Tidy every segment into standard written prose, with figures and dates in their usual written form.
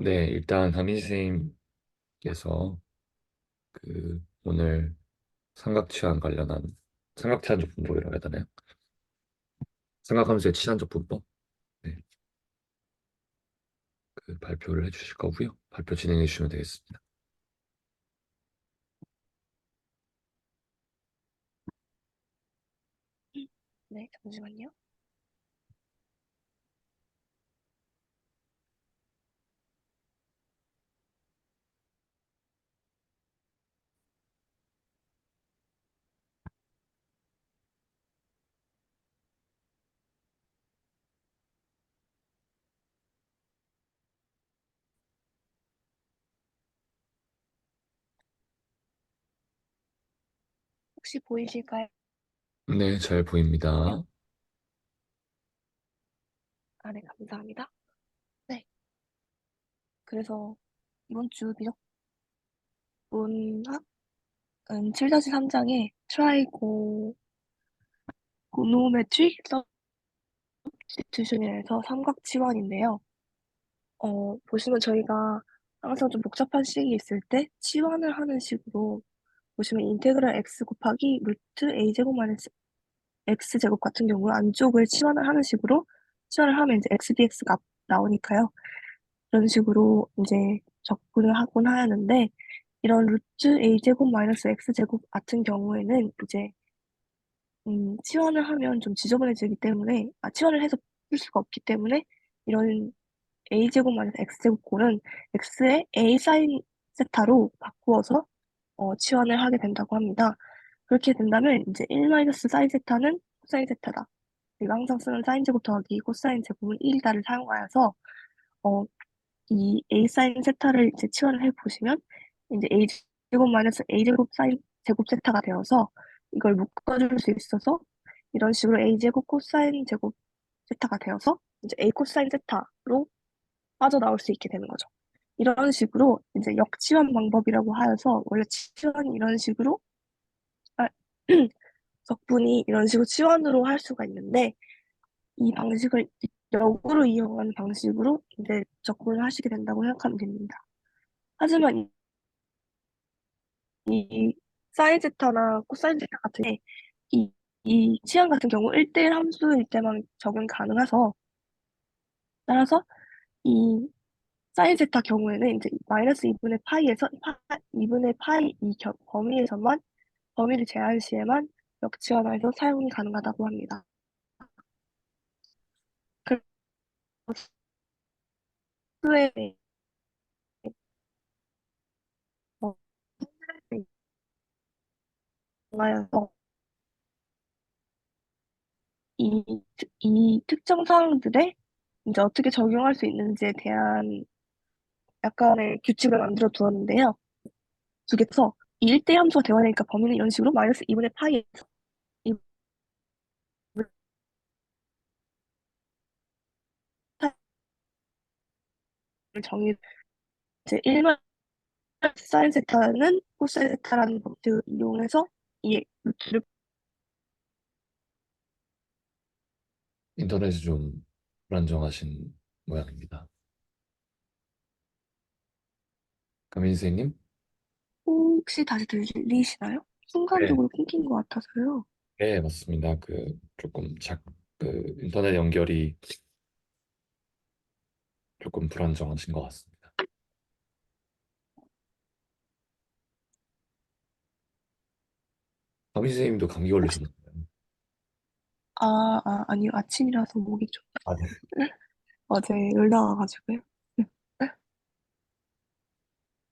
네, 일단 강민 선생님께서 오늘 삼각치환 관련한 삼각치환적 분법이라고 해야 되나요? 삼각함수의 치환적 분법 네, 발표를 해주실 거고요. 발표 진행해 주시면 되겠습니다. 네, 잠시만요. 혹시 보이실까요? 네, 잘 보입니다. 아, 네, 감사합니다. 네, 그래서 이번 주 미적분학은 7-3장의 고노메트릭 서브스티튜션에서 삼각치환인데요. 보시면 저희가 항상 좀 복잡한 식이 있을 때 치환을 하는 식으로 보시면 인테그랄 x 곱하기 루트 a 제곱 마이너스 x 제곱 같은 경우 안쪽을 치환을 하는 식으로 치환을 하면 이제 x dx가 나오니까요. 이런 식으로 이제 접근을 하곤 하였는데 이런 루트 a 제곱 마이너스 x 제곱 같은 경우에는 이제 치환을 하면 좀 지저분해지기 때문에 치환을 해서 풀 수가 없기 때문에 이런 a 제곱 마이너스 x 제곱 꼴은 x의 a 사인 세타로 바꾸어서 치환을 하게 된다고 합니다. 그렇게 된다면 이제 1 마이너스 사인 세타는 코사인 세타다. 우리가 항상 쓰는 사인 제곱 더하기 코사인 제곱은 1이다를 사용하여서 어, 이 a 사인 세타를 이제 치환을 해보시면 이제 a 제곱 마이너스 a 제곱 사인 제곱 세타가 되어서 이걸 묶어줄 수 있어서 이런 식으로 a 제곱 코사인 제곱 세타가 되어서 이제 a 코사인 세타로 빠져나올 수 있게 되는 거죠. 이런 식으로 이제 역치환 방법이라고 하여서 원래 치환이 이런 식으로 아, 적분이 이런 식으로 치환으로 할 수가 있는데 이 방식을 역으로 이용하는 방식으로 이제 접근을 하시게 된다고 생각하면 됩니다. 하지만 이 사인 제타나 코사인 제타 같은 게 이, 이 치환 같은 경우 1대1 함수일 때만 적용 가능해서 따라서 이 사인 제타 경우에는 이제 마이너스 2분의 파이에서 2분의 파이 범위에서만 범위를 제한 시에만 역치환해서 사용이 가능하다고 합니다. 그래서 수에 이용하여서 이, 이 특정 사항들에 이제 어떻게 적용할 수 있는지에 대한 약간의 규칙을 만들어 두었는데요. 두개서 이 1대 함수가 되어야 되니까 범위는 이런 식으로 마이너스 2분의 파이에서 2분의 파이를 정의 이제 1만 사인 세타는 코사인 세타라는 법칙을 이용해서 이 루트를 인터넷이 좀 불안정하신 모양입니다. 강민 선생님? 혹시 다시 들리시나요? 네. 순간적으로 끊긴 것 같아서요. 네, 맞습니다. 조금 인터넷 연결이 조금 불안정하신 것 같습니다. 강민 선생님도 감기 혹시 걸리셨나요? 아니요. 아침이라서 목이 좀 아, 네. 어제 놀다 와가지고요.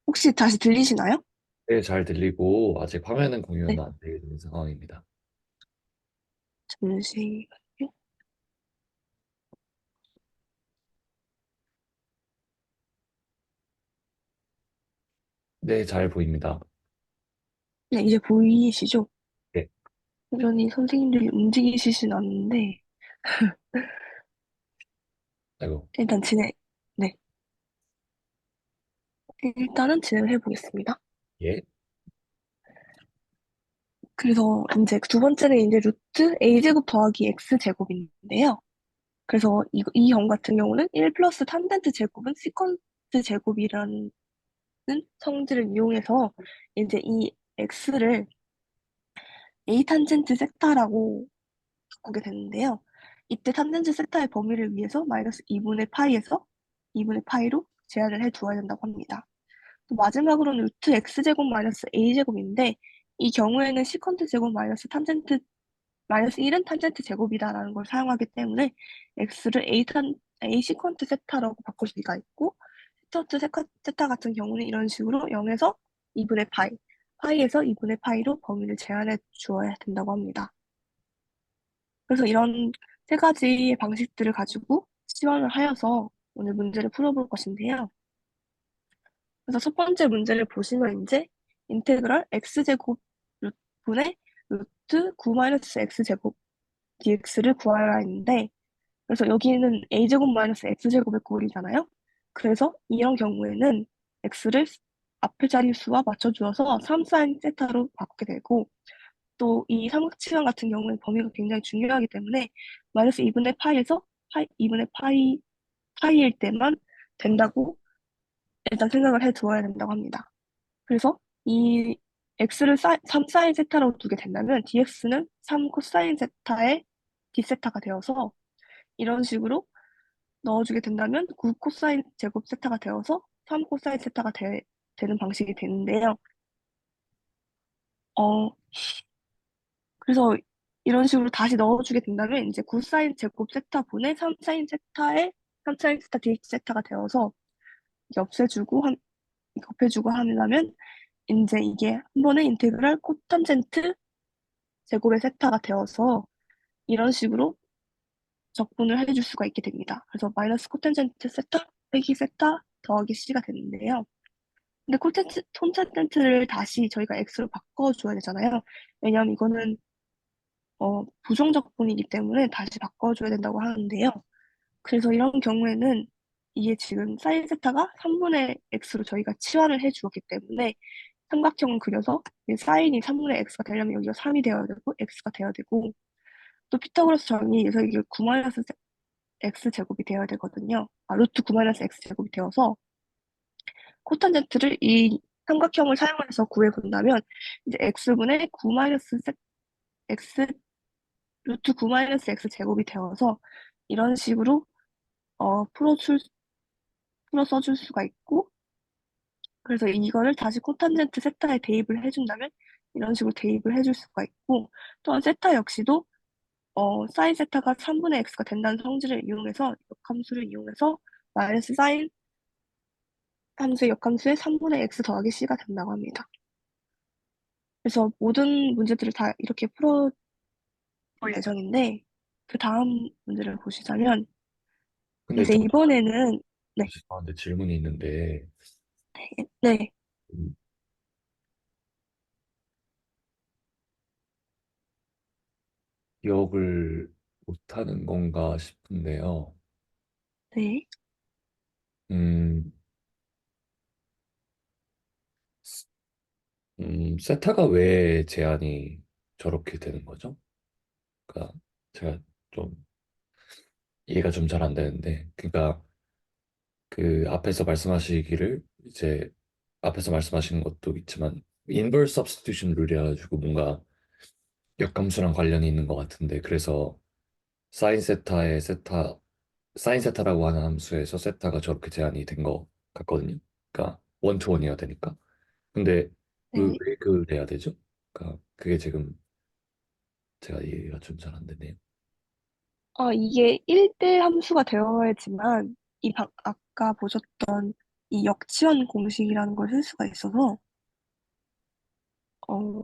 혹시 다시 들리시나요? 네, 잘 들리고 아직 화면은 공유는 네, 안 되는 상황입니다. 잠시만요. 네, 잘 보입니다. 네, 이제 보이시죠? 네, 여전히 선생님들이 움직이시진 않는데, 아이고, 일단 네, 일단은 진행을 해보겠습니다. 예, 그래서 이제 두 번째는 이제 루트 a제곱 더하기 x제곱인데요. 그래서 이 경우 같은 경우는 1 플러스 탄젠트 제곱은 제곱이라는 성질을 이용해서 이제 이 x를 a 탄젠트 세타라고 바꾸게 되는데요. 이때 탄젠트 세타의 범위를 위해서 마이너스 2분의 파이에서 2분의 파이로 제한을 해 두어야 된다고 합니다. 또 마지막으로는 루트 x제곱 마이너스 a제곱인데 이 경우에는 시컨트 제곱 마이너스 1은 탄젠트 제곱이다라는 걸 사용하기 때문에 x를 a 시컨트 세타라고 바꿀 수가 있고 시컨트 세타 같은 경우는 이런 식으로 0에서 2분의 파이에서 2분의 파이로 범위를 제한해 주어야 된다고 합니다. 그래서 이런 세 가지의 방식들을 가지고 치환을 하여서 오늘 문제를 풀어볼 것인데요. 그래서 첫 번째 문제를 보시면 이제 인테그랄 x제곱 분의 루트 9-x제곱 dx를 구하라 했는데 그래서 여기는 a제곱 마이너스 x제곱의 꼴이잖아요. 그래서 이런 경우에는 x를 앞에 자릿수와 맞춰주어서 3sin 세타로 바꾸게 되고 또 이 삼각치환 같은 경우는 범위가 굉장히 중요하기 때문에 마이너스 2분의 파이에서 2분의 파이일 때만 된다고 일단 생각을 해 두어야 된다고 합니다. 그래서 이 x를 3sin 세타로 두게 된다면 dx는 3 코사인 세타의 d세타가 되어서 이런 식으로 넣어주게 된다면 9 코사인 제곱 세타가 되어서 3 코사인 세타가 되는 방식이 되는데요. 어, 그래서 이런 식으로 다시 넣어주게 된다면 이제 9사인 제곱 세타 분의 3사인 세타 dx 세타가 되어서 이게 곱해주고 하려면 이제 이게 한 번에 인테그랄 코탄젠트 제곱의 세타가 되어서 이런 식으로 적분을 해줄 수가 있게 됩니다. 그래서 마이너스 코탄젠트 세타 빼기 세타 더하기 c가 되는데요. 근데 콘텐츠를 다시 저희가 x로 바꿔줘야 되잖아요. 왜냐하면 이거는 부정적분이기 때문에 다시 바꿔줘야 된다고 하는데요. 그래서 이런 경우에는 이게 지금 사인 세타가 3분의 x로 저희가 치환을 해 주었기 때문에 삼각형을 그려서 이 사인이 3분의 x가 되려면 여기가 3이 되어야 되고 x가 되어야 되고 또 피타고라스 정리에서 이게 9 x 제곱이 되어야 되거든요. 루트 9 x 제곱이 되어서 코탄젠트를 이 삼각형을 사용해서 구해 본다면 이제 x분의 9 x 루트 9 x 제곱이 되어서 이런 식으로 어, 풀어 써줄 수가 있고 그래서 이거를 다시 코탄젠트 세타에 대입을 해준다면 이런 식으로 대입을 해줄 수가 있고 또한 세타 역시도 사인 세타가 3분의 x가 된다는 성질을 이용해서 역함수를 이용해서 마이너스 사인 함수의 역함수의 3분의 x 더하기 c가 된다고 합니다. 그래서 모든 문제들을 다 이렇게 풀어볼 예정인데 그 다음 문제를 보시자면 근데 이제 좀 이번에는 네, 죄송한데 질문이 있는데, 네, 음, 기억을 못하는 건가 싶은데요. 네. 음, 세타가 왜 제한이 저렇게 되는 거죠? 그러니까 제가 좀 이해가 좀 잘 안 되는데, 그러니까 그 앞에서 말씀하시기를 이제 앞에서 말씀하신 것도 있지만 인버스 서브스티튜션 룰이라 가지고 뭔가 역함수랑 관련이 있는 것 같은데 그래서 사인 세타의 세타 사인 세타라고 하는 함수에서 세타가 저렇게 제한이 된 것 같거든요. 그러니까 원투원이어야 되니까. 근데 네. 왜 그래야 되죠? 그러니까 그게 지금 제가 이해가 좀 잘 안 되네요. 이게 1대 함수가 되어야지만 아까 보셨던 이 역치원 공식이라는 걸 쓸 수가 있어서 어,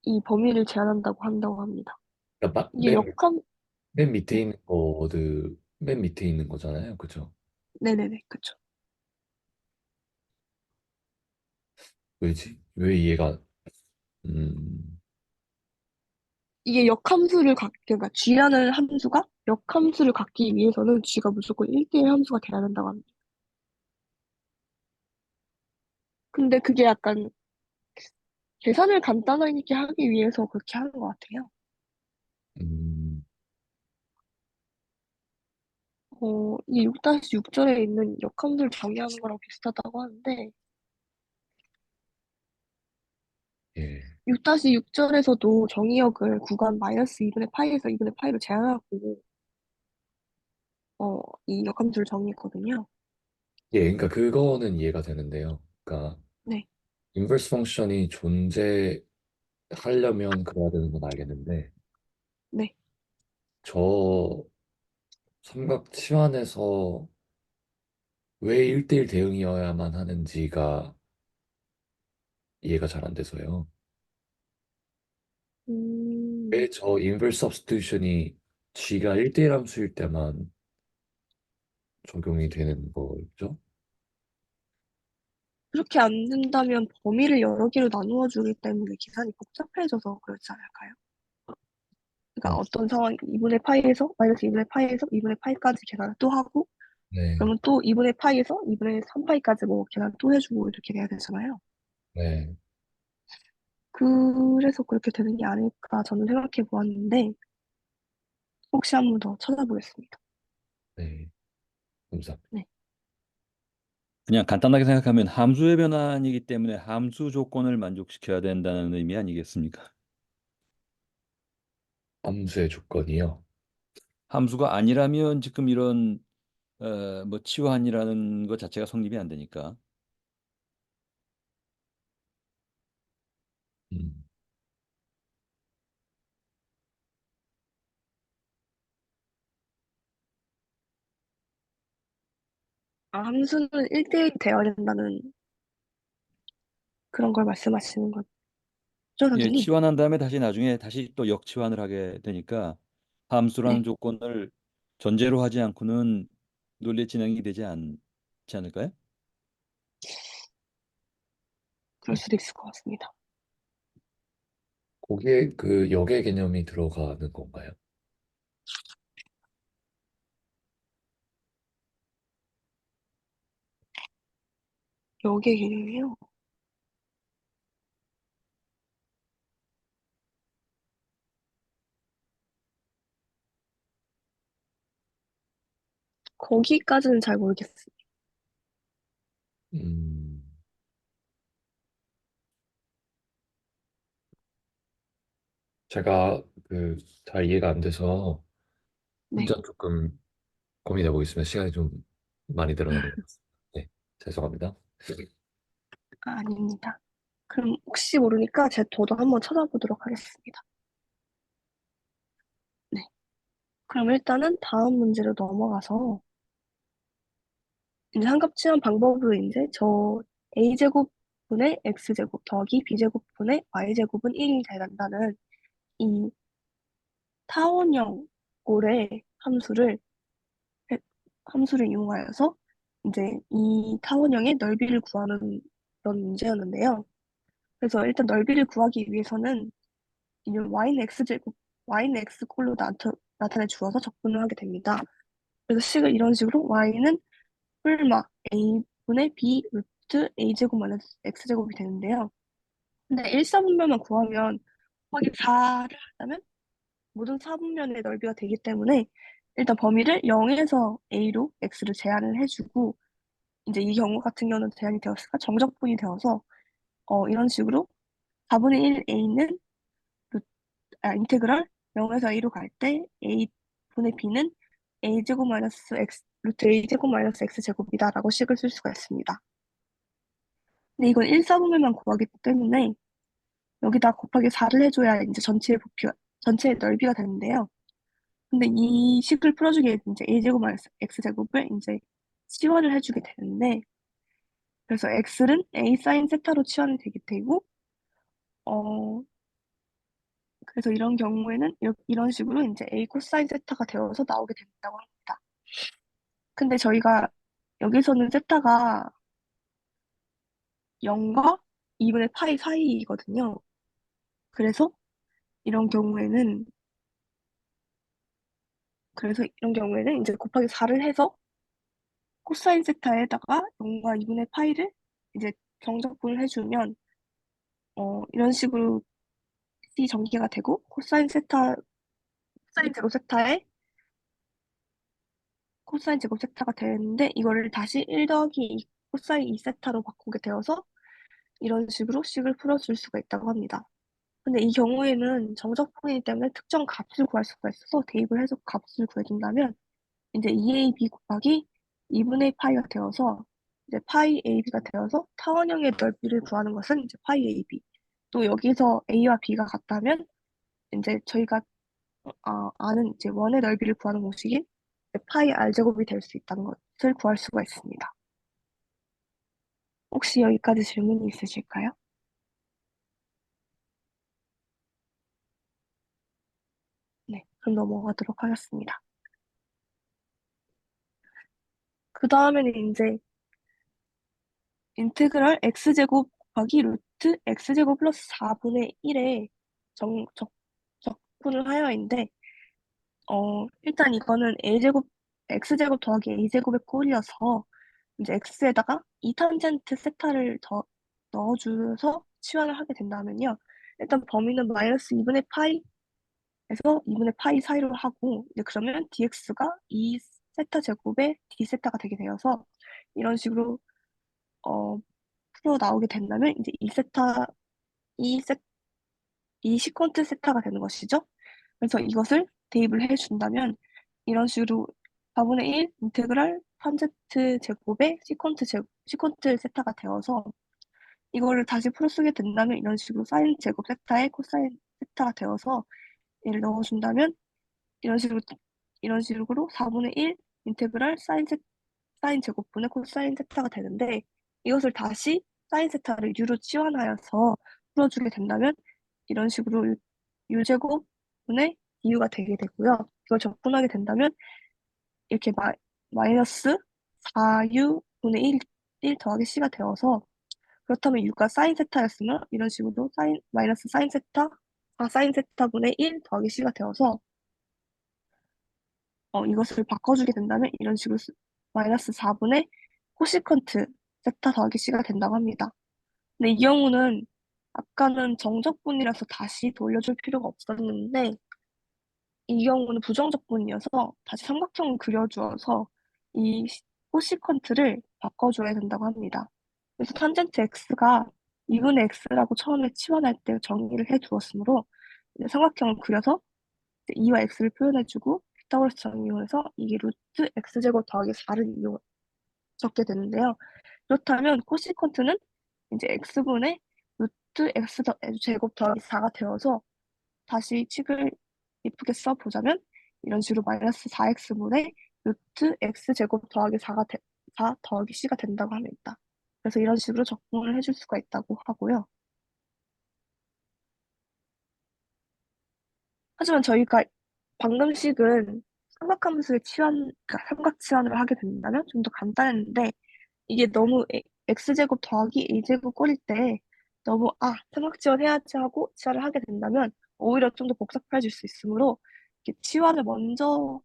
이 범위를 제한한다고 한다고 합니다. 그러니까 이게 역함 맨 밑에 네, 있는 거드 맨 밑에 있는 거잖아요, 그죠? 네네네, 그쵸. 왜지? 왜 이해가 음, 이게 그러니까 G라는 함수가 역함수를 갖기 위해서는 G가 무조건 1대1 함수가 돼야 된다고 합니다. 근데 그게 약간 계산을 간단하게 하기 위해서 그렇게 하는 것 같아요. 음, 이 6-6절에 있는 역함수를 정의하는 거랑 비슷하다고 하는데, 예, 6-6절에서도 정의역을 구간 마이너스 2분의 파이에서 2분의 파이로 제한하고, 이 역함수를 정의했거든요. 예, 그러니까 그거는 이해가 되는데요. 그러니까 네, 인버스 펑션이 존재하려면 그래야 되는 건 알겠는데, 네. 저 삼각 치환에서 왜 1대1 대응이어야만 하는지가 이해가 잘 안 돼서요. 음, 왜 저 인버스 서브스티튜션이 G가 1대1 함수일 때만 적용이 되는 거죠? 그렇게 안 된다면 범위를 여러 개로 나누어 주기 때문에 계산이 복잡해져서 그렇지 않을까요? 그러니까 어, 어떤 상황 2분의 파이에서 마이너스 2분의 파이에서 2분의 파이까지 계산을 또 하고 네, 그러면 또 2분의 파이에서 2분의 3파이까지 뭐 계산 또 해주고 이렇게 돼야 되잖아요. 네, 그래서 그렇게 되는 게 아닐까 저는 생각해 보았는데 혹시 한 번 더 찾아보겠습니다. 네, 감사합니다. 네. 그냥 간단하게 생각하면 함수의 변환이기 때문에 함수 조건을 만족시켜야 된다는 의미 아니겠습니까? 함수의 조건이요. 함수가 아니라면 지금 이런 뭐 치환이라는 것 자체가 성립이 안 되니까. 음, 아, 함수는 1대1 되어야 된다는 그런 걸 말씀하시는 거죠, 예, 선생님? 치환한 다음에 다시 나중에 다시 또 역치환을 하게 되니까 함수라는 네. 조건을 전제로 하지 않고는 논리 진행이 되지 않지 않을까요? 그럴 수도 있을 것 같습니다. 거기에 그 역의 개념이 들어가는 건가요? 여기에 개념이요. 거기까지는 잘 모르겠어요. 음, 제가 그 잘 이해가 안 돼서 네. 혼자 조금 고민해 보겠습니다. 시간이 좀 많이 늘어나는 것 같습니다. 네, 죄송합니다. 아, 아닙니다. 그럼 혹시 모르니까 저도 한번 찾아보도록 하겠습니다. 네. 그럼 일단은 다음 문제로 넘어가서 이제 삼각지원 방법으로 이제 저 a제곱분의 x제곱 더하기 b제곱분의 y제곱은 1이 된다는 이 타원형꼴의 해- 함수를 이용하여서 이제 이 타원형의 넓이를 구하는 그런 문제였는데요. 그래서 일단 넓이를 구하기 위해서는 이 y는 x제곱, y는 x꼴로 나타내 주어서 적분을 하게 됩니다. 그래서 식을 이런 식으로 y는 뿔마 a분의 b 루트 a제곱 마이너스 x제곱이 되는데요. 근데 1사분면만 구하면 곱하기 4를 하려면 모든 사분면의 넓이가 되기 때문에 일단 범위를 0에서 a로 x를 제한을 해주고 이제 이 경우 같은 경우는 제한이 되었으니까 정적분이 되어서 이런 식으로 4분의 1 a는 인테그럴 0에서 a로 갈 때 a분의 b는 a제곱 마이너스 x 루트 a제곱 마이너스 x제곱이다라고 식을 쓸 수가 있습니다. 근데 이건 1사분면만 구하기 때문에 여기다 곱하기 4를 해줘야 이제 전체의 넓이가 되는데요. 근데 이 식을 풀어주기 위해 이제 a제곱 마이너스 x제곱을 이제 치환을 해주게 되는데 그래서 x는 a 사인 세타로 치환이 되게 되고 어 그래서 이런 경우에는 이런 식으로 이제 a 코사인 세타가 되어서 나오게 된다고 합니다. 근데 저희가 여기서는 세타가 0과 2분의 파이 사이거든요. 그래서 이런 경우에는 이런 경우에는 이제 곱하기 4를 해서 코사인 세타에다가 0과 2분의 파이를 이제 정적분을 해주면 이런 식으로 C 전개가 되고 코사인 제로 세타에 코사인 제곱 세타가 되는데 이거를 다시 1 더하기 2 코사인 2 세타로 바꾸게 되어서 이런 식으로 식을 풀어줄 수가 있다고 합니다. 근데 이 경우에는 정적분이기 때문에 특정 값을 구할 수가 있어서 대입을 해서 값을 구해준다면 이제 2ab 곱하기 2분의 파이가 되어서 이제 파이 ab가 되어서 타원형의 넓이를 구하는 것은 이제 파이 ab. 또 여기서 a와 b가 같다면 이제 저희가 아는 이제 원의 넓이를 구하는 공식인 파이 r 제곱이 될 수 있다는 것을 구할 수가 있습니다. 혹시 여기까지 질문이 있으실까요? 네, 그럼 넘어가도록 하겠습니다. 그 다음에는 이제 인테그랄 x제곱 곱하기 루트 x제곱 플러스 4분의 1에 적분을 하여인데 일단 이거는 x제곱 더하기 a제곱의 꼴이어서 이제 x에다가 2탄젠트 세타를 더 넣어줘서 치환을 하게 된다면요. 일단 범위는 마이너스 2분의 파이에서 2분의 파이 사이로 하고 이제 그러면 dx가 2 세타 제곱의 d 세타가 되게 되어서 이런 식으로 어, 풀어 나오게 된다면 이제 2세타, 2세, 2시퀀트 세타가 되는 것이죠. 그래서 이것을 대입을 해준다면 이런 식으로 4분의 1 인테그랄 3z 제곱의 시퀀트 세타가 되어서 이거를 다시 풀어 쓰게 된다면 이런 식으로 사인 제곱 세타의 코사인 세타가 되어서 얘를 넣어준다면 이런 식으로 4분의 1 인테그랄 사인 제곱분의 코사인 세타가 되는데 이것을 다시 사인 세타를 유로 치환하여서 풀어주게 된다면 이런 식으로 유제곱분의 du가 되게 되고요. 이걸 적분하게 된다면 이렇게 마이너스 4u분의 1 더하기 c가 되어서 그렇다면 u가 사인 세타였으면 이런 식으로 마이너스 사인 세타 4 사인 세타분의 1 더하기 c가 되어서 이것을 바꿔주게 된다면 이런 식으로 마이너스 4분의 코시컨트 세타 더하기 c가 된다고 합니다. 근데 이 경우는 아까는 정적분이라서 다시 돌려줄 필요가 없었는데 이 경우는 부정적분이어서 다시 삼각형을 그려주어서 이 코시컨트를 바꿔줘야 된다고 합니다. 그래서 탄젠트 x가 2분의 x라고 처음에 치환할 때 정의를 해두었으므로 이제 삼각형을 그려서 이제 2와 x를 표현해주고 피타고라스 정의 이용해서 이게 루트 x제곱 더하기 4를 적게 되는데요. 그렇다면 코시컨트는 이제 x분의 루트 x 제곱 더하기 4가 되어서 다시 식을 예쁘게 써보자면 이런 식으로 마이너스 4x분의 루트 x제곱 더하기 4 더하기 c가 된다고 합니다. 그래서 이런 식으로 적분을 해줄 수가 있다고 하고요. 하지만 저희가 방금식은 삼각함수의 그러니까 삼각 치환을 하게 된다면 좀 더 간단했는데 이게 너무 x제곱 더하기 a제곱 꼴일 때 너무 삼각 치환해야지 하고 치환을 하게 된다면 오히려 좀 더 복잡해질 수 있으므로 이렇게 치환을 먼저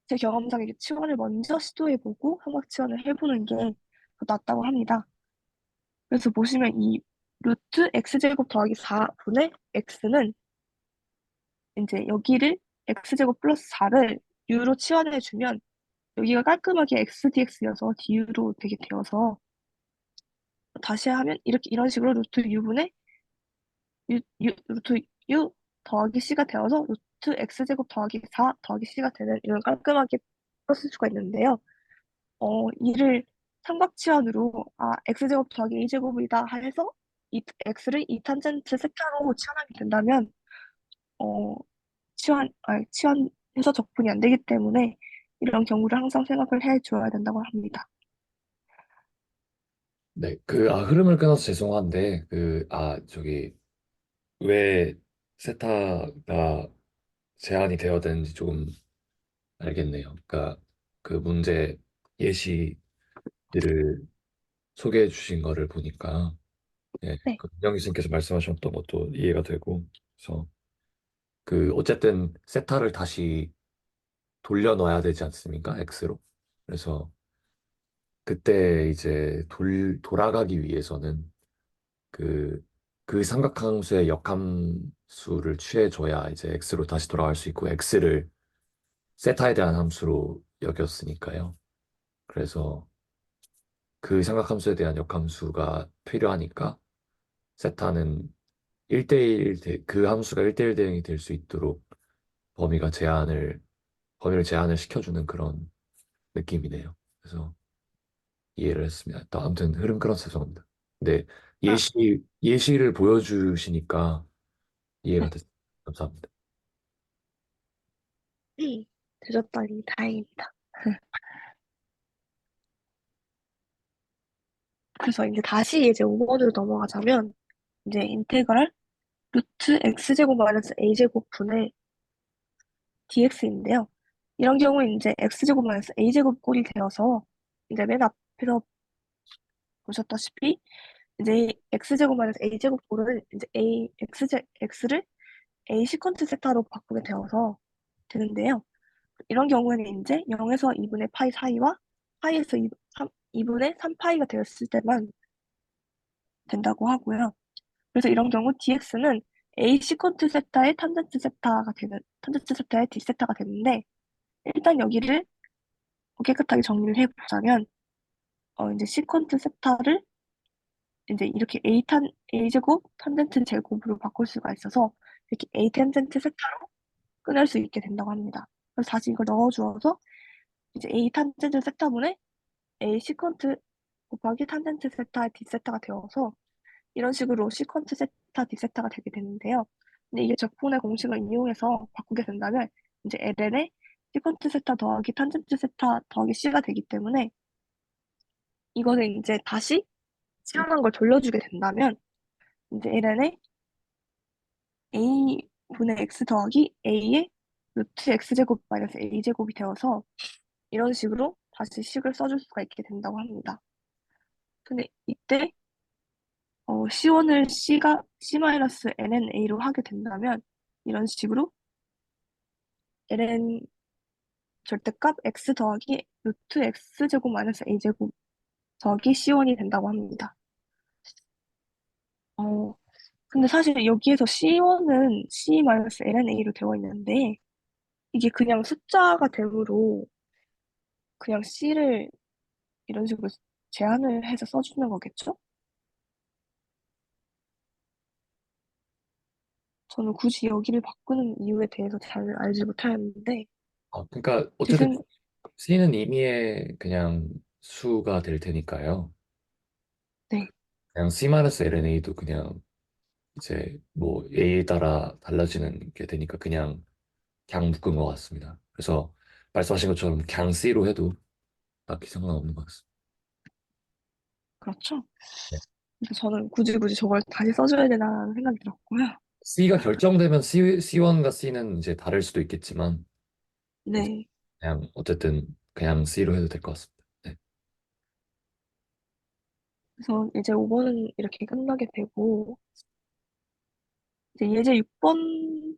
제 경험상 이렇게 치환을 먼저 시도해보고 삼각 치환을 해보는 게 더 낫다고 합니다. 그래서 보시면 이 루트 x제곱 더하기 4분의 x는 이제 여기를 x제곱 플러스 4를 u로 치환해주면 여기가 깔끔하게 x dx여서 du로 되게 되어서 다시 하면 이런 식으로 루트 u분의 루트 u 더하기 c가 되어서 루트 x제곱 더하기 4 더하기 c가 되는 이런 깔끔하게 풀었을 수가 있는데요. 이를 삼각치환으로 x제곱 더하기 a제곱이다 해서 이 x를 2탄젠트 세타로 치환하게 된다면 어, 치환해서 적분이 안 되기 때문에 이런 경우를 항상 생각을 해줘야 된다고 합니다. 네, 흐름을 끊어서 죄송한데, 저기, 왜 세타가 제한이 되어야 되는지 조금 알겠네요. 그러니까 그 문제 예시들을 소개해 주신 거를 보니까, 예, 네, 민영희 선생님께서 말씀하셨던 것도 이해가 되고, 그래서 어쨌든 세타를 다시 돌려 넣어야 되지 않습니까? X로. 그래서 그때 이제 돌아가기 위해서는 그, 그 삼각함수의 역함수를 취해줘야 이제 x로 다시 돌아갈 수 있고 x를 세타에 대한 함수로 여겼으니까요. 그래서 그 삼각함수에 대한 역함수가 필요하니까 세타는 1대1, 그 함수가 1대1 대응이 될 수 있도록 범위가 제한을, 범위를 제한을 시켜주는 그런 느낌이네요. 그래서 이해를 했습니다. 또 아무튼 흐름 끊어서 죄송합니다. 근데 아, 예시를 보여주시니까 이해가 네. 됐습니다. 감사합니다. 되셨다니 다행입니다. 그래서 이제 다시 이제 5번으로 넘어가자면 이제 인테그랄 루트 x제곱 마이너스 a제곱 분의 dx인데요. 이런 경우에 이제 x제곱 마이너스 a제곱 꼴이 되어서 이제 맨 앞에서 보셨다시피 이제 x제곱 마이너스 a제곱 꼴을 이제 x를 a 시컨트 세타로 바꾸게 되어서 되는데요. 이런 경우에는 이제 0에서 2분의 파이 사이와 파이에서 2분의 3파이가 되었을 때만 된다고 하고요. 그래서 이런 경우 dx는 a 시컨트 세타의 탄젠트 세타의 d 세타가 되는데 일단 여기를 깨끗하게 정리를 해보자면 이제 시컨트 세타를 이제 이렇게 a 제곱 탄젠트 제곱으로 바꿀 수가 있어서 이렇게 a 탄젠트 세타로 끊을 수 있게 된다고 합니다. 그래서 다시 이걸 넣어주어서 이제 a 탄젠트 세타분의 a 시컨트 곱하기 탄젠트 세타의 d 세타가 되어서 이런 식으로 시컨트 세타 d 세타가 되게 되는데요. 근데 이게 적분의 공식을 이용해서 바꾸게 된다면 이제 ln의 시컨트 세타 더하기 탄젠트 세타 더하기 c가 되기 때문에 이거는 이제 다시 시원한 걸 돌려주게 된다면 이제 ln의 a 분의 x 더하기 a의 루트 x제곱 마이너스 a제곱이 되어서 이런 식으로 다시 식을 써줄 수가 있게 된다고 합니다. 근데 이때 C1을 C-NNA로 하게 된다면 이런 식으로 ln 절대값 x 더하기 루트 x제곱 마이너스 a제곱 더하기 C1이 된다고 합니다. 어, 근데 사실 여기에서 C1은 C-LNA로 되어 있는데 이게 그냥 숫자가 되므로 그냥 C를 이런 식으로 제한을 해서 써주는 거겠죠? 저는 굳이 여기를 바꾸는 이유에 대해서 잘 알지 못하였는데 그러니까 제 어쨌든 생, C는 임의의 그냥 수가 될 테니까요. 네, 그냥 C-LNA도 그냥 이제 뭐 A에 따라 달라지는 게 되니까 그냥 묶은 것 같습니다. 그래서 말씀하신 것처럼 그냥 C로 해도 딱히 상관없는 것 같습니다. 그렇죠. 네. 그래서 저는 굳이 저걸 다시 써줘야 되나라는 생각이 들었고요. C가 결정되면 C1과 C는 이제 다를 수도 있겠지만 이제 네, 그냥 어쨌든 그냥 C로 해도 될 것 같습니다. 네. 그래서 이제 5번은 이렇게 끝나게 되고 이제 예제 6번은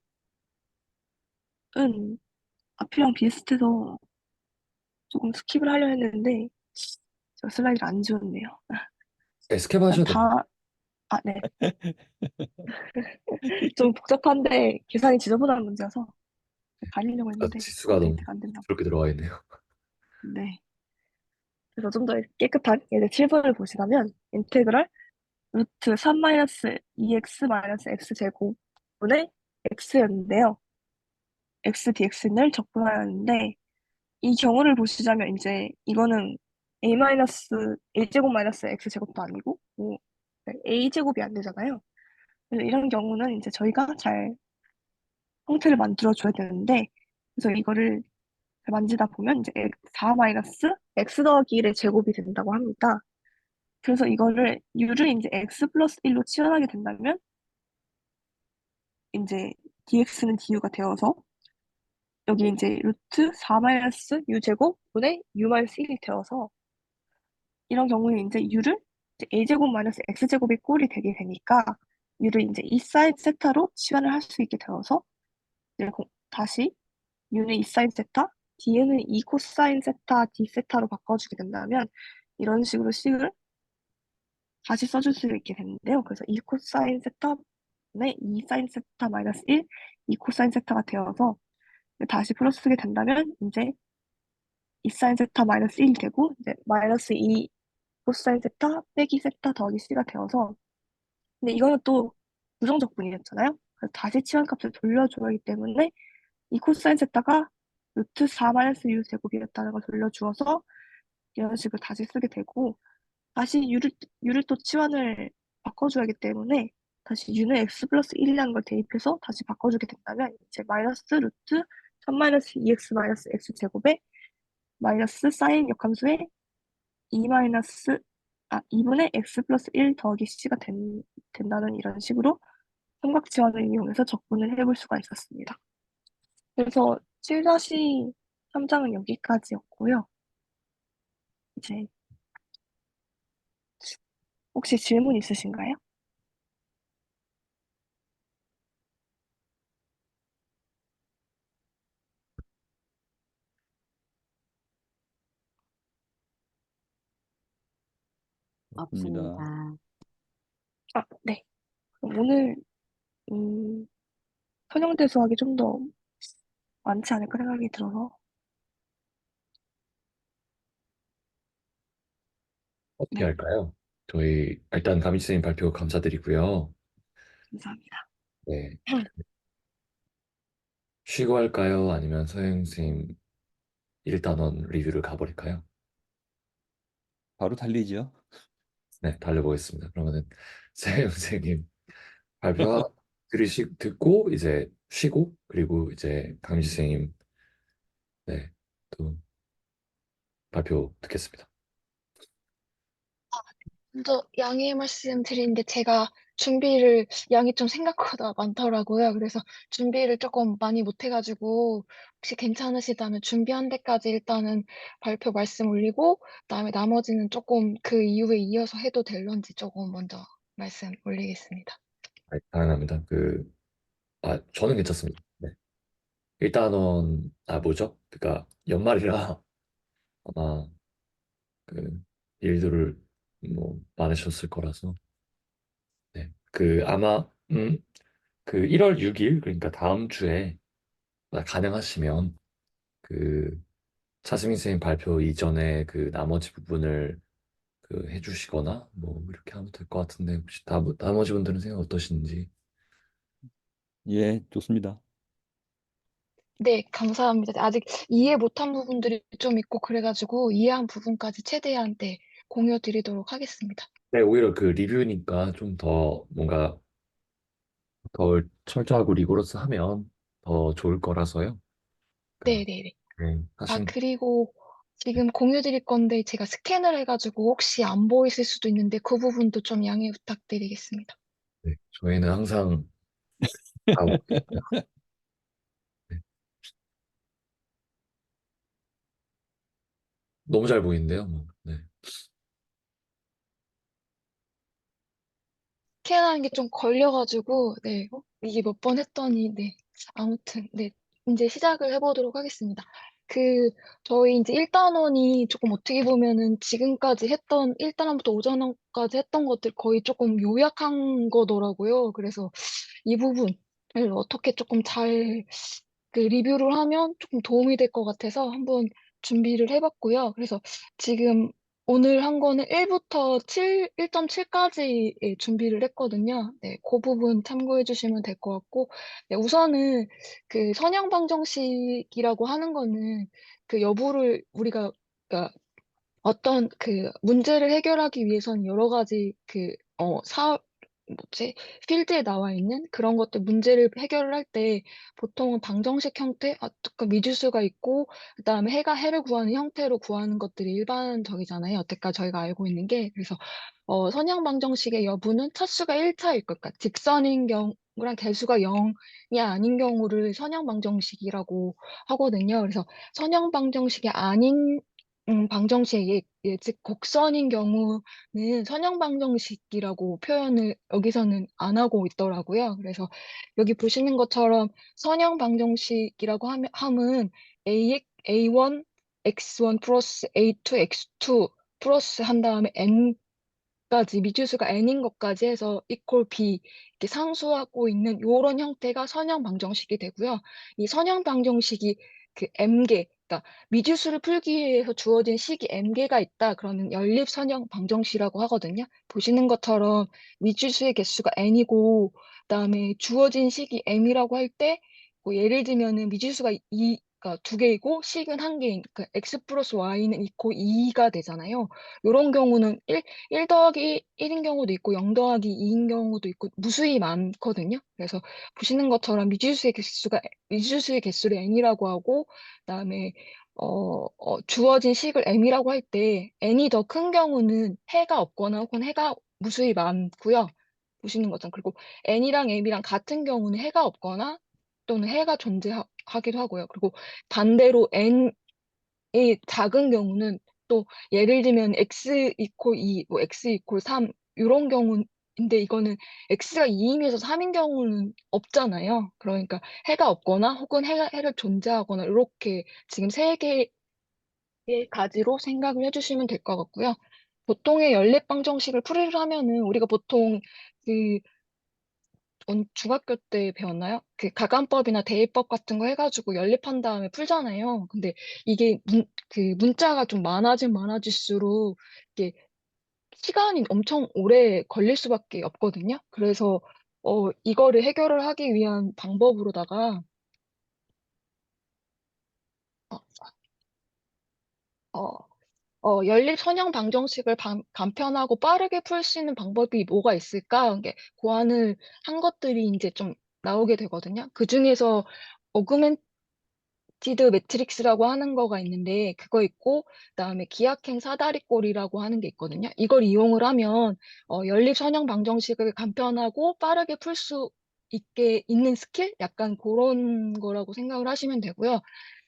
앞이랑 비슷해서 조금 스킵을 하려 했는데 제가 슬라이드를 안 지웠네요. 스캡 일단 하셔도 됩니다. 다, 네. 좀 복잡한데 계산이 지저분한 문제여서 가리려고 했는데 지수가 너무 업데이트가 안 됐나 그렇게 들어가 있네요. 봐요. 네. 그래서 좀 더 깨끗한 예제 7번을 보시다면 인테그랄 루트 3-2x x제곱분의 x였는데요. x dx를 적분하였는데 이 경우를 보시자면 이제 이거는 a제곱 마이너스 x제곱도 아니고 뭐 a제곱이 안 되잖아요. 그래서 이런 경우는 이제 저희가 잘 형태를 만들어 줘야 되는데 그래서 이거를 만지다 보면 이제 4 마이너스 x 더하기 1의 제곱이 된다고 합니다. 그래서 이거를 u를 이제 x 플러스 1로 치환하게 된다면 이제 dx는 du가 되어서 여기 이제 루트 4 마이너스 u 제곱 분의 u 마이너스 1이 되어서 이런 경우에 이제 u를 이제 a제곱 마이너스 x제곱이 꼴이 되게 되니까 u를 이제 이 사인 세타로 치환을 할 수 있게 되어서 이제 다시 u는 이 사인 세타, d는 이 코사인 세타, d 세타로 바꿔주게 된다면 이런 식으로 식을 다시 써줄 수 있게 되는데요. 그래서 이 코사인 세타분의 이 사인 세타 마이너스 1, 이 코사인 세타가 되어서 다시 풀어쓰게 된다면 이제 2 사인 세타 마이너스 1이 되고, 이제 마이너스 2 코사인 세타 빼기 세타 더하기 c가 되어서, 근데 이거는 또 부정적 분이었잖아요. 그래서 다시 치환값을 돌려줘야 하기 때문에 이 코사인 세타가 루트 4 마이너스 u 제곱이었다는 걸 돌려주어서 이런 식으로 다시 쓰게 되고, 다시 u를 또 치환을 바꿔줘야 하기 때문에 다시 u는 x 플러스 1이라는 걸 대입해서 다시 바꿔주게 된다면 이제 마이너스 루트 1000 마이너스 2x 마이너스 x 제곱에 마이너스 사인 역함수에 2 마이너스 2분의 x 플러스 1 더하기 c가 된다는 이런 식으로 삼각 지원을 이용해서 적분을 해볼 수가 있었습니다. 그래서 7-3장은 여기까지였고요. 이제 혹시 질문 있으신가요? 없습니다. 없습니다. 네. 그럼 오늘 선형대 수학이 좀 더 많지 않을까 생각이 들어서 어떻게 네, 할까요? 저희 일단 가미쌤님 발표 감사드리고요. 감사합니다. 네. 쉬고 할까요? 아니면 서영 선생님 1단원 리뷰를 가버릴까요? 바로 달리죠. 네, 달려보겠습니다. 그러면은 서영 선생님 발표 듣고 이제 쉬고 그리고 이제 강지 선생님 네, 또 발표 듣겠습니다. 먼저 양해 말씀드리는데 제가 준비를 양이 좀 생각보다 많더라고요. 그래서 준비를 조금 많이 못해가지고 혹시 괜찮으시다면 준비한 데까지 일단은 발표 말씀 올리고 그다음에 나머지는 조금 그 이후에 이어서 해도 될런지 조금 먼저 말씀 올리겠습니다. 당연합니다. 저는 괜찮습니다. 네. 1단원 뭐죠? 그러니까 연말이라 아마 그 일들을 뭐 많으셨을 거라서 네. 아마 그 1월 6일 그러니까 다음 주에 가능하시면 그 차승민 선생님 발표 이전에 그 나머지 부분을 해주시거나 뭐 이렇게 하면 될 것 같은데 혹시 나머지 분들은 생각 어떠신지? 예, 좋습니다. 네, 감사합니다. 아직 이해 못한 부분들이 좀 있고 그래가지고 이해한 부분까지 최대한 네, 공유 드리도록 하겠습니다. 네, 오히려 그 리뷰니까 좀 더 뭔가 더 철저하고 리고러스하면 더 좋을 거라서요. 그러니까 네네네. 하신 그리고 지금 공유 드릴 건데 제가 스캔을 해가지고 혹시 안 보이실 수도 있는데 그 부분도 좀 양해 부탁드리겠습니다. 네, 저희는 항상 다 오고 있습니다. 네, 너무 잘 보이는데요. 뭐. 네. 스캔하는 게 좀 걸려가지고 네, 이게 몇 번 했더니 네, 아무튼 네, 이제 시작을 해보도록 하겠습니다. 그 저희 이제 1단원이 조금 어떻게 보면은 지금까지 했던 1단원부터 5단원까지 했던 것들 거의 조금 요약한 거더라고요. 그래서 이 부분을 어떻게 조금 잘 리뷰를 하면 조금 도움이 될 것 같아서 한번 준비를 해봤고요. 그래서 지금 오늘 한 거는 1부터 1.7까지 준비를 했거든요. 네, 그 부분 참고해 주시면 될 것 같고, 네, 우선은 그 선형 방정식이라고 하는 거는 그 여부를 우리가 그러니까 어떤 문제를 해결하기 위해서는 여러 가지 뭐지? 필드에 나와 있는 그런 것들 문제를 해결을 할 때 보통은 방정식 형태, 미지수가 있고, 그다음에 해가 해를 구하는 형태로 구하는 것들이 일반적이잖아요. 여태까지 저희가 알고 있는 게. 그래서, 선형 방정식의 여부는 차수가 1차일 것 같아. 직선인 경우랑 개수가 0이 아닌 경우를 선형 방정식이라고 하거든요. 그래서 선형 방정식이 아닌 방정식, 즉 곡선인 경우는 선형 방정식이라고 표현을 여기서는 안 하고 있더라고요. 그래서 여기 보시는 것처럼 선형 방정식이라고 함은 A1, X1 플러스 A2, X2 플러스 한 다음에 N까지 미지수가 N인 것까지 해서 equal B 이렇게 상수하고 있는 이런 형태가 선형 방정식이 되고요. 이 선형 방정식이 M개 그러니까 미지수를 풀기 위해서 주어진 식이 m개가 있다. 그러면 연립선형 방정식이라고 하거든요. 보시는 것처럼 미지수의 개수가 n이고 그다음에 주어진 식이 m이라고 할 때 뭐 예를 들면은 미지수가 그러니까 두 개이고 식은 한 개인 그러니까 x 플러스 y는 이고 2가 되잖아요. 이런 경우는 1 더하기 1인 경우도 있고 0 더하기 2인 경우도 있고 무수히 많거든요. 그래서 보시는 것처럼 미지수의 개수를 n이라고 하고 그다음에 주어진 식을 m이라고 할 때 n이 더 큰 경우는 해가 없거나 혹은 해가 무수히 많고요. 보시는 것처럼 그리고 n이랑 m이랑 같은 경우는 해가 없거나 또는 해가 존재하기도 하고요. 그리고 반대로 n이 작은 경우는 또 예를 들면 x 이퀄 2, 뭐 x 이퀄 3 이런 경우인데 이거는 x가 2임에서 3인 경우는 없잖아요. 그러니까 해가 없거나 혹은 해를 존재하거나 이렇게 지금 세 개의 가지로 생각을 해주시면 될 것 같고요. 보통의 연립방정식을 풀이를 하면은 우리가 보통 그 중학교 때 배웠나요? 그 가간법이나 대입법 같은 거 해가지고 연립한 다음에 풀잖아요. 근데 이게 그 문자가 좀 많아질수록 이게 시간이 엄청 오래 걸릴 수밖에 없거든요. 그래서 이거를 해결을 하기 위한 방법으로다가 어, 어, 연립 선형 방정식을 간편하고 빠르게 풀 수 있는 방법이 뭐가 있을까? 이게 고안을 한 것들이 이제 좀 나오게 되거든요. 그 중에서 어그멘티드 매트릭스라고 하는 거가 있는데 그거 있고 그다음에 기하행 사다리꼴이라고 하는 게 있거든요. 이걸 이용을 하면 연립 선형 방정식을 간편하고 빠르게 풀 수 있게 있는 스킬? 약간 그런 거라고 생각을 하시면 되고요.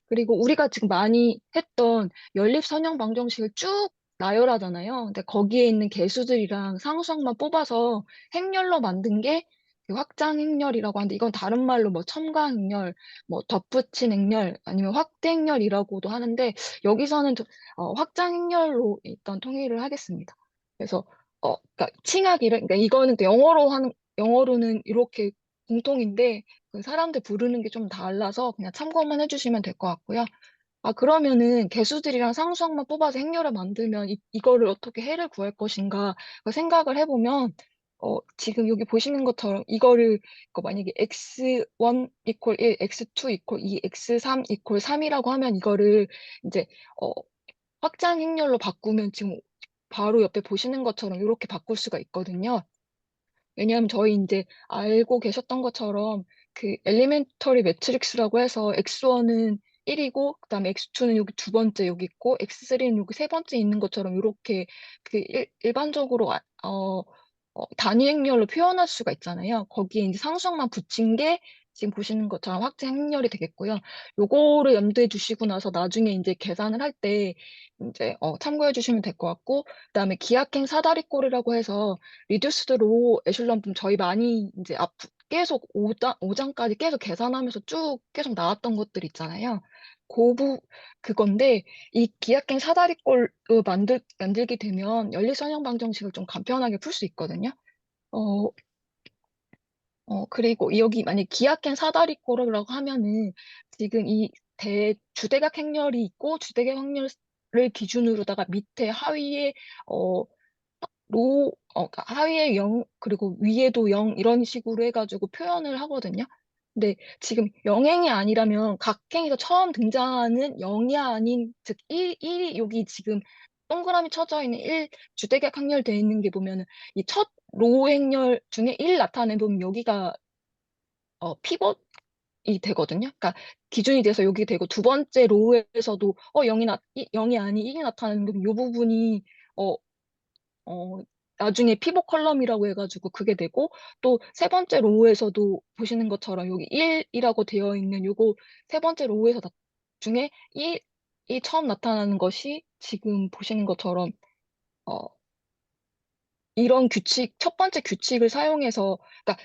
그리고 우리가 지금 많이 했던 연립선형 방정식을 쭉 나열하잖아요. 근데 거기에 있는 개수들이랑 상수항만 뽑아서 행렬로 만든 게 그 확장 행렬이라고 하는데 이건 다른 말로 뭐 첨가 행렬, 뭐 덧붙인 행렬, 아니면 확대 행렬이라고도 하는데 여기서는 확장 행렬로 일단 통일을 하겠습니다. 그래서 그러니까 칭하기를 그러니까 이거는 또 영어로는 이렇게 공통인데 그 사람들 부르는 게 좀 달라서 그냥 참고만 해주시면 될 것 같고요. 아, 그러면은 개수들이랑 상수항만 뽑아서 행렬을 만들면 이거를 어떻게 해를 구할 것인가 그 생각을 해보면 지금 여기 보시는 것처럼 만약에 x1 이퀄 1, x2 이퀄 2, x3 이퀄 3이라고 하면 이거를 이제 어, 확장 행렬로 바꾸면 지금 바로 옆에 보시는 것처럼 이렇게 바꿀 수가 있거든요. 왜냐하면 저희 이제 알고 계셨던 것처럼 그 엘리멘터리 매트릭스라고 해서 x1은 1이고 그다음에 x2는 여기 두 번째 여기 있고 x3는 여기 세 번째 있는 것처럼 이렇게 그 일반적으로 단위 행렬로 표현할 수가 있잖아요. 거기에 이제 상수항만 붙인 게 지금 보시는 것처럼 확대 행렬이 되겠고요. 요거를 염두에 두시고 나서 나중에 이제 계산을 할 때 이제 참고해 주시면 될 것 같고 그다음에 기하행 사다리꼴이라고 해서 리듀스드 로우 에슐런 품 저희 많이 이제 계속 5장까지 계속 계산하면서 쭉 계속 나왔던 것들 있잖아요. 그건데 이 기하행 사다리꼴 만들게 되면 연립선형 방정식을 좀 간편하게 풀 수 있거든요. 어, 그리고 여기 만약 기하행 사다리꼴이라고 하면은 지금 이 주대각 행렬이 있고 주대각 행렬을 기준으로다가 밑에 하위에 어, 그러니까 하위에 0, 그리고 위에도 0, 이런 식으로 해가지고 표현을 하거든요. 근데 지금 영행이 아니라면 각행에서 처음 등장하는 0이 아닌, 즉, 1이 여기 지금 동그라미 쳐져 있는 1주택약 항렬되어 있는 게 보면은 이 첫 로 행렬 중에 1 나타내보면 여기가 피벗이 되거든요. 그러니까 기준이 돼서 여기 되고 두 번째 로우에서도 0이 아닌 1이 나타나는 게 이 부분이 어, 어, 나중에 피벗 컬럼이라고 해가지고 그게 되고 또 세 번째 로우에서도 보시는 것처럼 여기 1이라고 되어 있는 요거 세 번째 로우에서 중에 1이 처음 나타나는 것이 지금 보시는 것처럼 어, 이런 첫 번째 규칙을 사용해서, 그러니까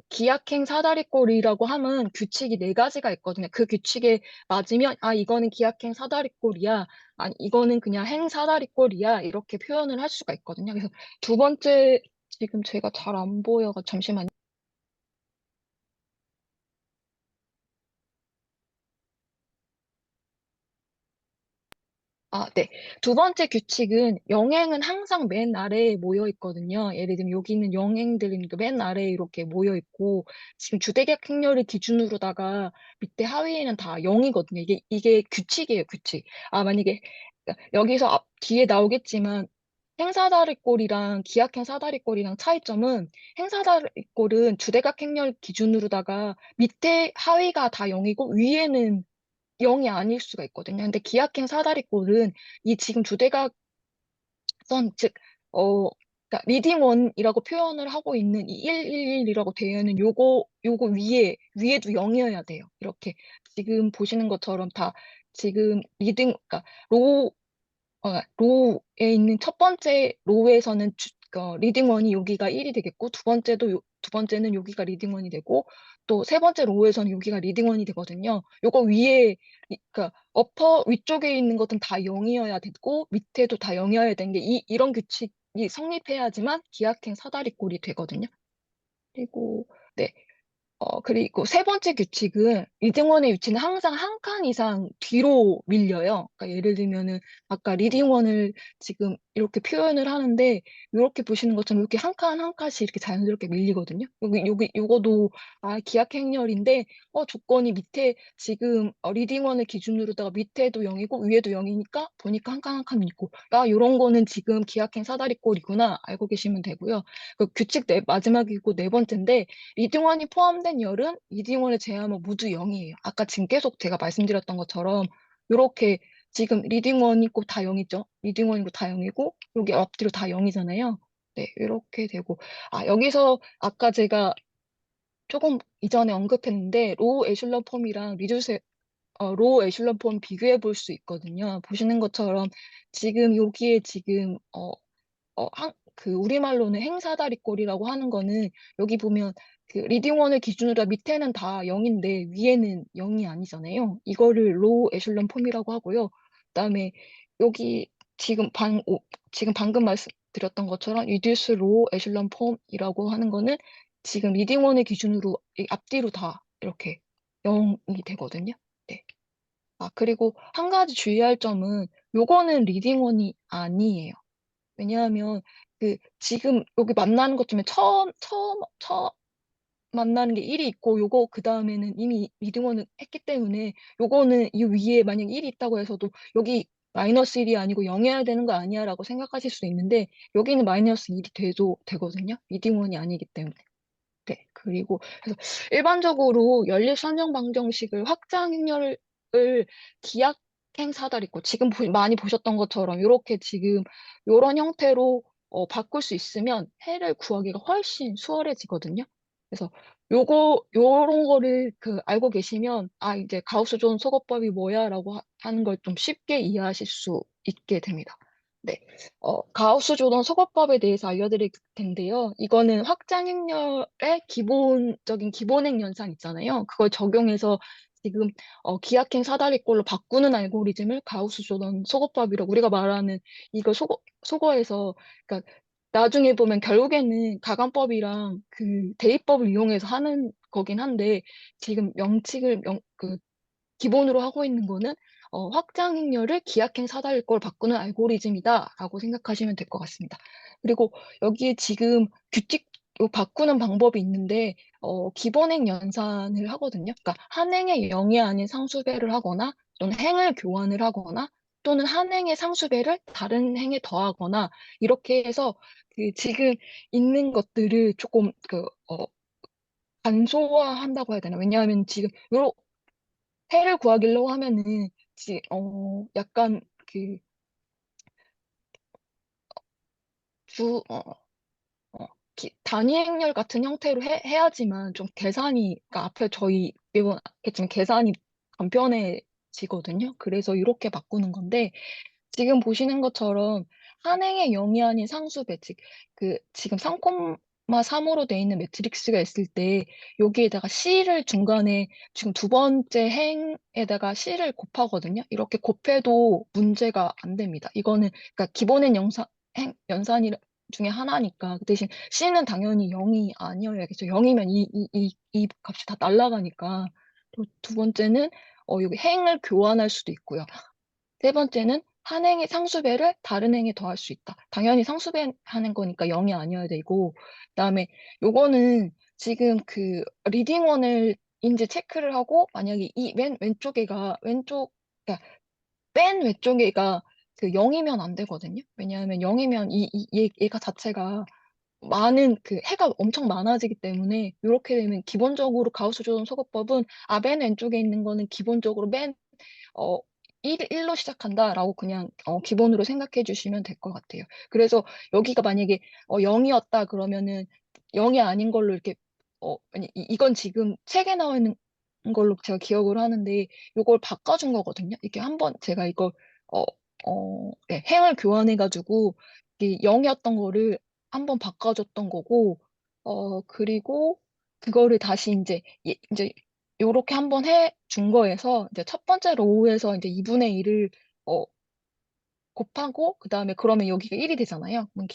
기하행 사다리꼴이라고 하면 규칙이 네 가지가 있거든요. 그 규칙에 맞으면, 아, 이거는 기하행 사다리꼴이야. 아니, 이거는 그냥 행 사다리꼴이야. 이렇게 표현을 할 수가 있거든요. 그래서 두 번째, 지금 제가 잘 안 보여가 잠시만요. 네. 두 번째 규칙은 영행은 항상 맨 아래에 모여 있거든요. 예를 들면 여기 있는 영행들은 맨 아래에 이렇게 모여 있고, 지금 주택약 행렬을 기준으로다가 밑에 하위에는 다 0이거든요. 이게 규칙이에요, 규칙. 만약에, 그러니까 여기서 뒤에 나오겠지만, 행사다리꼴이랑 기약행 사다리꼴이랑 차이점은, 행사다리꼴은 주택약 행렬 기준으로다가 밑에 하위가 다 0이고 위에는 0이 아닐 수가 있거든요. 근데 기압행 사다리꼴은 이 지금 두 대각선, 즉, 어, 그러니까 리딩 원이라고 표현을 하고 있는 이 111이라고 되어 있는 요거 위에도 0이어야 돼요. 이렇게 지금 보시는 것처럼 다 지금 그러니까 로, 로에 있는 첫 번째 로에서는 리딩 원이 여기가 1이 되겠고, 두 번째는 여기가 리딩 원이 되고, 또 세 번째 로에서는 여기가 리딩 원이 되거든요. 요거 위에, 그러니까 위쪽에 있는 것은 다 0이어야 되고, 밑에도 다 0이어야 되는 게 이런 규칙이 성립해야지만 기하행 사다리꼴이 되거든요. 그리고, 네. 그리고 세 번째 규칙은 리딩원의 위치는 항상 한 칸 이상 뒤로 밀려요. 그러니까 예를 들면은 아까 리딩원을 지금 이렇게 표현을 하는데 이렇게 보시는 것처럼 이렇게 한 칸 한 칸씩 이렇게 자연스럽게 밀리거든요. 요거도 기약 행렬인데 조건이 밑에 지금 리딩원을 기준으로다가 밑에도 0이고 위에도 0이니까 보니까 한 칸 한 칸 있고 요런 거는 지금 기약행 사다리꼴이구나 알고 계시면 되고요. 그 규칙 마지막이고 네 번째인데 리딩원이 포함된 열은 리딩원을 제외하면 모두 0이에요. 아까 지금 계속 제가 말씀드렸던 것처럼 이렇게 지금 리딩원이 꼭 다 0이죠. 리딩원이 고 다 0이고 여기 앞뒤로 다 0이잖아요. 네, 이렇게 되고 여기서 아까 제가 조금 이전에 언급했는데 로우 에슐런 폼이랑 로우 에슐런 폼 비교해 볼 수 있거든요. 보시는 것처럼 지금 여기에 지금 우리말로는 행사다리꼴이라고 하는 거는 여기 보면 그 리딩원을 기준으로 밑에는 다 0인데 위에는 0이 아니잖아요. 이거를 로우 에슐런 폼이라고 하고요. 그다음에 여기 지금 방금 말씀드렸던 것처럼 리듀스 로우 에슐런 폼이라고 하는 거는 지금 리딩원을 기준으로 이 앞뒤로 다 이렇게 0이 되거든요. 네. 그리고 한 가지 주의할 점은 요거는 리딩원이 아니에요. 왜냐하면 지금 여기 만나는 것 중에 처음 만나는 게 1이 있고 요거 그 다음에는 이미 리딩원을 했기 때문에 요거는 이 위에 만약 1이 있다고 해서도 여기 마이너스 1이 아니고 0이어야 되는 거 아니야 라고 생각하실 수도 있는데 여기는 마이너스 1이 돼도 되거든요. 리딩원이 아니기 때문에. 네. 그리고 그래서 일반적으로 연립 선정 방정식을 확장 행렬을 기약행 사다리꼴 지금 많이 보셨던 것처럼 이렇게 지금 이런 형태로 바꿀 수 있으면 해를 구하기가 훨씬 수월해지거든요. 그래서 요런 거를 알고 계시면 이제 가우스-존 소거법이 뭐야라고 하는 걸 좀 쉽게 이해하실 수 있게 됩니다. 네. 가우스 조던 소거법에 대해서 알려드릴 텐데요. 이거는 확장 행렬의 기본적인 기본행 연산 있잖아요. 그걸 적용해서 지금 기하행 사다리꼴로 바꾸는 알고리즘을 가우스 조던 소거법이라고 우리가 말하는 이거 소거에서 그러니까 나중에 보면 결국에는 가감법이랑 대입법을 이용해서 하는 거긴 한데 지금 기본으로 하고 있는 거는 확장 행렬을 기하행 사다리꼴 바꾸는 알고리즘이다라고 생각하시면 될 것 같습니다. 그리고 여기에 지금 요 바꾸는 방법이 있는데 기본행 연산을 하거든요. 그러니까 한 행의 0이 아닌 상수배를 하거나 또는 행을 교환을 하거나 또는 한 행의 상수배를 다른 행에 더하거나 이렇게 해서 지금 있는 것들을 조금 간소화한다고 해야 되나? 왜냐하면 지금 해를 구하기로 하면은 약간 주 단위 행렬 같은 형태로 해야지만 좀 그러니까 앞에 저희 매번 알겠지만 계산이 간편해지거든요. 그래서 이렇게 바꾸는 건데 지금 보시는 것처럼 한 행의 0이 아닌 상수배, 즉, 지금 3,3으로 돼 있는 매트릭스가 있을 때, 여기에다가 C를 중간에 지금 두 번째 행에다가 C를 곱하거든요. 이렇게 곱해도 문제가 안 됩니다. 이거는, 그러니까 기본행 연산이 중에 하나니까. 그 대신 C는 당연히 0이 아니어야겠죠. 0이면 이 값이 다 날아가니까. 또 두 번째는, 여기 행을 교환할 수도 있고요. 세 번째는 한 행의 상수배를 다른 행에 더할 수 있다. 당연히 상수배 하는 거니까 0이 아니어야 되고, 그다음에 요거는 지금 그 리딩원을 이제 체크를 하고, 만약에 이 맨 왼쪽에가 그러니까 맨 왼쪽에가 그 0이면 안 되거든요. 왜냐하면 0이면 얘가 자체가 많은 그 해가 엄청 많아지기 때문에, 이렇게 되면 기본적으로 가우스 조정 소거법은 맨 왼쪽에 있는 거는 기본적으로 어, 1로 시작한다라고 그냥 기본으로 생각해 주시면 될 것 같아요. 그래서 여기가 만약에 0이었다 그러면은 0이 아닌 걸로 이렇게 아니 이건 지금 책에 나와 있는 걸로 제가 기억을 하는데, 이걸 바꿔준 거거든요. 이게 한번 제가 이걸 어, 네, 행을 교환해 가지고 0이었던 거를 한번 바꿔줬던 거고, 그리고 그거를 다시 이제 요렇게 한번 해 준 거에서, 이제 첫 번째 로우에서 이제 2분의 1을 곱하고, 그다음에 그러면 여기가 1이 되잖아요. 그럼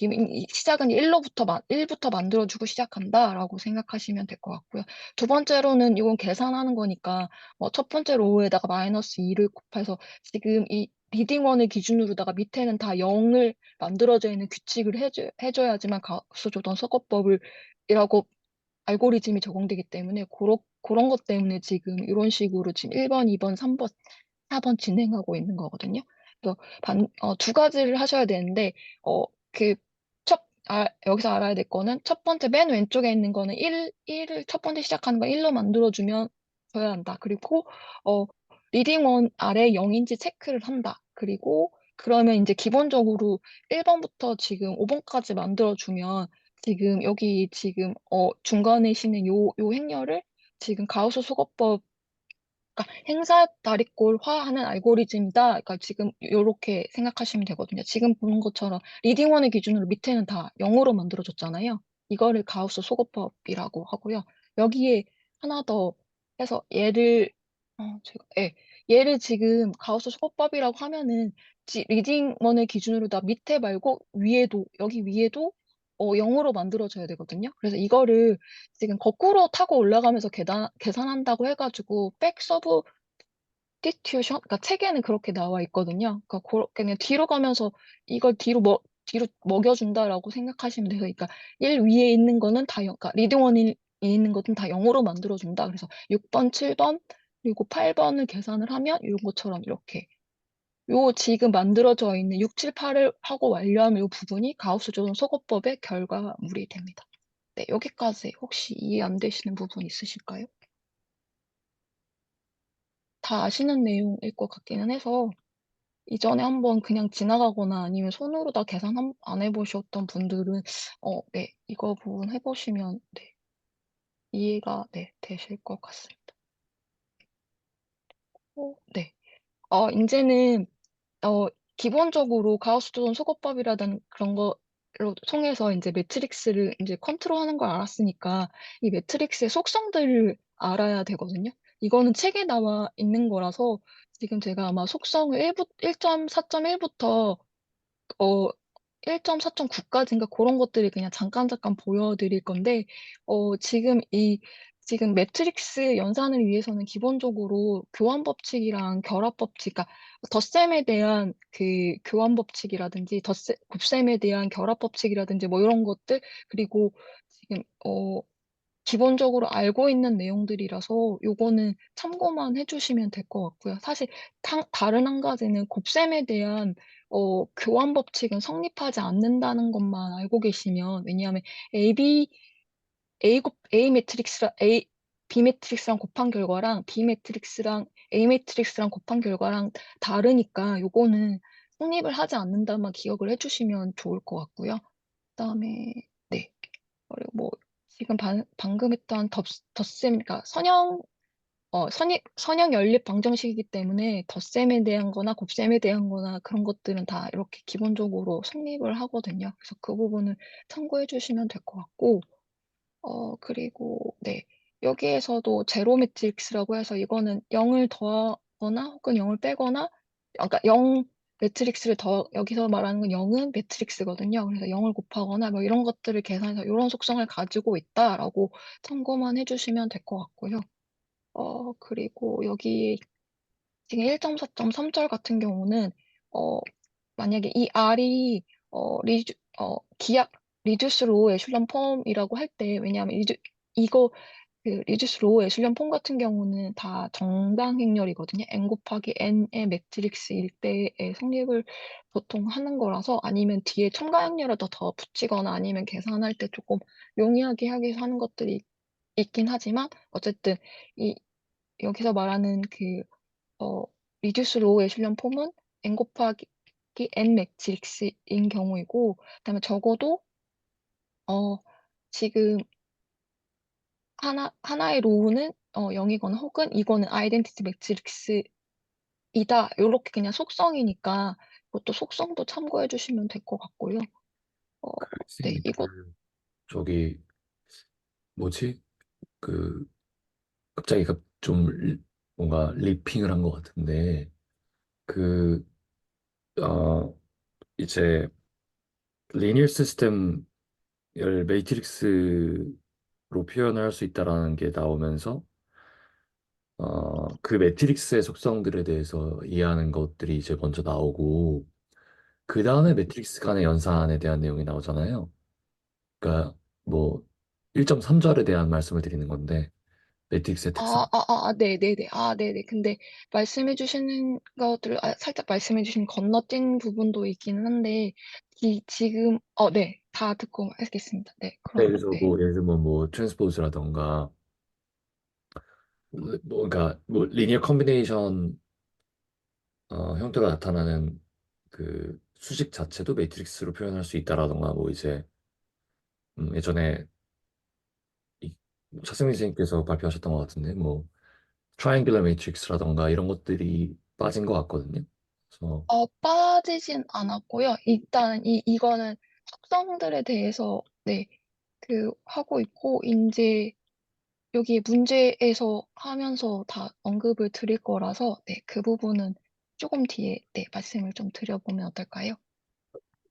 시작은 1부터 만들어주고 시작한다라고 생각하시면 될 것 같고요. 두 번째로는 이건 계산하는 거니까 첫 번째 로우에다가 마이너스 2를 곱해서, 지금 이 리딩원을 기준으로다가 밑에는 다 0을 만들어져 있는 규칙을 해줘야지만 가우스 조던 서거법을 이라고 알고리즘이 적용되기 때문에, 그런 것 때문에 지금 이런 식으로 지금 1번, 2번, 3번, 4번 진행하고 있는 거거든요. 그래서 두 가지를 하셔야 되는데, 그, 여기서 알아야 될 거는, 첫 번째 맨 왼쪽에 있는 거는 1을 첫 번째 시작하는 거 1로 줘야 한다. 그리고, 리딩 원 아래 0인지 체크를 한다. 그리고, 그러면 이제 기본적으로 1번부터 지금 5번까지 만들어주면, 지금 여기 지금 중간에 있는 요 행렬을 지금 가우스 소거법, 그러니까 행사 다리꼴화하는 알고리즘이다. 그러니까 지금 이렇게 생각하시면 되거든요. 지금 보는 것처럼 리딩원의 기준으로 밑에는 다 0으로 만들어졌잖아요. 이거를 가우스 소거법이라고 하고요. 여기에 하나 더 해서 얘를 지금 가우스 소거법이라고 하면은, 리딩원의 기준으로 다 밑에 말고 여기 위에도 0으로 만들어져야 되거든요. 그래서 이거를 지금 거꾸로 타고 올라가면서 계산한다고 해가지고 백 서브 스티튜션, 그러니까 책에는 그렇게 나와 있거든요. 그러니까 그냥 뒤로 가면서 이걸 뒤로 먹여준다라고 생각하시면 돼요. 그러니까 1 위에 있는 거는 그러니까 리딩원이 있는 것은 다 0으로 만들어준다. 그래서 6번, 7번, 그리고 8번을 계산을 하면 이런 것처럼 이렇게, 요 지금 만들어져 있는 6, 7, 8을 하고 완료하면 이 부분이 가우스 조정 소거법의 결과물이 됩니다. 네, 여기까지 혹시 이해 안 되시는 부분 있으실까요? 다 아시는 내용일 것 같기는 해서, 이전에 한번 그냥 지나가거나 아니면 손으로 다 계산 안 해보셨던 분들은 네, 이거 부분 해보시면 네, 이해가 네, 되실 것 같습니다. 네. 이제는 기본적으로 가우스 조정 소거법이라든 그런 거로 통해서 이제 매트릭스를 이제 컨트롤하는 걸 알았으니까, 이 매트릭스의 속성들을 알아야 되거든요. 이거는 책에 나와 있는 거라서, 지금 제가 아마 속성을 1.4.1부터 어, 1.4.9까지인가 그런 것들이 그냥 잠깐 보여드릴 건데, 지금 매트릭스 연산을 위해서는 기본적으로 교환 법칙이랑 결합 법칙, 그러니까 덧셈에 대한 그 교환 법칙이라든지 곱셈에 대한 결합 법칙이라든지 뭐 이런 것들, 그리고 지금 기본적으로 알고 있는 내용들이라서 요거는 참고만 해주시면 될 것 같고요. 사실 다른 한 가지는 곱셈에 대한 교환 법칙은 성립하지 않는다는 것만 알고 계시면, 왜냐하면 AB A 매트릭스랑 B 매트릭스랑 곱한 결과랑 B 매트릭스랑 A 매트릭스랑 곱한 결과랑 다르니까, 요거는 성립을 하지 않는다만 기억을 해주시면 좋을 것 같고요. 그다음에 네. 그리고 뭐 지금 방금 했던 덧셈, 그러니까 선형 연립 방정식이기 때문에 덧셈에 대한 거나 곱셈에 대한 거나 그런 것들은 다 이렇게 기본적으로 성립을 하거든요. 그래서 그 부분을 참고해 주시면 될 것 같고, 그리고 네. 여기에서도 제로 매트릭스라고 해서, 이거는 0을 더하거나 혹은 0을 빼거나, 그러니까 0 매트릭스를 여기서 말하는 건 0은 매트릭스거든요. 그래서 0을 곱하거나 뭐 이런 것들을 계산해서 이런 속성을 가지고 있다라고 참고만 해주시면 될 것 같고요. 그리고 여기 지금 1.4.3절 같은 경우는 만약에 이 R이 기하 리듀스 로우 에슐런 폼이라고 할 때, 왜냐하면 이거 그 리듀스 로우 에슐런 폼 같은 경우는 다 정당 행렬이거든요. n 곱하기 n의 매트릭스일 때의 성립을 보통 하는 거라서, 아니면 뒤에 첨가 행렬을 더 붙이거나 아니면 계산할 때 조금 용이하게 하기 위해서 하는 것들이 있긴 하지만, 어쨌든 이 여기서 말하는 어, 리듀스 로우 에슐런 폼은 n 곱하기 n 매트릭스인 경우이고, 그다음에 적어도 어, 지금 하나의 로우는 0이거나 혹은 이거는 아이덴티티 매트릭스이다. 요렇게 그냥 속성이니까 이것도 속성도 참고해 주시면 될 것 같고요. 어, 네, 선생님, 이것 저기 뭐지? 그 갑자기 좀 뭔가 리핑을 한 것 같은데 그 이제 리니어 시스템을 매트릭스로 표현할 수 있다라는 게 나오면서 그 매트릭스의 속성들에 대해서 이해하는 것들이 이제 먼저 나오고 그 다음에 매트릭스 간의 연산에 대한 내용이 나오잖아요. 그러니까 뭐 1.3절에 대한 말씀을 드리는 건데 매트릭스의 특성. 네네네. 네네. 근데 말씀해 주시는 것들, 살짝 말씀해 주신 건너뛴 부분도 있기는 한데, 지금, 네. 다 듣고 알겠습니다. 네. 네, 그럼, 그래서 네. 뭐 예를 들면 뭐 트랜스포즈라던가 뭐 그러니까 뭐 리니어 컨비네이션 형태로 나타나는 그 수식 자체도 매트릭스로 표현할 수 있다라던가 뭐 이제 예전에 이 차승민 선생님께서 발표하셨던 것 같은데 뭐 트라이앵귤러 매트릭스라던가 이런 것들이 빠진 것 같거든요. 그래서 빠지진 않았고요. 일단 이거는 속성들에 대해서, 네, 하고 있고, 이제 여기 문제에서 하면서 다 언급을 드릴 거라서, 네, 그 부분은 조금 뒤에, 네, 말씀을 좀 드려보면 어떨까요?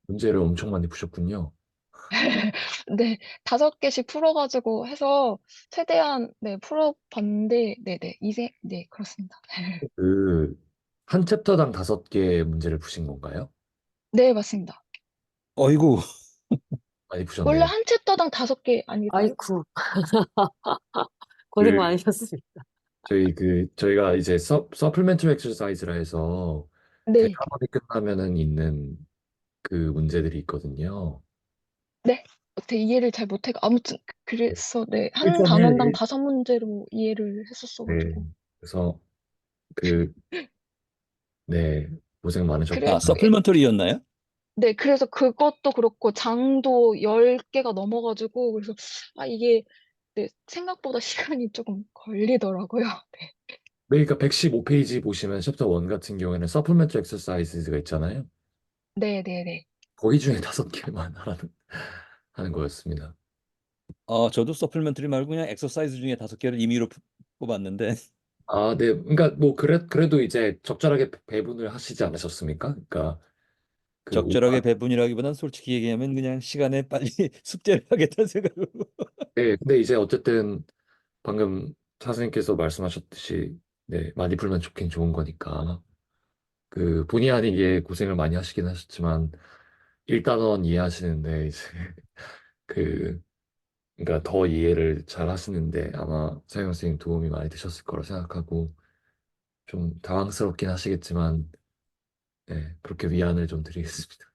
문제를 엄청 많이 푸셨군요. 네, 5개씩 풀어가지고 해서 최대한, 네, 풀어봤는데, 네네, 네, 그렇습니다. 그 한 챕터당 5개 문제를 푸신 건가요? 네, 맞습니다. 어이구, 많이 원래 푸셨네요. 한 챕터당 5개 아닐까요? 아이쿠, 고생 그 많으셨습니다. 저희가 이제 서플멘터리 엑서사이즈라 해서 네, 대학원이 끝나면은 있는 그 문제들이 있거든요. 네. 어떻게 이해를 잘 못해가, 아무튼, 그래서, 네, 한 단원당 1.11. 5문제로 이해를 네. 했었어가지고. 그래서 그 네, 고생 많으셨고 그래서, 서플먼터리였나요? 네, 그래서 그것도 그렇고, 장도 10개가 넘어가지고, 그래서, 이게, 네, 생각보다 시간이 조금 걸리더라고요. 네, 그러니까 115페이지 보시면 챕터 1 같은 경우에는 서플멘트 엑서사이즈가 있잖아요. 네, 네, 네. 거기 중에 5개만 하는 거였습니다. 저도 서플먼터리 말고 그냥 엑서사이즈 중에 5개를 임의로 뽑았는데 아, 네. 그러니까 뭐 그래도 이제 적절하게 배분을 하시지 않으셨습니까? 그러니까 그 적절하게 배분이라기보단 솔직히 얘기하면 그냥 시간에 빨리 숙제를 하겠다는 생각으로. 네, 근데 이제 어쨌든 방금 차선생님께서 말씀하셨듯이 네, 많이 풀면 좋긴 좋은 거니까 그 본의 아니게 고생을 많이 하시긴 하셨지만 1단원 이해하시는데 이제 그 그러니까 더 이해를 잘 하시는데 아마 서영 선생님 도움이 많이 되셨을 거라 생각하고 좀 당황스럽긴 하시겠지만 네, 그렇게 위안을 좀 드리겠습니다.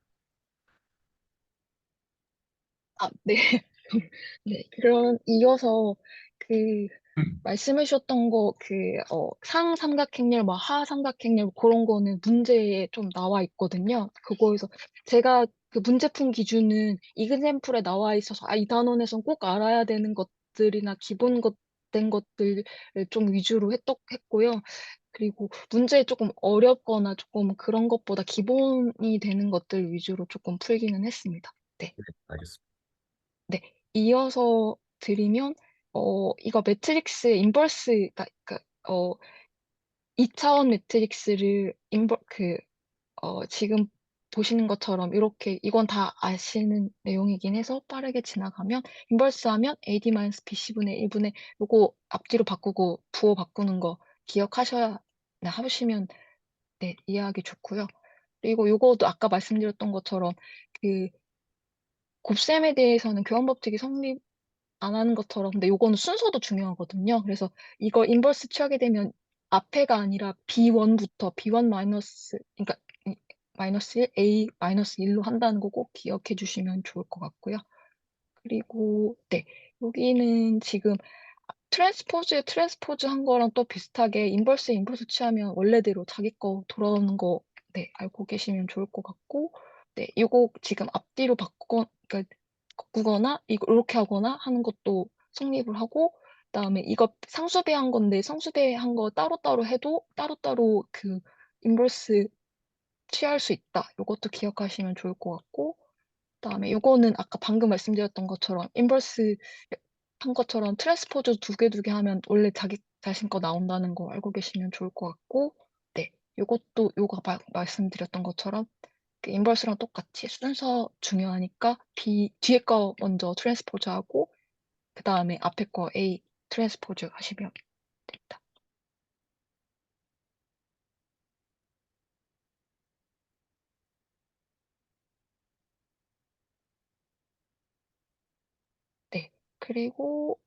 네. 네. 그럼 이어서 그 말씀해 주셨던 거, 상삼각형렬, 하 삼각형렬, 그런 거는 문제에 좀 나와 있거든요. 그거에서 제가 그 문제풀 기준은 이그샘플에 나와 있어서, 이 단원에선 꼭 알아야 되는 것들이나 기본 된 것들을 좀 위주로 했고요. 그리고 문제 조금 어렵거나 조금 그런 것보다 기본이 되는 것들 위주로 조금 풀기는 했습니다. 네. 알겠습니다. 네, 이어서 드리면, 이거 매트릭스 인버스, 그러니까, 2차원 매트릭스를 지금 보시는 것처럼 이렇게, 이건 다 아시는 내용이긴 해서 빠르게 지나가면, 인버스 하면 AD-BC분의 1분의 요거 앞뒤로 바꾸고 부호 바꾸는 거 기억하셔야, 네, 하시면, 네, 이해하기 좋고요. 그리고 요거도 아까 말씀드렸던 것처럼 그 곱셈에 대해서는 교환법칙이 성립 안 하는 것처럼 근데 요거는 순서도 중요하거든요. 그래서 이걸 인버스 취하게 되면 앞에가 아니라 B1부터 B1 마이너스 그러니까 마이너스 1, A 마이너스 1로 한다는 거 꼭 기억해 주시면 좋을 것 같고요. 그리고 네, 여기는 지금 트랜스포즈 한 거랑 또 비슷하게 인버스 취하면 원래대로 자기 거 돌아오는 거 네, 알고 계시면 좋을 것 같고 네, 이거 지금 앞뒤로 그러니까 바꾸거나 이렇게 하거나 하는 것도 성립을 하고 그다음에 이거 상수배한 건데 상수배한 거 따로따로 해도 따로따로 그 인버스 취할 수 있다. 이것도 기억하시면 좋을 것 같고 그다음에 요거는 아까 방금 말씀드렸던 것처럼 인버스 한 것처럼 트랜스포즈 두 개 하면 원래 자기 자신 거 나온다는 거 알고 계시면 좋을 것 같고 네 요것도 요거 말씀드렸던 것처럼 그 인버스랑 똑같이 순서 중요하니까 뒤에 거 먼저 트랜스포즈 하고 그 다음에 앞에 거 A 트랜스포즈 하시면 됩니다. 네 그리고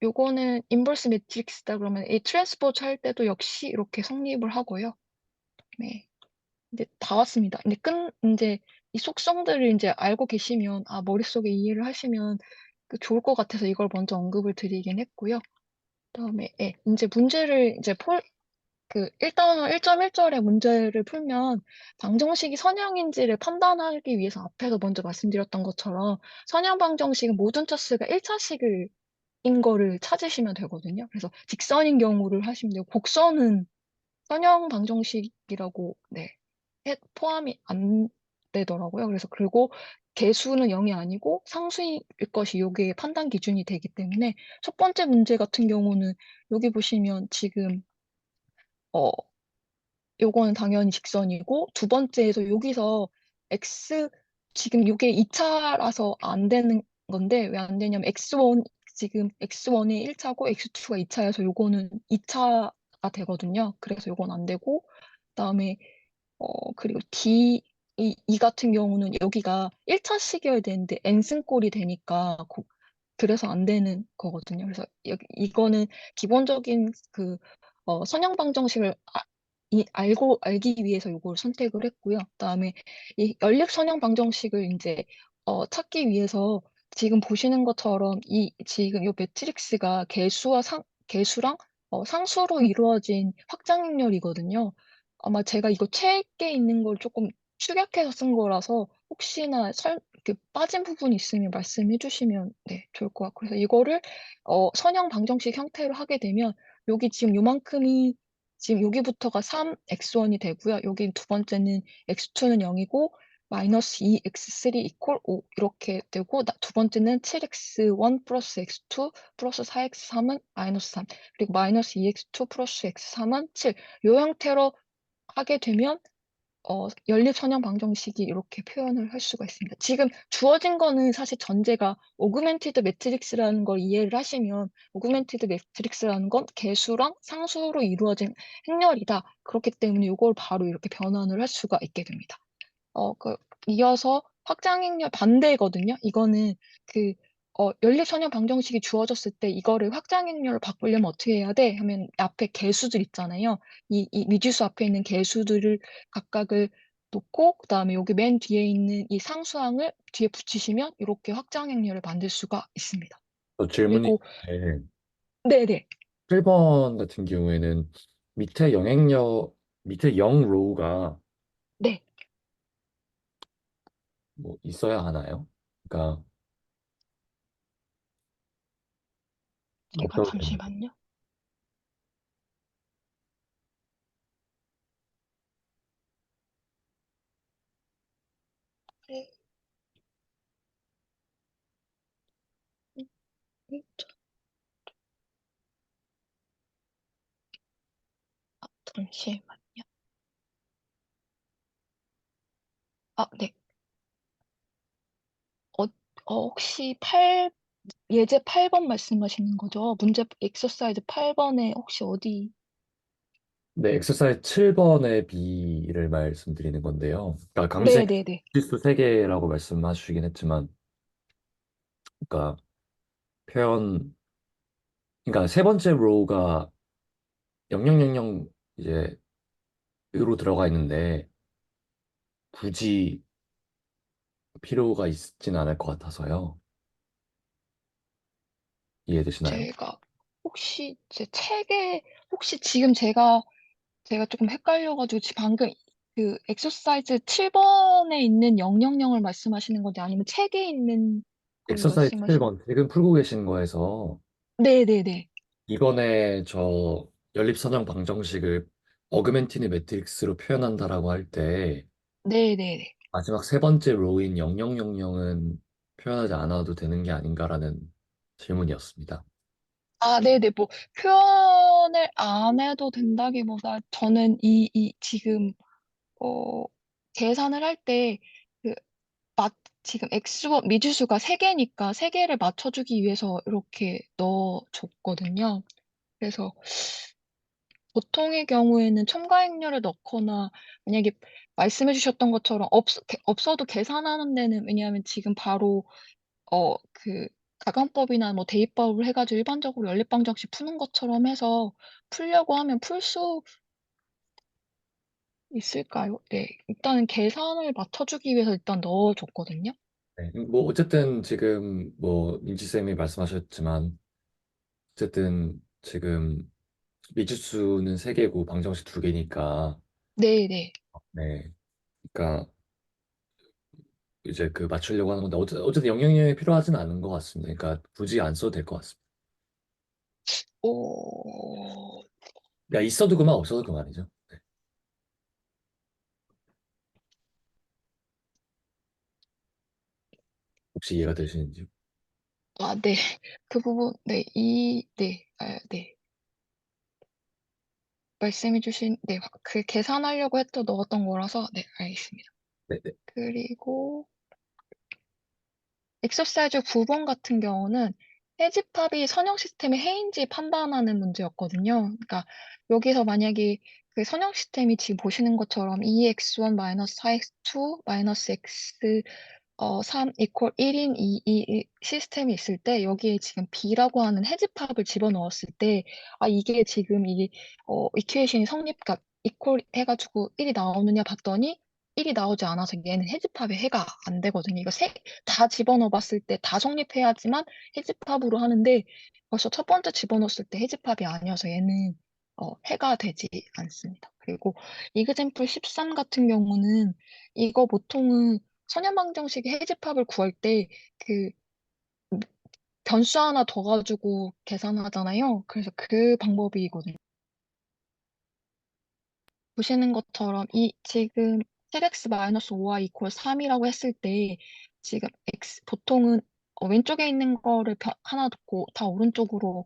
요거는 인버스 매트릭스다 그러면 이 트랜스포즈 할 때도 역시 이렇게 성립을 하고요. 네. 이제 다 왔습니다. 근데 이제 이 속성들을 이제 알고 계시면, 머릿속에 이해를 하시면 좋을 것 같아서 이걸 먼저 언급을 드리긴 했고요. 그다음에, 예, 이제 문제를 이제 1.1절의 문제를 풀면 방정식이 선형인지를 판단하기 위해서 앞에서 먼저 말씀드렸던 것처럼 선형 방정식은 모든 차수가 1차식을 인 거를 찾으시면 되거든요. 그래서 직선인 경우를 하시면 되고, 곡선은 선형 방정식이라고 네, 포함이 안 되더라고요. 그래서 그리고 개수는 0이 아니고 상수일 것이 요게 판단 기준이 되기 때문에 첫 번째 문제 같은 경우는 여기 보시면 지금 어 요거는 당연히 직선이고 두 번째에서 여기서 x 지금 요게 2차라서 안 되는 건데 왜 안 되냐면 x1 지금 x1이 1차고 x2가 2차여서 요거는 2차가 되거든요. 그래서 요건 안 되고 그다음에 그리고 이 같은 경우는 여기가 1차식이어야 되는데 n승꼴이 되니까 그래서 안 되는 거거든요. 그래서 이거는 기본적인 선형 방정식을 알기 위해서 이걸 선택을 했고요. 그다음에 이 연립 선형 방정식을 이제 찾기 위해서 지금 보시는 것처럼 지금 이 매트릭스가 개수랑 상수로 이루어진 확장행렬이거든요. 아마 제가 이거 책에 있는 걸 조금 축약해서 쓴 거라서 혹시나 이렇게 빠진 부분이 있으면 말씀해 주시면 네, 좋을 것 같고 그래서 이거를 선형 방정식 형태로 하게 되면 여기 지금 요만큼이 지금 여기부터가 3x1이 되고요. 여기 두 번째는 x2는 0이고 마이너스 2x3 이퀄 5 이렇게 되고 두 번째는 7x1 플러스 x2 플러스 4x3은 마이너스 3 그리고 마이너스 2x2 플러스 x3은 7 이 형태로 하게 되면 연립 선형 방정식이 이렇게 표현을 할 수가 있습니다. 지금 주어진 거는 사실 전제가 오그멘티드 매트릭스라는 걸 이해를 하시면 오그멘티드 매트릭스라는 건 개수랑 상수로 이루어진 행렬이다. 그렇기 때문에 이걸 바로 이렇게 변환을 할 수가 있게 됩니다. 이어서 확장행렬 반대거든요. 이거는 연립선형 방정식이 주어졌을 때 이거를 확장행렬로 바꾸려면 어떻게 해야 돼? 하면 앞에 개수들 있잖아요. 이 미지수 앞에 있는 개수들을 각각을 놓고 그다음에 여기 맨 뒤에 있는 이 상수항을 뒤에 붙이시면 이렇게 확장행렬을 만들 수가 있습니다. 또 질문이 그리고 있는데 네네 7번 같은 경우에는 밑에 영행력 밑에 0 로우가 네 뭐 있어야 하나요? 그러니까 제가 없어도 되는 거. 잠시만요. 네. 잠시만요. 네. 혹시 예제 8번 말씀하시는 거죠? 문제 엑서사이즈 8번에 혹시 어디 네, 엑서사이즈 7번의 B를 말씀드리는 건데요. 그러니까 강세 네네네. 지수 3개라고 말씀하시긴 했지만, 그러니까 표현, 그러니까 세 번째 로우가 0000 이제 으로 들어가 있는데 굳이 필요가 있진 않을 것 같아서요. 이해되시나요? 제가 혹시 제 책에 혹시 지금 제가 조금 헷갈려가지고 지금 방금 그 엑서사이즈 7번에 있는 000을 말씀하시는 건지 아니면 책에 있는 걸 엑서사이즈 말씀하시는 7번 지금 풀고 계신 거에서 네네네. 이번에 저 연립선형 방정식을 어그멘티드 매트릭스로 표현한다라고 할 때 네네네. 마지막 세 번째 로인 0000은 표현하지 않아도 되는 게 아닌가라는 질문이었습니다. 아, 네네. 뭐 표현을 안 해도 된다기보다 저는 지금 어 계산을 할 때 그 지금 미지수가 3개니까 3개를 맞춰주기 위해서 이렇게 넣어줬거든요. 그래서 보통의 경우에는 첨가행렬을 넣거나 만약에 말씀해 주셨던 것처럼 없어도 계산하는 데는 왜냐하면 지금 바로 그 가강법이나 뭐 대입법을 해가지고 일반적으로 연립방정식 푸는 것처럼 해서 풀려고 하면 풀 수 있을까요? 네. 일단은 계산을 맞춰주기 위해서 일단 넣어줬거든요. 네, 뭐 어쨌든 지금 뭐 민지쌤이 말씀하셨지만 어쨌든 지금 미지수는 3개고 방정식 2개니까 네네. 네, 그러니까 이제 그 맞추려고 하는 건데 어쨌든 영향력이 필요하진 않은 것 같습니다. 그러니까 굳이 안 써도 될 것 같습니다. 어, 그러니까 있어도 그만 없어도 그만이죠. 네. 혹시 이해가 되시는지요? 아, 네. 그 부분, 네, 네, 네. 말씀해주신, 네, 그 계산하려고 했던 넣었던 거라서, 네, 알겠습니다. 네, 네. 그리고 엑서사이즈 9번 같은 경우는 해집합이 선형 시스템의 해인지 판단하는 문제였거든요. 그러니까 여기서 만약에 그 선형 시스템이 지금 보시는 것처럼 2x1 4x2 x 3 equal 1인 이 시스템이 있을 때 여기에 지금 B라고 하는 해집합을 집어넣었을 때 아 이게 지금 이퀘이션이 그러니까 equal 해가지고 1이 나오느냐 봤더니 1이 나오지 않아서 얘는 해집합에 해가 안 되거든요. 이거 다 집어넣어 봤을 때 다 성립해야지만 해집합으로 하는데 벌써 첫 번째 집어넣었을 때 해집합이 아니어서 얘는 해가 되지 않습니다. 그리고 이그젬플 13 같은 경우는 이거 보통은 선형방정식의 해집합을 구할 때 그 변수 하나 더 가지고 계산하잖아요. 그래서 그 방법이거든요. 보시는 것처럼 지금 7x-5y 이퀄 3이라고 했을 때 지금 보통은 왼쪽에 있는 거를 하나 놓고 다 오른쪽으로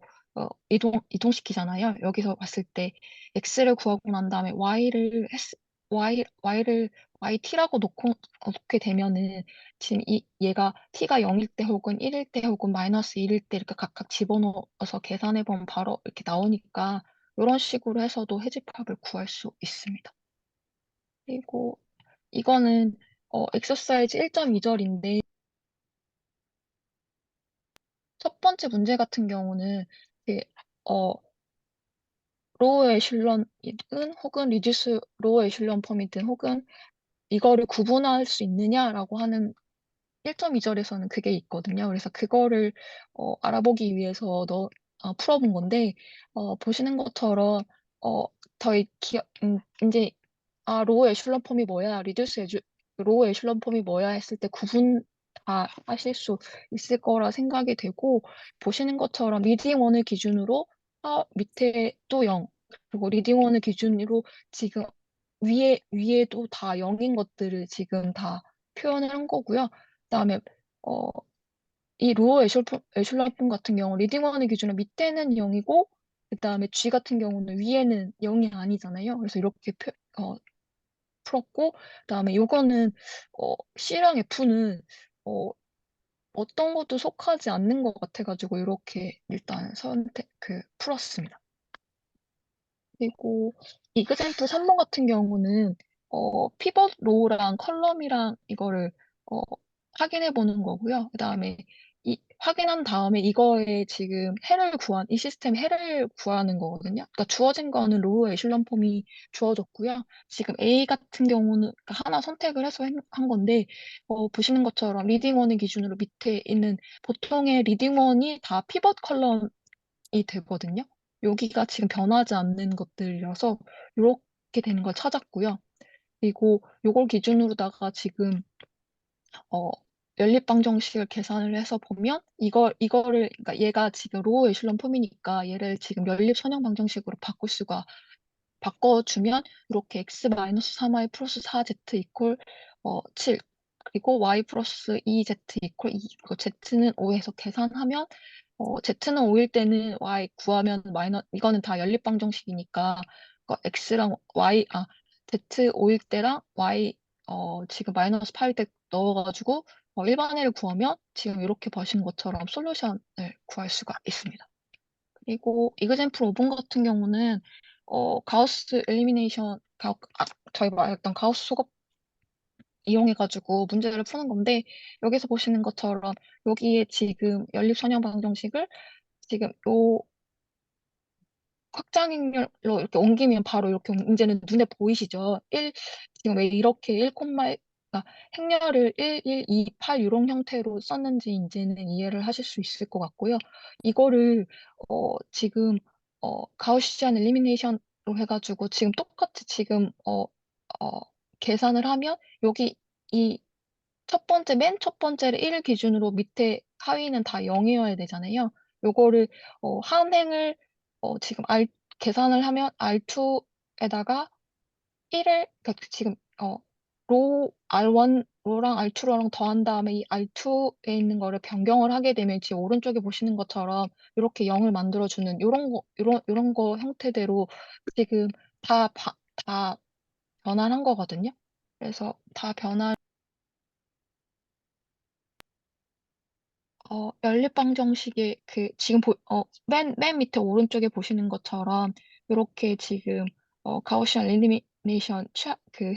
이동시키잖아요. 여기서 봤을 때 x를 구하고 난 다음에 y를 yt라고 놓게 되면은 지금 얘가 t가 0일 때 혹은 1일 때 혹은 마이너스 1일 때 이렇게 각각 집어넣어서 계산해 보면 바로 이렇게 나오니까 이런 식으로 해서도 해집합을 구할 수 있습니다. 그리고 이거는 엑서사이즈 1.2절인데 첫 번째 문제 같은 경우는 그, 어, 로우 에슐런이든 혹은 리듀스 로우 에슐런 펌이든 혹은 이거를 구분할 수 있느냐라고 하는 1.2절에서는 그게 있거든요. 그래서 그거를 알아보기 위해서 풀어본 건데 보시는 것처럼 어, 이제 로우 에슐런 폼이 뭐야, 로우 에슐런 폼이 뭐야 했을 때 구분 다 하실 수 있을 거라 생각이 되고 보시는 것처럼 리딩 원을 기준으로 밑에 또 0, 그리고 리딩 원을 기준으로 지금 위에도 다 0인 것들을 지금 다 표현을 한 거고요. 그다음에 어, 이 로어 에슐럼품 같은 경우 리딩원의 기준은 밑에는 0이고 그다음에 G 같은 경우는 위에는 0이 아니잖아요. 그래서 이렇게 풀었고 그다음에 요거는 C랑 F는 어, 어떤 것도 속하지 않는 것 같아가지고 이렇게 일단 풀었습니다. 그리고 이그젠플 3번 같은 경우는 피벗 로우랑 컬럼이랑 이거를 어, 확인해 보는 거고요. 그다음에 확인한 다음에 이거에 지금 이 시스템 해를 구하는 거거든요. 그러니까 주어진 거는 로우 에슐런 폼이 주어졌고요. 지금 A 같은 경우는 그러니까 하나 선택을 해서 한 건데 보시는 것처럼 리딩 원을 기준으로 밑에 있는 보통의 리딩 원이 다 피벗 컬럼이 되거든요. 여기가 지금 변하지 않는 것들이라서 이렇게 되는 걸 찾았고요. 그리고 요걸 기준으로다가 지금 어, 연립방 정식을 계산을 해서 보면 이거를 그러니까 얘가 지금 로우 에슐런 폼이니까 얘를 지금 연립 선형 방정식으로 바꿔주면 이렇게 x-3y 플러스 4z 이퀄 7 그리고 y 플러스 2z 이퀄 2 그리고 z는 5에서 계산하면 z는 5일 때는 y 구하면 이거는 다 연립방정식이니까 x랑 y z 5일 때랑 y 지금 마이너스 8일 때 넣어가지고 일반회를 구하면 지금 이렇게 보신 것처럼 솔루션을 구할 수가 있습니다. 그리고 이그젠플 5번 같은 경우는 가우스 엘리미네이션 저희 말했던 가우스 속업 이용해가지고 문제를 푸는 건데 여기서 보시는 것처럼 여기에 지금 연립선형 방정식을 지금 요 확장행렬로 이렇게 옮기면 바로 이렇게 이제는 눈에 보이시죠? 지금 왜 이렇게 1, 그러니까 행렬을 1, 1, 2, 8 이런 형태로 썼는지 이제는 이해를 하실 수 있을 것 같고요. 이거를 지금 가우시안 엘리미네이션으로 해가지고 지금 똑같이 지금 계산을 하면 여기 이 맨 첫 번째를 1 기준으로 밑에 하위는 다 0이어야 되잖아요. 요거를 한 행을 지금 계산을 하면 R2에다가 1을 그러니까 지금 로랑 R2랑 더한 다음에 이 R2에 있는 거를 변경을 하게 되면 지금 오른쪽에 보시는 것처럼 이렇게 0을 만들어주는 요런 거 형태대로 지금 다 변환한 거거든요. 그래서 다 변환 연립방정식의 지금 맨 밑에 오른쪽에 보시는 것처럼 이렇게 지금 가우시안 엘리미네이션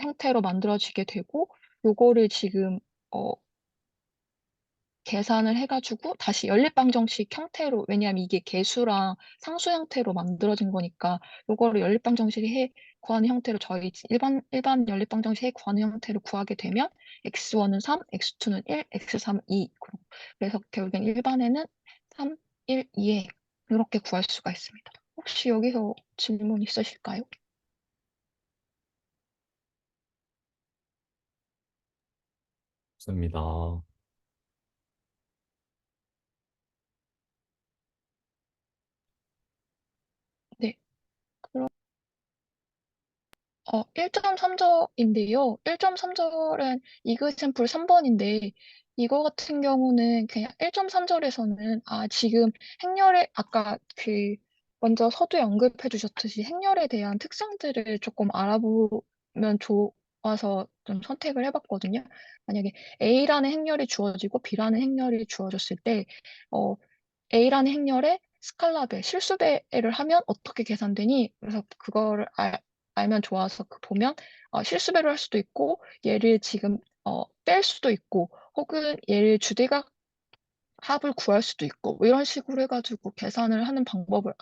형태로 만들어지게 되고 요거를 지금 어, 계산을 해가지고 다시 연립방정식 형태로 왜냐하면 이게 개수랑 상수 형태로 만들어진 거니까 요거를 구하는 형태로 저희 일반 연립방정식 해 구하는 형태로 구하게 되면 x1은 3, x2는 1, x3은 2 그래서 결국엔 일반에는 3, 1, 2에 이렇게 구할 수가 있습니다. 혹시 여기서 질문 있으실까요? 좋습니다. 네. 1.3절인데요. 1.3절은 이그샘플 3번인데, 이거 같은 경우는 그냥 1.3절에서는, 지금 아까 먼저 서두에 언급해 주셨듯이 행렬에 대한 특성들을 조금 알아보면 좋아서 좀 선택을 해봤거든요. 만약에 A라는 행렬이 주어지고 B라는 행렬이 주어졌을 때, 어, A라는 행렬에 스칼라배, 실수배를 하면 어떻게 계산되니? 그래서 그거를 알면 좋아서 보면 실수배를 할 수도 있고 얘를 지금 뺄 수도 있고 혹은 얘를 주대각 합을 구할 수도 있고 뭐 이런 식으로 해가지고 계산을 하는 방법을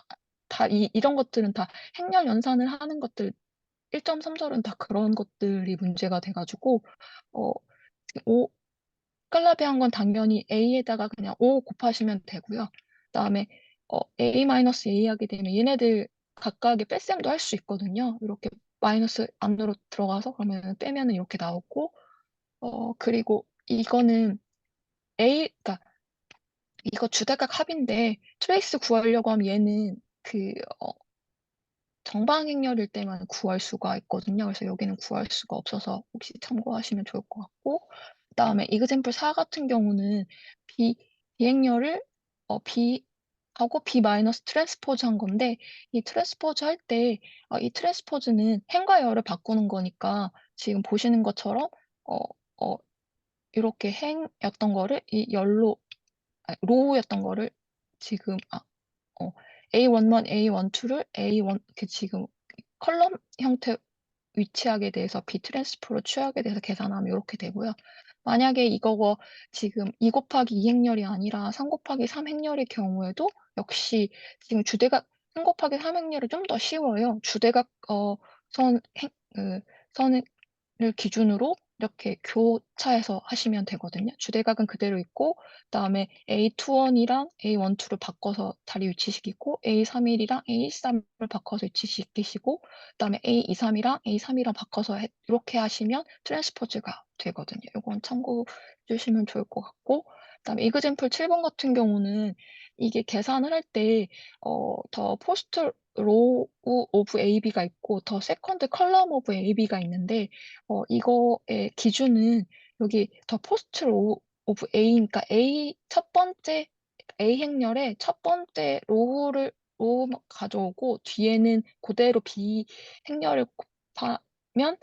이런 것들은 다 행렬 연산을 하는 것들 1.3절은 다 그런 것들이 문제가 돼가지고 어, 오, 스칼라비한 건 당연히 A에다가 그냥 5 곱하시면 되고요. 그다음에 A-A 하게 되면 얘네들 각각의 뺄셈도 할 수 있거든요. 이렇게 마이너스 안으로 들어가서 그러면 빼면은 이렇게 나오고 그리고 이거는 그러니까 이거 주대각 합인데 트레이스 구하려고 하면 얘는 정방행렬일 때만 구할 수가 있거든요. 그래서 여기는 구할 수가 없어서 혹시 참고하시면 좋을 것 같고, 그다음에 이그젠플 4 같은 경우는 비행렬을 B하고 B 마이너스 트랜스포즈 한 건데, 이 트랜스포즈 할 때, 이 트랜스포즈는 행과 열을 바꾸는 거니까 지금 보시는 것처럼 어, 어, 이렇게 행였던 거를 이 로우였던 거를 지금 A11, A12를 A1 지금 컬럼 형태 위치하게 돼서 비트랜스포로 취하게 돼서 계산하면 이렇게 되고요. 만약에 이거 지금 2 곱하기 2 행렬이 아니라 3 곱하기 3 행렬의 경우에도 역시 지금 주대각 3 곱하기 3 행렬이 좀 더 쉬워요. 주대각 선 행 그 선을 기준으로 이렇게 교차해서 하시면 되거든요. 주대각은 그대로 있고 그다음에 A21이랑 A12를 바꿔서 자리 위치시키고 A31이랑 A13을 바꿔서 위치시키시고 그다음에 A23이랑 A3이랑 바꿔서 이렇게 하시면 트랜스포즈가 되거든요. 요건 참고해 주시면 좋을 것 같고 그다음에 이그젬플 7번 같은 경우는 이게 계산을 할 때 더 퍼스트 로우 오브 AB가 있고 더 세컨드 컬럼 오브 AB가 있는데 이거의 기준은 여기 더 포스트 로우 오브 A니까 A 첫 번째 A 행렬의 첫 번째 로우 가져오고 뒤에는 그대로 B 행렬을 곱하면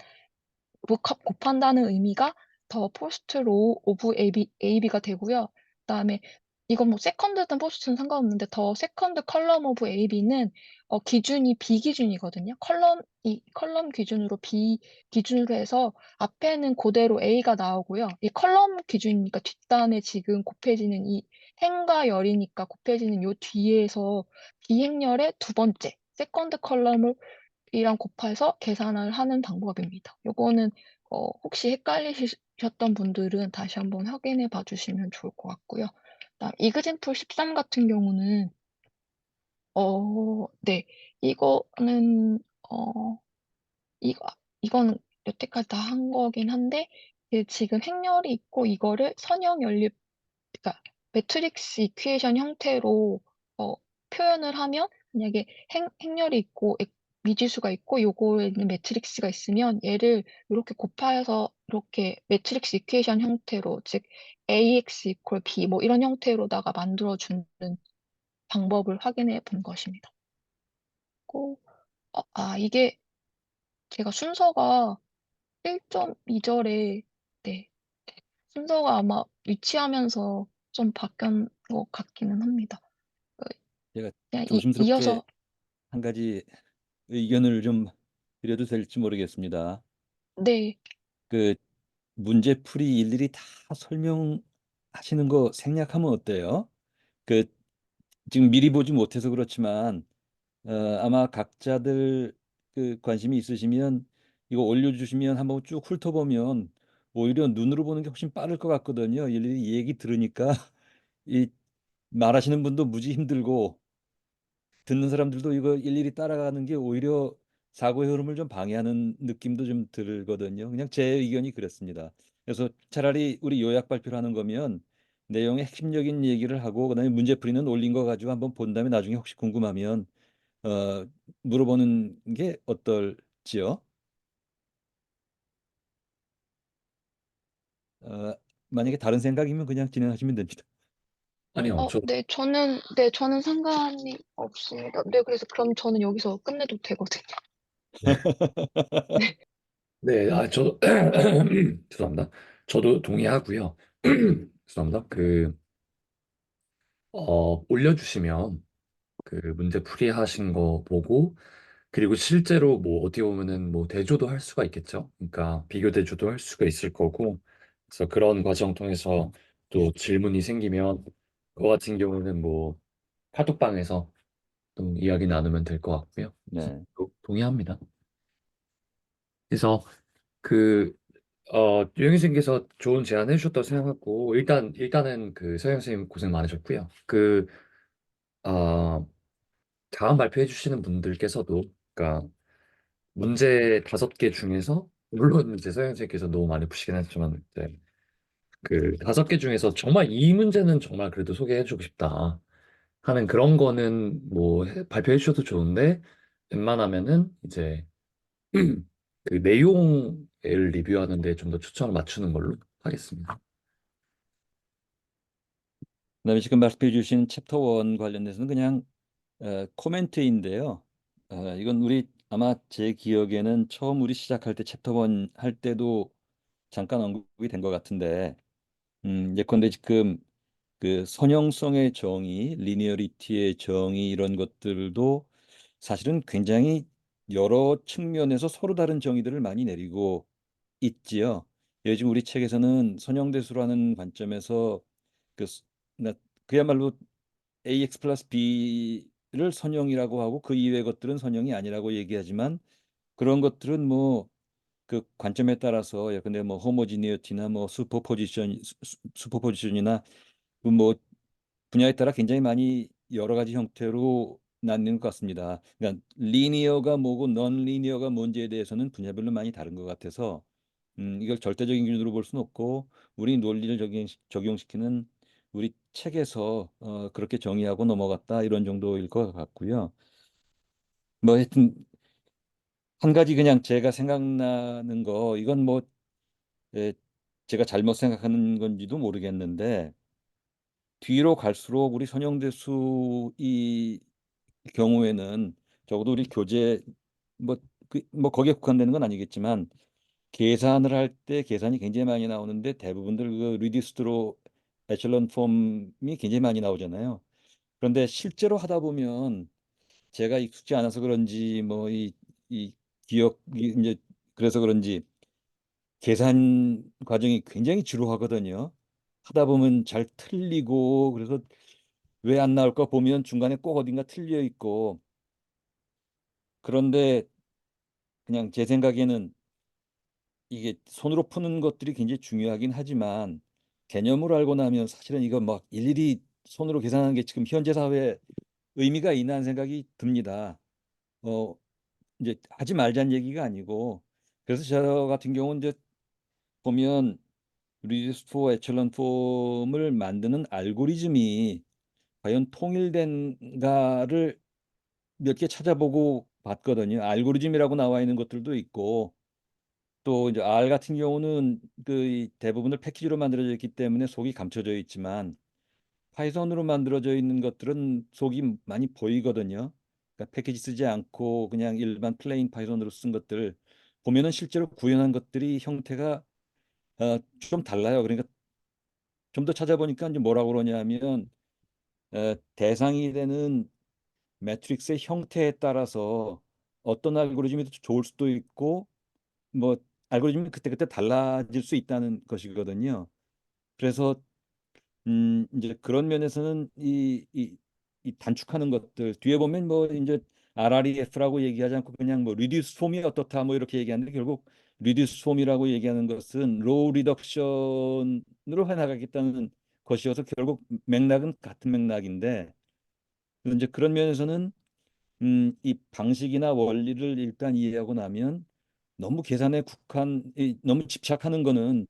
곱한다는 의미가 더 포스트 로우 오브 AB가 되고요. 그다음에 이건 뭐 세컨드든 포스트든 상관없는데 더 세컨드 컬럼 오브 AB는 기준이 B 기준이거든요. 컬럼 기준으로 B 기준으로 해서 앞에는 그대로 A가 나오고요. 이 컬럼 기준이니까 뒷단에 지금 곱해지는 이 행과 열이니까 곱해지는 요 뒤에서 B 행렬의 두 번째 세컨드 컬럼을 이랑 곱해서 계산을 하는 방법입니다. 요거는 혹시 헷갈리셨던 분들은 다시 한번 확인해 봐 주시면 좋을 것 같고요. 그다음 이그젬플 13 같은 경우는 네. 이거는 어 이거 이거는 여태까지 다 한 거긴 한데 지금 행렬이 있고 이거를 선형 연립 그러니까 매트릭스 이퀘이션 형태로 어 표현을 하면 만약에 행렬이 있고 미지수가 있고 요거에 있는 매트릭스가 있으면 얘를 요렇게 곱해서 이렇게 매트릭스 이퀘이션 형태로 즉 AX 이퀄 B 뭐 이런 형태로다가 만들어 주는 방법을 확인해 본 것입니다. 고 이게 제가 순서가 1.2절에 네. 순서가 아마 위치하면서 좀 바뀐 것 같기는 합니다. 그 제가 그냥 조심스럽게 이어서 한 가지 의견을 좀 드려도 될지 모르겠습니다. 네. 그 문제풀이 일일이 다 설명하시는 거 생략하면 어때요? 그 지금 미리 보지 못해서 그렇지만 아마 각자들 그 관심이 있으시면 이거 올려주시면 한번 쭉 훑어보면 오히려 눈으로 보는 게 훨씬 빠를 것 같거든요. 일일이 얘기 들으니까 이 말하시는 분도 무지 힘들고 듣는 사람들도 이거 일일이 따라가는 게 오히려 사고의 흐름을 좀 방해하는 느낌도 좀 들거든요. 그냥 제 의견이 그렇습니다. 그래서 차라리 우리 요약 발표를 하는 거면 내용의 핵심적인 얘기를 하고 그다음에 문제풀이는 올린 거 가지고 한번 본 다음에 나중에 혹시 궁금하면 어, 물어보는 게 어떨지요? 어, 만약에 다른 생각이면 그냥 진행하시면 됩니다. 아니요, 저는 상관이 없습니다. 네, 그래서 그럼 저는 여기서 끝내도 되거든요. 네. 네, 저도, 죄송합니다. 저도 동의하고요. 죄송합니다. 올려주시면 그 문제 풀이하신 거 보고, 그리고 실제로 뭐 어떻게 보면은 뭐 대조도 할 수가 있겠죠. 그러니까 비교 대조도 할 수가 있을 거고, 그래서 그런 과정 통해서 또 질문이 생기면, 그거 같은 경우는 뭐 카톡방에서 또 이야기 나누면 될 것 같고요. 그래서 네. 동의합니다. 그래서 유영희 선생님께서 좋은 제안 해주셨다고 생각하고, 일단은 그 서영 선생님 고생 많으셨고요. 어, 다음 발표해 주시는 분들께서도, 그러니까 문제 5개 중에서, 물론 이제 서영 선생님께서 너무 많이 푸시긴 했지만, 이제 그 5개 중에서 정말 이 문제는 정말 그래도 소개해 주고 싶다 하는 그런 거는 뭐 발표해 주셔도 좋은데, 웬만하면은 이제 그 내용을 리뷰하는데 좀 더 초점을 맞추는 걸로 하겠습니다. 그다음에 지금 말씀해 주신 챕터 1 관련돼서는 그냥 코멘트인데요. 이건 우리 아마 제 기억에는 처음 우리 시작할 때 챕터 1 할 때도 잠깐 언급이 된 것 같은데 예컨대 지금 그 선형성의 정의, 리니어리티의 정의 이런 것들도 사실은 굉장히 여러 측면에서 서로 다른 정의들을 많이 내리고 있지요. 요즘 우리 책에서는 선형대수라는 관점에서 그 나- 그야말로 AX 플러스 B를 선형이라고 하고 그 이외의 것들은 선형이 아니라고 얘기하지만 그런 것들은 뭐 그 관점에 따라서 예컨대 뭐 호모지니어티나 뭐 슈퍼포지션이나 그뭐 분야에 따라 굉장히 많이 여러 가지 형태로 나뉘는 것 같습니다. 그러니까 리니어가 뭐고 넌 리니어가 뭔지에 대해서는 분야별로 많이 다른 것 같아서 이걸 절대적인 기준으로 볼 수는 없고 우리 논리를 적용시키는 우리 책에서 그렇게 정의하고 넘어갔다 이런 정도일 것 같고요. 뭐 하여튼 한 가지 그냥 제가 생각나는 거 이건 뭐 에, 제가 잘못 생각하는 건지도 모르겠는데 뒤로 갈수록 우리 선영대수 이 경우에는 적어도 우리 교재 뭐 거기에 국한되는 건 아니겠지만 계산을 할 때 계산이 굉장히 많이 나오는데 대부분들 그 리듀스드로 에첼런 폼이 굉장히 많이 나오잖아요. 그런데 실제로 하다 보면 제가 익숙지 않아서 그런지 뭐 이 기억이 이제 그래서 그런지 계산 과정이 굉장히 지루하거든요. 하다 보면 잘 틀리고 그래서 왜 안 나올까 보면 중간에 꼭 어딘가 틀려 있고 그런데 그냥 제 생각에는 이게 손으로 푸는 것들이 굉장히 중요하긴 하지만 개념으로 알고 나면 사실은 이거 막 일일이 손으로 계산하는 게 지금 현재 사회에 의미가 있나 하는 생각이 듭니다. 어, 이제 하지 말자는 얘기가 아니고 그래서 저 같은 경우는 이제 보면 리듀스 포 에첼런 폼을 만드는 알고리즘이 과연 통일된가를 몇 개 찾아보고 봤거든요. 알고리즘이라고 나와 있는 것들도 있고 또 이제 R 같은 경우는 그이 대부분을 패키지로 만들어져 있기 때문에 속이 감춰져 있지만 파이썬으로 만들어져 있는 것들은 속이 많이 보이거든요. 그러니까 패키지 쓰지 않고 그냥 일반 플레인 파이썬으로 쓴 것들 보면은 실제로 구현한 것들이 형태가 좀 달라요. 그러니까 좀 더 찾아보니까 이제 뭐라고 그러냐면 대상이 되는 매트릭스의 형태에 따라서 어떤 알고리즘이 더 좋을 수도 있고 뭐 알고리즘이 그때그때 달라질 수 있다는 것이거든요. 그래서 이제 그런 면에서는 이 단축하는 것들 뒤에 보면 뭐 이제 RREF라고 얘기하지 않고 그냥 뭐 리듀스 폼이 어떻다 뭐 이렇게 얘기하는데 결국 리듀스 폼이라고 얘기하는 것은 로우 리덕션으로 해나가겠다는 것이어서 결국 맥락은 같은 맥락인데 이제 그런 면에서는 이 방식이나 원리를 일단 이해하고 나면 너무 계산에 너무 집착하는 거는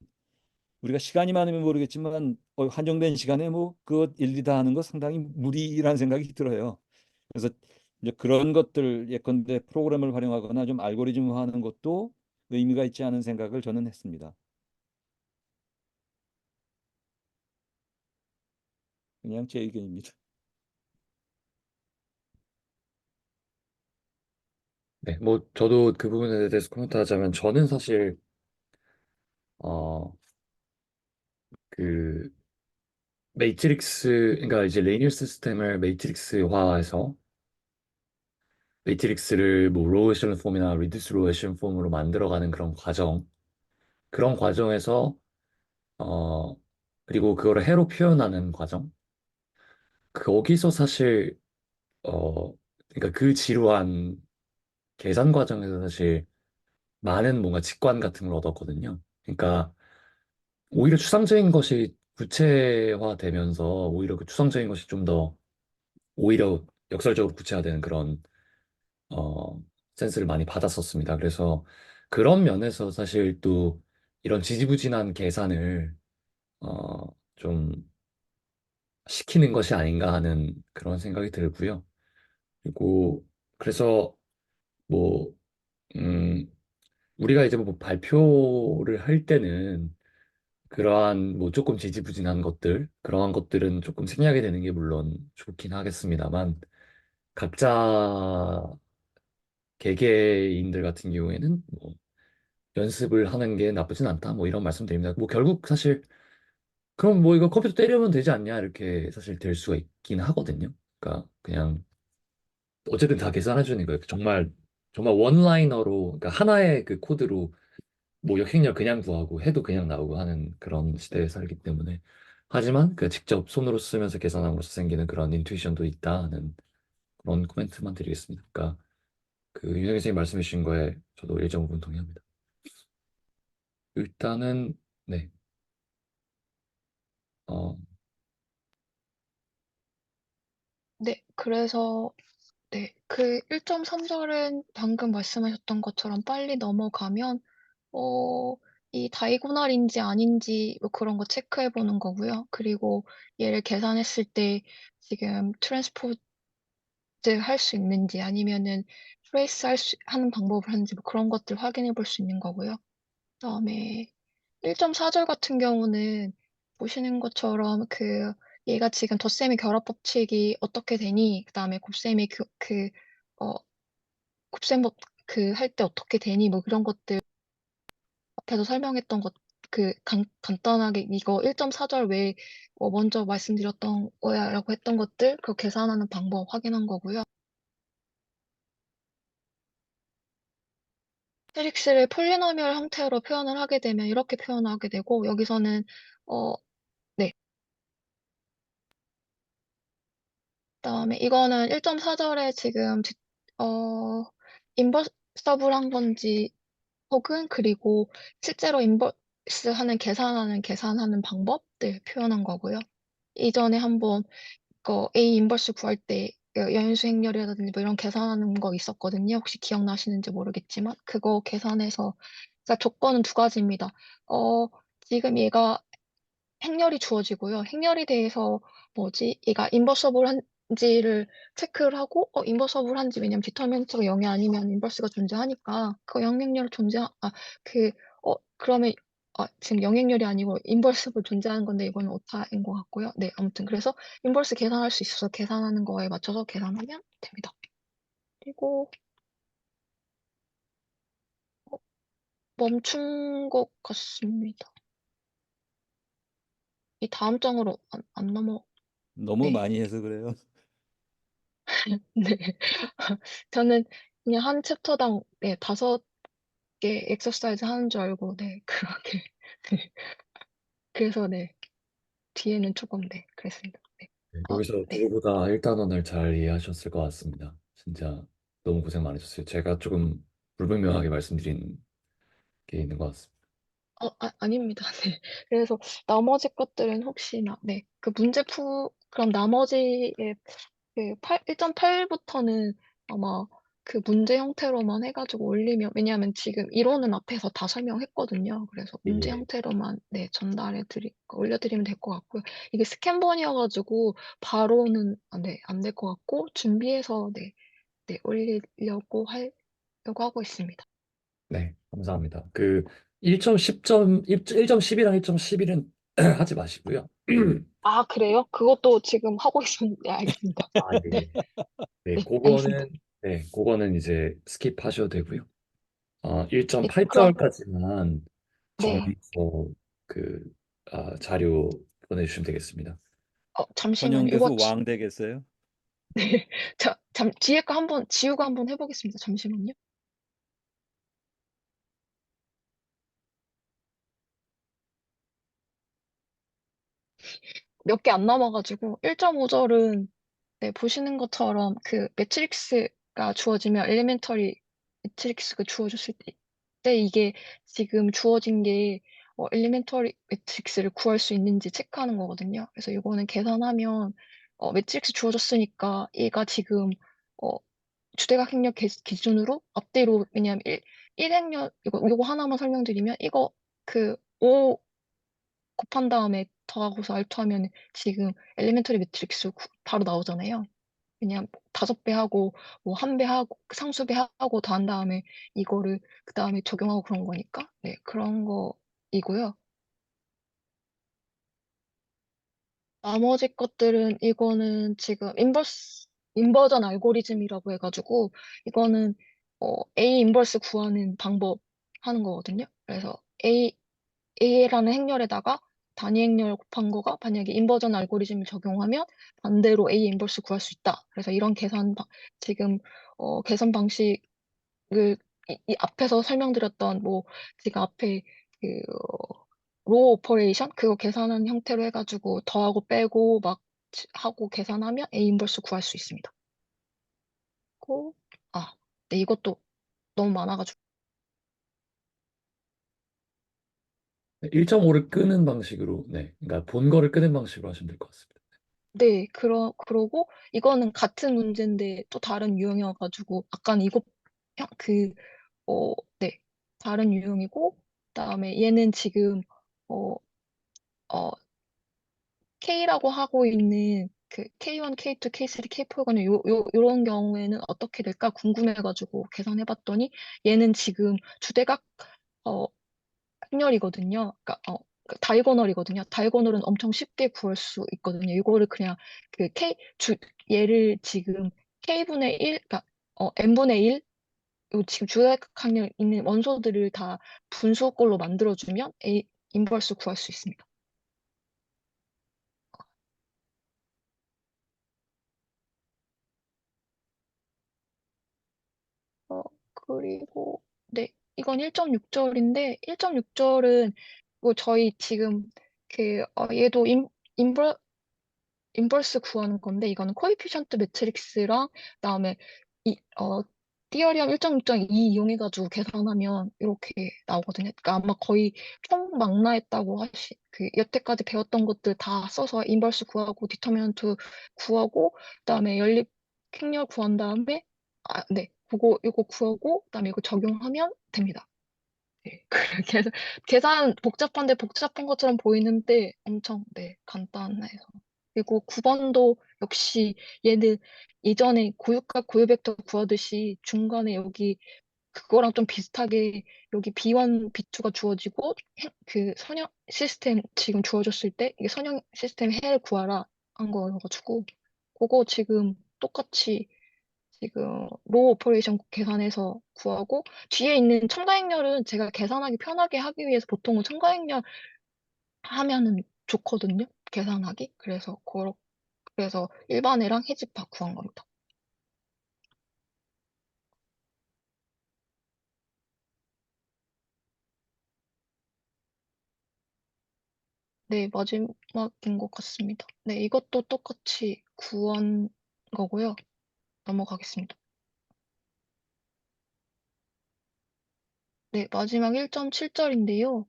우리가 시간이 많으면 모르겠지만 한정된 시간에 뭐 그것 일일이 다 하는 거 상당히 무리라는 생각이 들어요. 그래서 이제 그런 것들 예컨대 프로그램을 활용하거나 좀 알고리즘화하는 것도 의미가 있지 않은 생각을 저는 했습니다. 그냥 제 의견입니다. 네, 뭐 저도 그 부분에 대해서 코멘트 하자면 저는 사실 어 그 그러니까 이제 레이니어 시스템을 매트릭스화해서 매트릭스를 뭐 로우 에셀런 폼이나 리듀스 로우 에셀런 폼으로 만들어가는 그런 과정에서 어 그리고 그거를 해로 표현하는 과정 거기서 사실 그러니까 그 지루한 계산 과정에서 사실 많은 뭔가 직관 같은 걸 얻었거든요. 그러니까 오히려 추상적인 것이 구체화되면서 오히려 그 추상적인 것이 좀 더 오히려 역설적으로 구체화되는 그런 어, 센스를 많이 받았었습니다. 그래서 그런 면에서 사실 또 이런 지지부진한 계산을 좀 시키는 것이 아닌가 하는 그런 생각이 들고요. 그리고 그래서 뭐 음, 우리가 이제 뭐 발표를 할 때는 그러한 뭐 조금 지지부진한 것들, 그러한 것들은 조금 생략이 되는 게 물론 좋긴 하겠습니다만, 각자 개개인들 같은 경우에는 뭐 연습을 하는 게 나쁘진 않다, 뭐 이런 말씀드립니다. 뭐 결국 사실, 그럼 뭐 이거 컴퓨터 때리면 되지 않냐, 이렇게 사실 될 수가 있긴 하거든요. 그러니까 그냥 어쨌든 다 계산해 주는 거예요. 정말 정말 원라이너로, 그러니까 하나의 그 코드로 뭐 역행렬 그냥 구하고 해도 그냥 나오고 하는 그런 시대에 살기 때문에. 하지만 그 직접 손으로 쓰면서 계산함으로써 생기는 그런 인투이션도 있다 하는 그런 코멘트만 드리겠습니다. 그러니까 그 윤석열 선생님 말씀해 주신 거에 저도 일정 부분 동의합니다. 일단은 네, 어, 네, 그래서 네, 그 1.3절은 방금 말씀하셨던 것처럼 빨리 넘어가면 어, 이 다이고널인지 아닌지 뭐 그런 거 체크해 보는 거고요. 그리고 얘를 계산했을 때 지금 트랜스포즈 할 수 있는지 아니면은 트레이스 하는 방법을 하는지 뭐 그런 것들 확인해 볼 수 있는 거고요. 그다음에 1.4절 같은 경우는 보시는 것처럼 그 얘가 지금 덧셈의 결합 법칙이 어떻게 되니? 그다음에 곱셈의 어, 곱셈 법 그 할 때 어떻게 되니? 뭐 그런 것들 앞에서 설명했던 것 간단하게 이거 1.4절 외에 먼저 말씀드렸던 거야라고 했던 것들 그 계산하는 방법 확인한 거고요. 매트릭스를 폴리노미얼 형태로 표현을 하게 되면 이렇게 표현하게 되고 여기서는 어, 네. 그다음에 이거는 1.4절에 지금 인버서블한 건지 혹은 그리고 실제로 인버스 하는 계산하는 방법들 표현한 거고요. 이전에 한번 A 인버스 구할 때 연수 행렬이라든지 뭐 이런 계산하는 거 있었거든요. 혹시 기억나시는지 모르겠지만 그거 계산해서 그러니까 조건은 두 가지입니다. 어, 지금 얘가 행렬이 주어지고요. 행렬에 대해서 뭐지? 얘가 인버서블한지를 체크를 하고 인버서블한지 왜냐면 디터미넌트가 0이 아니면 인버스가 존재하니까 그 영행렬 그 그러면 지금 영행렬이 아니고 인버스가 존재하는 건데 이거는 오타인 것 같고요. 네, 아무튼 그래서 인버스 계산할 수 있어서 계산하는 거에 맞춰서 계산하면 됩니다. 그리고 어, 멈춘 것 같습니다. 이 다음 장으로 안 넘어. 너무 네. 많이 해서 그래요. 네. 저는 그냥 한 챕터당 네, 5개 엑서사이즈 하는 줄 알고 네, 그렇게 네. 그래서 네, 뒤에는 조금 네, 그랬습니다. 네. 여기서 네. 누구보다 1단원을 잘 이해하셨을 것 같습니다. 진짜 너무 고생 많으셨어요. 제가 조금 불분명하게 말씀드린 게 있는 것 같습니다. 아닙니다. 네. 그래서 나머지 것들은 혹시나 네, 그럼 나머지의 그 1.8부터는 아마 그 문제 형태로만 해가지고 올리면, 왜냐하면 지금 이론은 앞에서 다 설명했거든요. 그래서 문제 예. 형태로만 네, 올려드리면 될 것 같고요. 이게 스캔번이어가지고 바로는 네, 안 될 것 같고, 준비해서 네, 네, 하려고 하고 있습니다. 네, 감사합니다. 그 1.10이랑 1.11은 하지 마시고요. 아, 그래요? 그것도 지금 하고 있었는데, 네, 알겠습니다. 아, 예. 네, 네, 알겠습니다. 그거는 이제 스킵하셔도 되고요. 네, 그럼, 1.8절까지만 네. 정리해서 그 자료 보내주시면 되겠습니다. 잠시만요. 이거 현영교수 왕 되겠어요? 네. 뒤에 거 지우고 한번 해보겠습니다. 잠시만요. 몇 개 안 남아가지고, 1.5절은, 네, 보시는 것처럼 그 매트릭스가 주어지면, 엘리멘터리 매트릭스가 주어졌을 때 이게 지금 주어진 게, 엘리멘터리 매트릭스를 구할 수 있는지 체크하는 거거든요. 그래서 이거는 계산하면, 매트릭스 주어졌으니까 얘가 지금, 어, 주대각 행렬 기준으로 앞뒤로 왜냐하면 1행렬 이거 하나만 설명드리면 이거 그 5 곱한 다음에 더하고서 알투하면 지금 엘리멘터리 매트릭스 바로 나오잖아요. 그냥 5배 하고 뭐 1배 하고 상수배 하고 더한 다음에 이거를 그 다음에 적용하고 그런 거니까 네 그런 거이고요. 나머지 것들은 이거는 지금 인버전 알고리즘이라고 해가지고 이거는 A 인버스 구하는 방법 하는 거거든요. 그래서 A라는 행렬에다가 단위 행렬 곱한 거가 만약에 인버전 알고리즘을 적용하면 반대로 A 인버스 구할 수 있다. 그래서 이런 지금 계산 방식 이 앞에서 설명드렸던 뭐 지금 앞에 그 로 오퍼레이션 그거 계산하는 형태로 해가지고 더하고 빼고 막 하고 계산하면 A 인버스 구할 수 있습니다. 고 아, 네, 이것도 너무 많아가지고 1.5를 끄는 방식으로, 네, 그러니까 본 거를 끄는 방식으로 하시면 될 것 같습니다. 네, 그러고 이거는 같은 문제인데 또 다른 유형이어가지고 아까는 이거 형- 그 네, 다른 유형이고 그다음에 얘는 지금 어, 어, K라고 하고 있는 그 K1, K2, K3, K4는 요런 경우에는 어떻게 될까 궁금해가지고 계산해봤더니 얘는 지금 주대각 어, 행렬이거든요. 그 다이고널이거든요. 다이고널은 엄청 쉽게 구할 수 있거든요. 이거를 그냥 그 얘를 지금 K분의 1, 그러니까 N분의 1, 요 지금 주대각 행렬 있는 원소들을 다 분수꼴로 만들어주면 인버스 구할 수 있습니다. 그리고, 네, 이건 1.6절인데, 1.6절은 뭐 저희 지금 얘도 인버, 인버스 구하는 건데, 이거는 코에피션트 매트릭스랑, 그다음에 티어리엄 1.6.2 이용해가지고 계산하면 이렇게 나오거든요. 그러니까 아마 거의 총망라했다고 여태까지 배웠던 것들 다 써서 인버스 구하고, 디터미넌트 구하고, 그다음에 연립 행렬 구한 다음에, 네, 이거 구하고, 그다음에 이거 적용하면 됩니다. 네, 그렇게 해서 계산 복잡한데 복잡한 것처럼 보이는데 엄청 네, 간단해서. 그리고 9번도 역시 얘는 예전에 고유값 고유 벡터 구하듯이 중간에 여기 그거랑 좀 비슷하게 여기 B1, B2가 주어지고 그 선형 시스템 지금 주어졌을 때 이게 선형 시스템 해를 구하라 한 거여가지고 그거 지금 똑같이 지금 로 오퍼레이션 계산해서 구하고 뒤에 있는 첨가행렬은 제가 계산하기 편하게 하기 위해서 보통은 첨가행렬 하면은 좋거든요. 계산하기. 그래서 일반애랑 해집합 구한 겁니다. 네, 마지막인 것 같습니다. 네, 이것도 똑같이 구한 거고요. 넘어가겠습니다. 네, 마지막 1.7절인데요.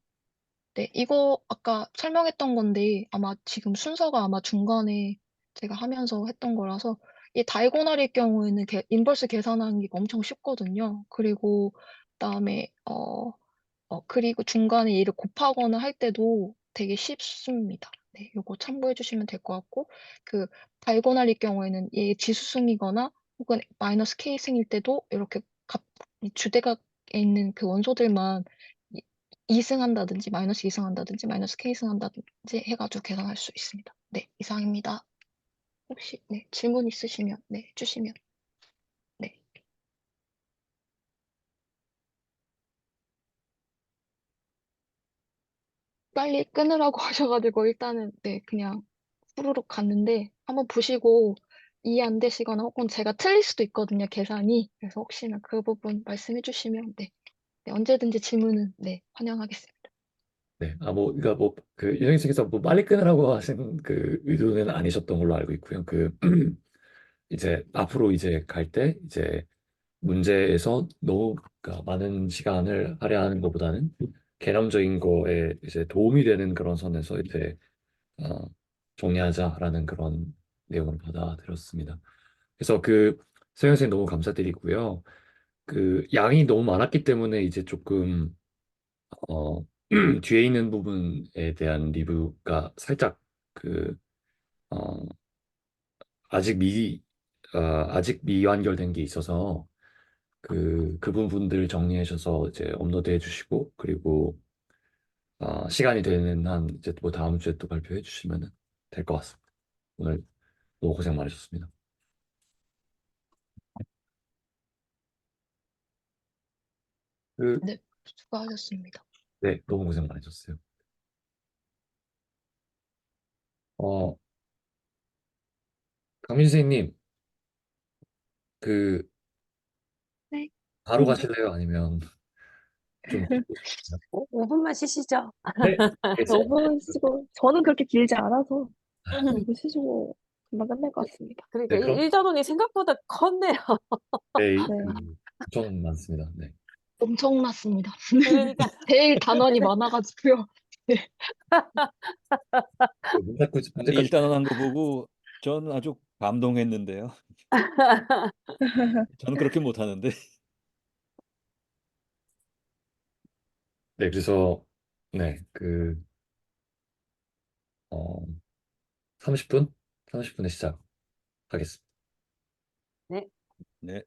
네, 이거 아까 설명했던 건데 아마 지금 순서가 아마 중간에 제가 하면서 했던 거라서 이 다이고널일 경우에는 인버스 계산하는 게 엄청 쉽거든요. 그리고 그다음에 그리고 중간에 얘를 곱하거나 할 때도 되게 쉽습니다. 네, 요거 참고해 주시면 될 것 같고 그 다이고널일 경우에는 얘 지수승이거나 혹은 마이너스 K승일 때도 이렇게 이 주대각에 있는 그 원소들만 2승한다든지 마이너스 2승한다든지 마이너스 K승한다든지 해가지고 계산할 수 있습니다. 네, 이상입니다. 혹시 네, 질문 있으시면 네, 해주시면 네. 빨리 끊으라고 하셔가지고 일단은 네, 그냥 후루룩 갔는데 한번 보시고 이해 안 되시거나 혹은 제가 틀릴 수도 있거든요, 계산이. 그래서 혹시나 그 부분 말씀해 주시면 네, 네, 언제든지 질문은 네, 환영하겠습니다. 네, 그러니까 유정희 씨께서 뭐 빨리 끊으라고 하신 그 의도는 아니셨던 걸로 알고 있고요. 이제 앞으로 이제 갈 때 이제 문제에서 너무 그러니까 많은 시간을 할애하는 것보다는 개념적인 거에 이제 도움이 되는 그런 선에서 이제 어, 정리하자라는 그런 내용을 받아들였습니다. 그래서 서영 선생님 너무 감사드리고요. 양이 너무 많았기 때문에 이제 조금 어, 뒤에 있는 부분에 대한 리뷰가 살짝 그 어, 아직 미 아직 미완결된 게 있어서 그 부분들 정리해 주셔서 이제 업로드해 주시고 그리고 시간이 되는 한 이제 뭐 다음 주에 또 발표해 주시면 될 것 같습니다. 오늘 너무 고생 많으셨습니다. 그, 네, 수고하셨습니다. 네, 너무 고생 많으셨어요. 어, 강민 선생님, 그 네. 바로 가실래요? 아니면 좀 기다리실까요? 5분만 쉬시죠. 네, 알겠습니다. 5분 쓰고, 저는 그렇게 길지 않아서 아, 5분 쓰시고 금방 끝날 것 같습니다. 그러니까 네, 그럼 일자돈이 생각보다 컸네요. 네, 네. 엄청 많습니다. 네. 엄청났습니다. 그러니까 제일 단원이 많아가지고요. 네. 문제까지 일단은 한 거 보고 저는 아주 감동했는데요. 저는 그렇게 못하는데. 네, 그래서 네, 그 어, 30분? 30분에 시작하겠습니다. 네. 네.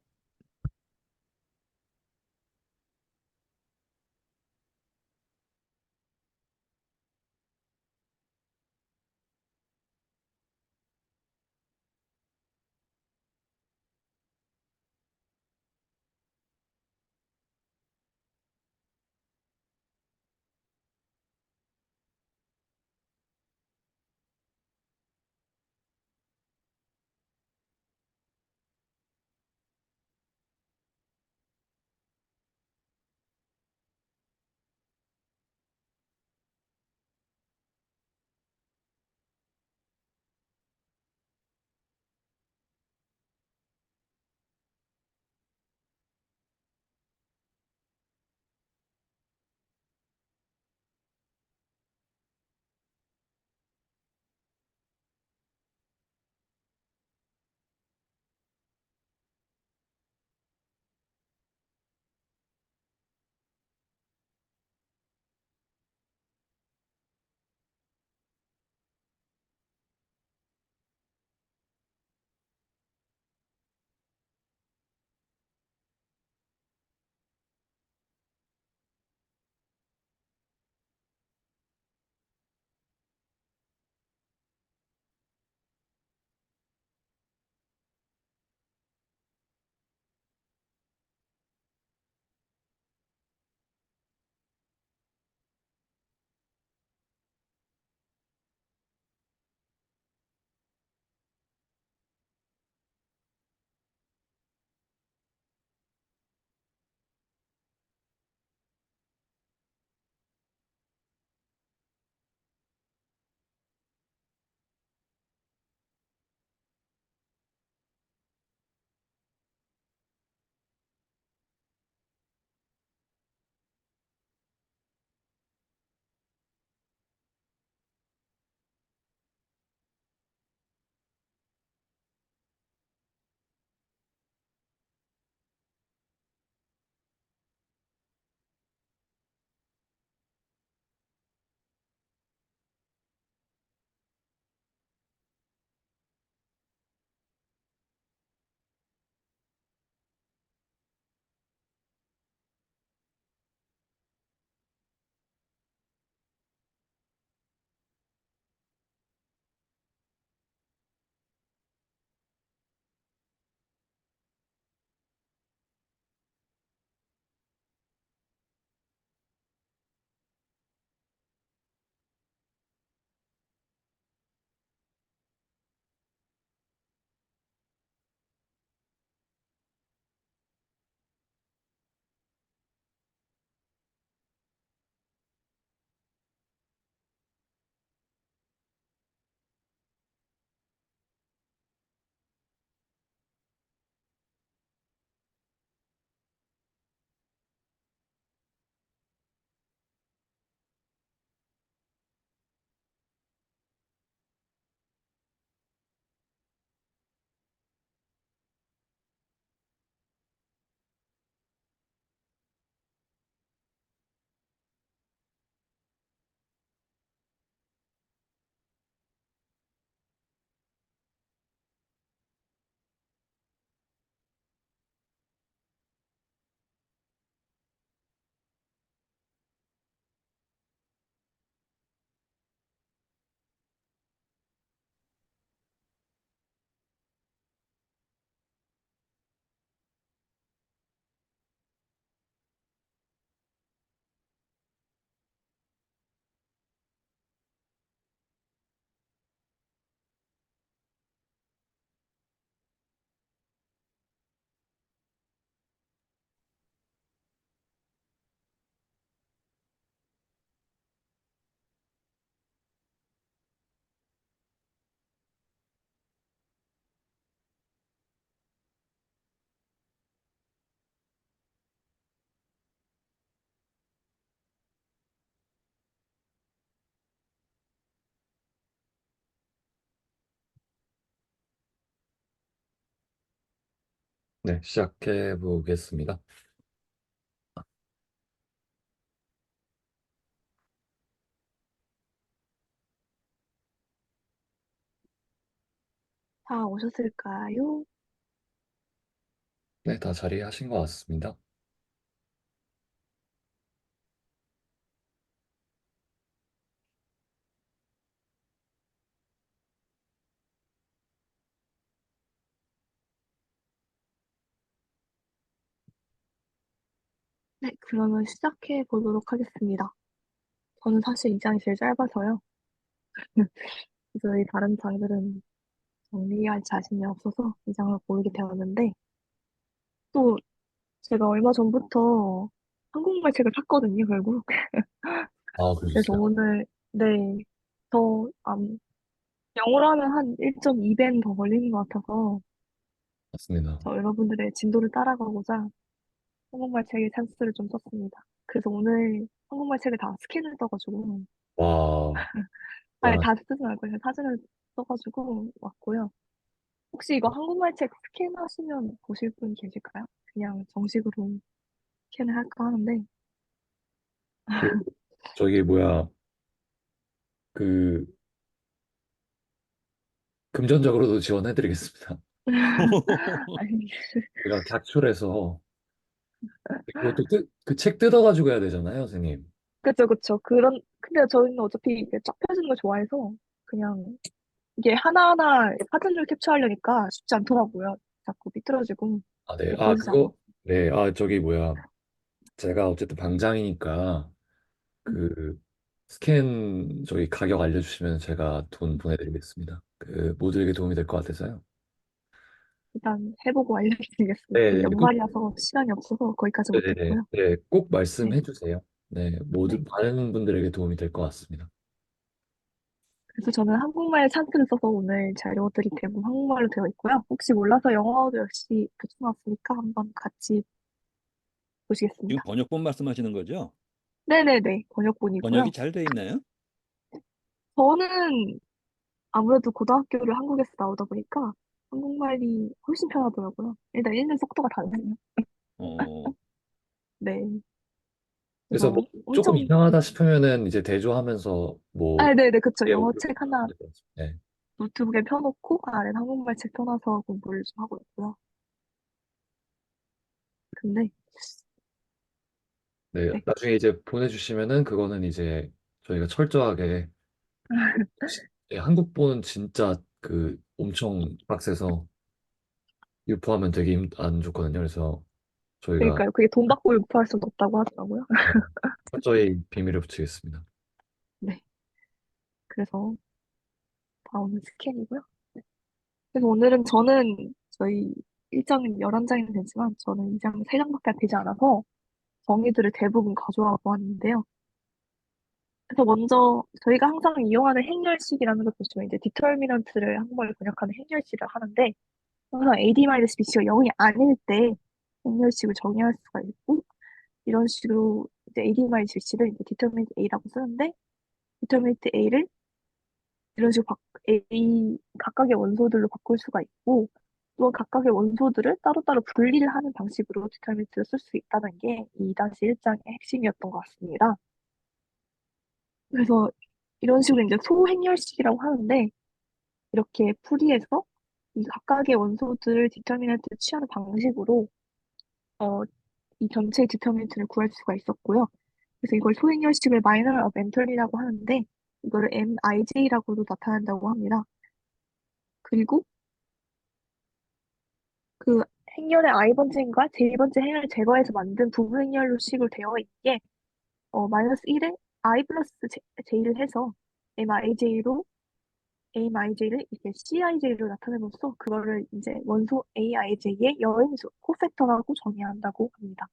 네, 시작해 보겠습니다. 다 오셨을까요? 네, 다 자리하신 것 같습니다. 네, 그러면 시작해 보도록 하겠습니다. 저는 사실 이 장이 제일 짧아서요. 저희 다른 장들은 정리할 자신이 없어서 이 장을 고르게 되었는데, 또 제가 얼마 전부터 한국말 책을 샀거든요, 결국. 아, 그래서 그러셨어요? 오늘, 네, 더, 영어로 하면 한 1.2배는 더 걸리는 것 같아서, 맞습니다. 저 여러분들의 진도를 따라가고자 한국말 책의 찬스를 좀 썼습니다. 그래서 오늘 한국말 책을 다 스캔을 떠가지고, 와, 아니, 대단하. 다 쓰진 않고 그냥 사진을 써가지고 왔고요. 혹시 이거 한국말 책 스캔하시면 보실 분 계실까요? 그냥 정식으로 스캔을 할까 하는데, 그, 저기 뭐야, 그, 금전적으로도 지원해드리겠습니다. 아니, 제가 각출해서, 그것도 그 책 뜯어가지고 해야 되잖아요, 선생님. 그쵸, 그쵸. 근데 저희는 어차피 이게 쫙 펴지는 걸 좋아해서 그냥 이게 하나하나 사진을 캡처하려니까 쉽지 않더라고요. 자꾸 삐뚤어지고 아, 네. 아, 예뻐지지 않아. 그거, 네. 아, 저기 뭐야. 제가 어쨌든 방장이니까, 음, 그, 스캔, 저기 가격 알려주시면 제가 돈 보내드리겠습니다. 그, 모두에게 도움이 될 것 같아서요. 일단 해보고 알려드리겠습니다. 네, 네, 꼭, 연말이라서 시간이 없어서 거기까지 네네네. 못했고요. 네, 꼭 네, 말씀해 주세요. 네, 네. 많은 분들에게 도움이 될 것 같습니다. 그래서 저는 한국말 찬스를 써서 오늘 자료들이 대부분 한국말로 되어 있고요. 혹시 몰라서 영어도 역시 붙여놨으니까 한번 같이 지금 보시겠습니다. 번역본 말씀하시는 거죠? 네네네. 번역본이고요. 번역이 잘 돼 있나요? 저는 아무래도 고등학교를 한국에서 나오다 보니까 한국말이 훨씬 편하더라고요. 일단 읽는 속도가 달라요. 어, 네. 그래서 뭐 그래서 조금 엄청, 이상하다 싶으면은 이제 대조하면서 뭐 네네, 그쵸. 영어 배우고 책 하나 하면 될것 같습니다. 네. 노트북에 펴놓고 아래 한국말 책 펴놔서 공부를 좀 하고 있고요. 근데, 네, 네. 나중에 이제 보내주시면은 그거는 이제 저희가 철저하게 예, 한국보는 진짜 그 엄청 빡세서 유포하면 되게 안 좋거든요. 그래서 저희가 그러니까요. 그게 돈 받고 유포할 수는 없다고 하더라고요. 네, 철저히 비밀을 붙이겠습니다. 네. 그래서 다음은 스캔이고요. 네. 그래서 오늘은 저는 저희 일정은 11장이 되지만 저는 이 장 3장밖에 되지 않아서 정의들을 대부분 가져와 보았는데요. 그래서 먼저 저희가 항상 이용하는 행렬식이라는 걸 보시면 이제 디터미넌트를 한국말로 번역하는 행렬식을 하는데 항상 AD-BC가 0이 아닐 때 행렬식을 정의할 수가 있고 이런 식으로 이제 AD-BC를 이제 디터미넌트 A라고 쓰는데 디터미넌트 A를 이런 식으로 A 각각의 원소들로 바꿀 수가 있고 또한 각각의 원소들을 따로따로 분리를 하는 방식으로 디터미넌트를 쓸 수 있다는 게 2-1장의 핵심이었던 것 같습니다. 그래서 이런 식으로 이제 소행렬식이라고 하는데 이렇게 풀이해서 이 각각의 원소들을 디터미넌트를 취하는 방식으로 어, 이 전체의 디터미넌트를 구할 수가 있었고요. 그래서 이걸 소행렬식을 마이너 오브 엔터리라고 하는데 이거를 MIJ라고도 나타낸다고 합니다. 그리고 그 행렬의 i번째인가 j 번째 행렬을 제거해서 만든 부분 행렬로 식으로 되어 있게 마이너스 1에 i 플러스 j를 해서 MIJ로 AMIJ를 이렇게 CIJ로 나타내면서 그거를 이제 원소 AIJ의 여인수, 코팩터라고 정의한다고 합니다.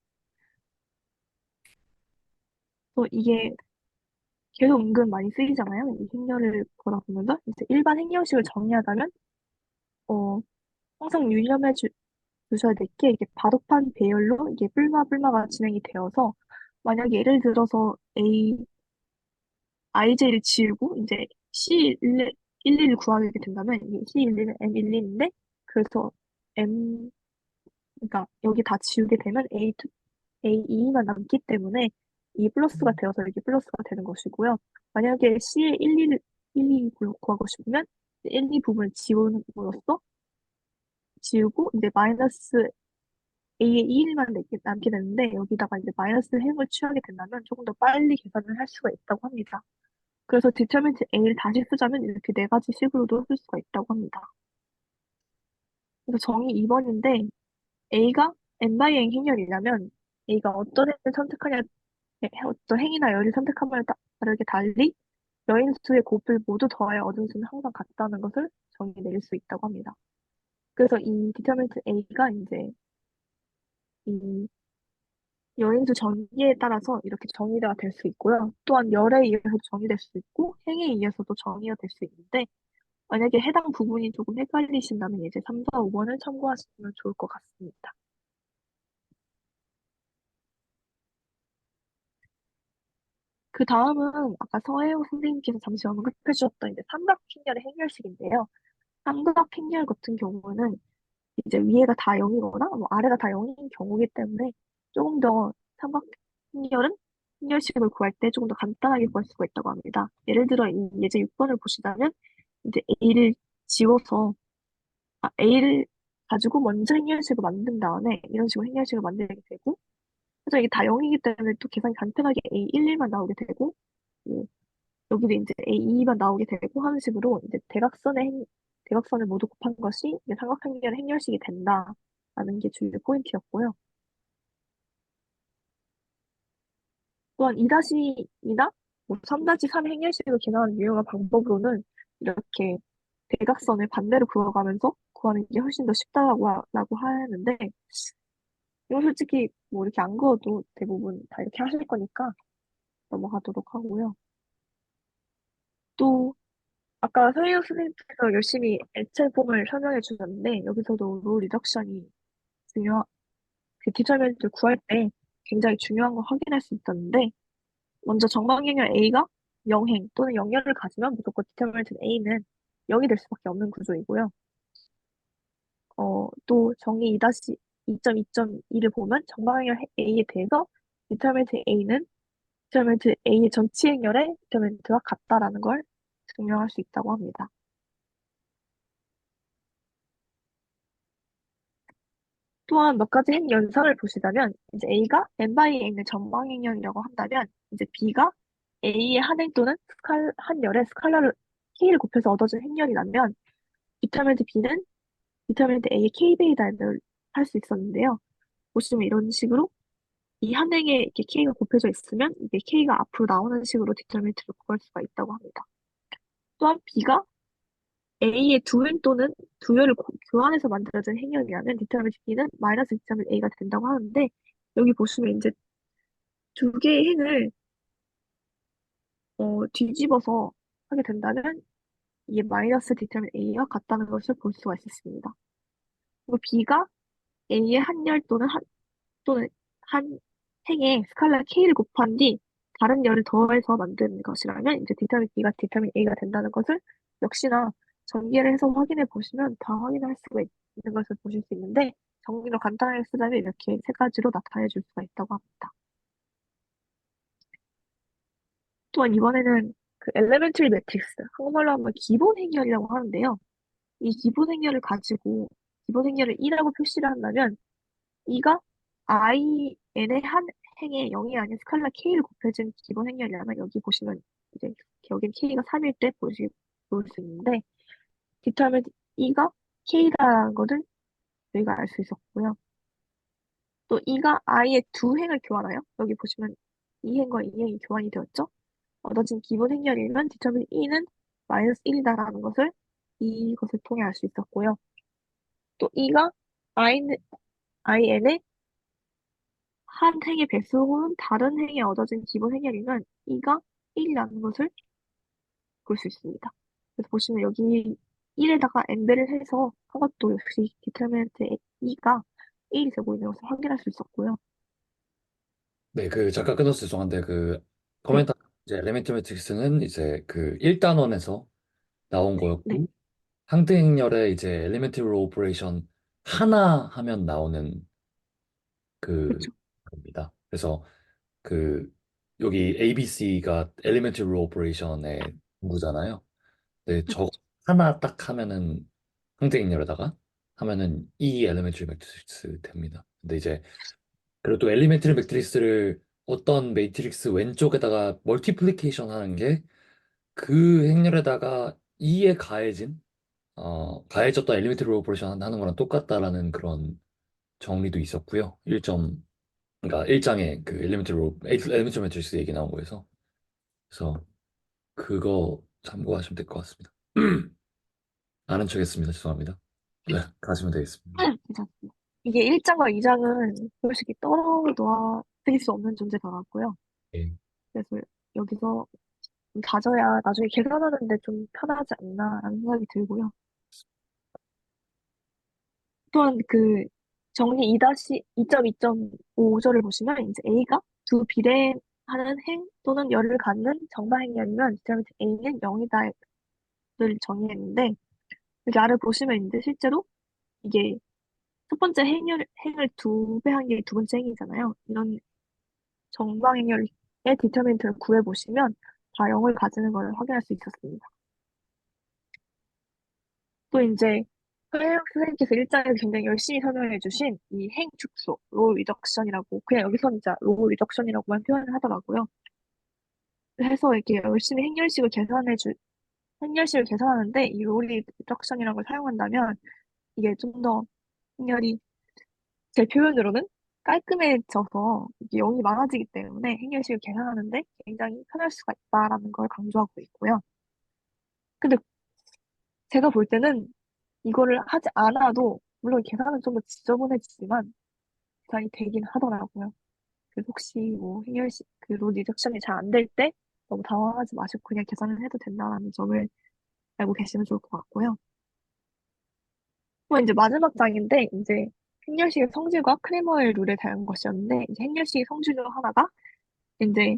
또 이게 계속 은근 많이 쓰이잖아요. 이 행렬을 보다 보면서 이제 일반 행렬식을 정의하자면 어, 항상 주셔야 될 게 이게 바둑판 배열로 이게 뿔마가 진행이 되어서 만약에 예를 들어서 IJ를 지우고 이제 C11을 구하게 된다면 이 C11은 M11인데 그래서 M 그러니까 여기 다 지우게 되면 A2만 남기 때문에 2 플러스가 되어서 여기 플러스가 되는 것이고요. 만약에 C의 1, 2 구하고 싶으면 1, 2 부분을 지움으로써 지우고 이제 마이너스 A의 2일만 남게 되는데 여기다가 이제 마이너스 행을 취하게 된다면 조금 더 빨리 계산을 할 수가 있다고 합니다. 그래서 디터민트 A를 다시 쓰자면 이렇게 네 가지 식으로도 쓸 수가 있다고 합니다. 그래서 정의 2번인데 A가 n by n 행렬이라면 A가 어떤 행을 선택하냐, 어떤 행위나 열을 선택함에 따르게 달리 여인수의 곱을 모두 더하여 얻은 수는 항상 같다는 것을 정의 내릴 수 있다고 합니다. 그래서 이 디터민트 A가 이제 이 여인수 전개에 따라서 이렇게 정의가 될 수 있고요. 또한 열에 의해서도 정의될 수 있고 행에 의해서도 정의가 될 수 있는데 만약에 해당 부분이 조금 헷갈리신다면 이제 3, 4, 5번을 참고하시면 좋을 것 같습니다. 그 다음은 아까 서혜영 선생님께서 잠시 언급해 주셨던 이제 삼각행렬의 행렬식인데요. 삼각행렬 같은 경우는 이제 위에가 다 0이거나 뭐 아래가 다 0인 경우이기 때문에 조금 더 삼각행렬은 행렬식을 구할 때 조금 더 간단하게 구할 수가 있다고 합니다. 예를 들어 이 예제 6번을 보시자면 이제 A를 지워서 A를 가지고 먼저 행렬식을 만든 다음에 이런 식으로 행렬식을 만들게 되고 그래서 이게 다 0이기 때문에 또 계산이 간편하게 A1, 1만 나오게 되고 뭐 여기도 이제 A2만 나오게 되고 하는 식으로 이제 대각선을 모두 곱한 것이 이제 삼각형결의 행렬식이 된다라는 게 주요 포인트였고요. 또한 2-2나 뭐 3-3 행렬식을 계산하는 유용한 방법으로는 이렇게 대각선을 반대로 그어가면서 구하는 게 훨씬 더 쉽다라고 하는데 이건 솔직히 뭐 이렇게 안 그어도 대부분 다 이렇게 하실 거니까 넘어가도록 하고요. 또 아까 서희영 선생님께서 열심히 액체폼을 설명해 주셨는데 여기서도 로 리덕션이 중요 그 디터미넌트를 구할 때 굉장히 중요한 거 확인할 수 있었는데 먼저 정방향열 A가 0행 또는 0열을 가지면 무조건 디터미넌트 A는 0이 될 수밖에 없는 구조이고요. 또 정의 2-2.2.2를 보면 정방향열 A에 대해서 디터미넌트 A는 디터미넌트 A의 전치 행렬의 디터미넌트와 같다라는 걸 증명할 수 있다고 합니다. 또한 몇 가지 행 연산을 보시자면 이제 A가 n by n의 전방행렬이라고 한다면 이제 B가 A의 한 행 또는 한 열의 스칼라를 K를 곱해서 얻어진 행렬이라면 디터미넌트 B는 디터미넌트 A의 K베이다를 할 수 있었는데요. 보시면 이런 식으로 이 한 행에 이렇게 K가 곱해져 있으면 이게 K가 앞으로 나오는 식으로 디터미넌트를 구할 수가 있다고 합니다. 또한 B가 A의 두 행 또는 두 열을 교환해서 만들어진 행렬이라면 디터미넌트 B는 마이너스 디터미넌트 A가 된다고 하는데 여기 보시면 이제 두 개의 행을 뒤집어서 하게 된다면 이게 마이너스 디터미넌트 A와 같다는 것을 볼 수가 있습니다. 그리고 B가 A의 한 열 또는 한 행에 스칼라 K를 곱한 뒤 다른 열을 더해서 만드는 것이라면 이제 디터미넌트 B가 디터미넌트 A가 된다는 것을 역시나 전개를 해서 확인해 보시면 다 확인할 수가 있는 것을 보실 수 있는데 정리를 간단하게 쓰자면 이렇게 세 가지로 나타내 줄 수가 있다고 합니다. 또한 이번에는 그 엘레멘터리 매트릭스, 한국말로 하면 기본 행렬이라고 하는데요. 이 기본 행렬을 가지고 기본 행렬을 2라고 표시를 한다면 이가 IN의 한 행에 0이 아닌 스칼라 K를 곱해준 기본 행렬이라면 여기 보시면 이제 여긴 K가 3일 때 볼 수 있는데 디터미넌트 E가 K다라는 것을 저희가 알 수 있었고요. 또 E가 I의 두 행을 교환하여 여기 보시면 이 행과 이 행이 교환이 되었죠. 얻어진 기본 행렬이면 디터민 E는 마이너스 1이다라는 것을 이것을 통해 알 수 있었고요. 또 E가 IN의 한 행의 배수 혹은 다른 행에 얻어진 기본 행렬이면 E가 1이라는 것을 볼 수 있습니다. 그래서 보시면 여기 1에다가 n배를 해서 한 것도 역시 디터미넌트 E가 1이 되고 있는 것을 확인할 수 있었고요. 네, 그 잠깐 끊어서 죄송한데 그 네, 코멘트 이제 엘리멘트 매트릭스는 이제 그 1단원에서 나온 네, 거였고 상대행렬의 이제 엘리멘트리 오퍼레이션 하나 하면 나오는 그 그쵸. 겁니다. 그래서 그 여기 ABC가 Elementary Rule Operation의 공부잖아요. 근데 저 그쵸. 하나 딱 하면은 항쟁인열에다가 하면은 이 엘리멘트리 매트릭스 됩니다. 근데 이제 그리고 또 엘리멘트리 매트릭스를 어떤 매트릭스 왼쪽에다가 멀티플리케이션 하는 게 그 행렬에다가 2에 가해진 가해졌던 엘리멘트리 오퍼레이션 하는 거랑 똑같다라는 그런 정리도 있었고요. 1점 그러니까 1장에 그 엘리멘트리 매트릭스 얘기 나온 거에서 그래서 그거 참고하시면 될 것 같습니다. 아는 척했습니다. 죄송합니다. 네, 가시면 되겠습니다. 괜찮습니다. 이게 1장과 2장은 솔직히 떨어뜨릴 수 없는 존재가 같고요. 예. 그래서 여기서 좀 다져야 나중에 계산하는데 좀 편하지 않나라는 생각이 들고요. 또한 그 정리 2-2.2.5절을 보시면 이제 A가 두 비례하는 행 또는 열을 갖는 정바 행렬이면 디터미넌트 A는 0이다를 정의했는데 여기 아래 보시면 이제 실제로 이게 첫 번째 행을 두 배 한 게 두 번째 행이잖아요. 이런 정방 행렬의 디터미넌트를 구해보시면 다 0을 가지는 걸 확인할 수 있었습니다. 또 이제 서영 선생님께서 일장에서 굉장히 열심히 설명해 주신 이 행축소, 로 리덕션이라고 그냥 여기서 진짜 로 리덕션이라고만 표현을 하더라고요. 해서 이렇게 열심히 행렬식을 계산하는데 이 로 리덕션이라는 걸 사용한다면 이게 좀 더 행렬이 제 표현으로는 깔끔해져서 이게 0이 많아지기 때문에 행렬식을 계산하는데 굉장히 편할 수가 있다라는 걸 강조하고 있고요. 근데 제가 볼 때는 이거를 하지 않아도 물론 계산은 좀 더 지저분해지지만 계산이 되긴 하더라고요. 그래서 혹시 뭐 행렬식 그로 리덕션이 잘 안 될 때 너무 당황하지 마시고 그냥 계산을 해도 된다는 점을 알고 계시면 좋을 것 같고요. 뭐 이제 마지막 장인데 이제 행렬식의 성질과 크레머의 룰에 대한 것이었는데 이제 행렬식의 성질 중 하나가 이제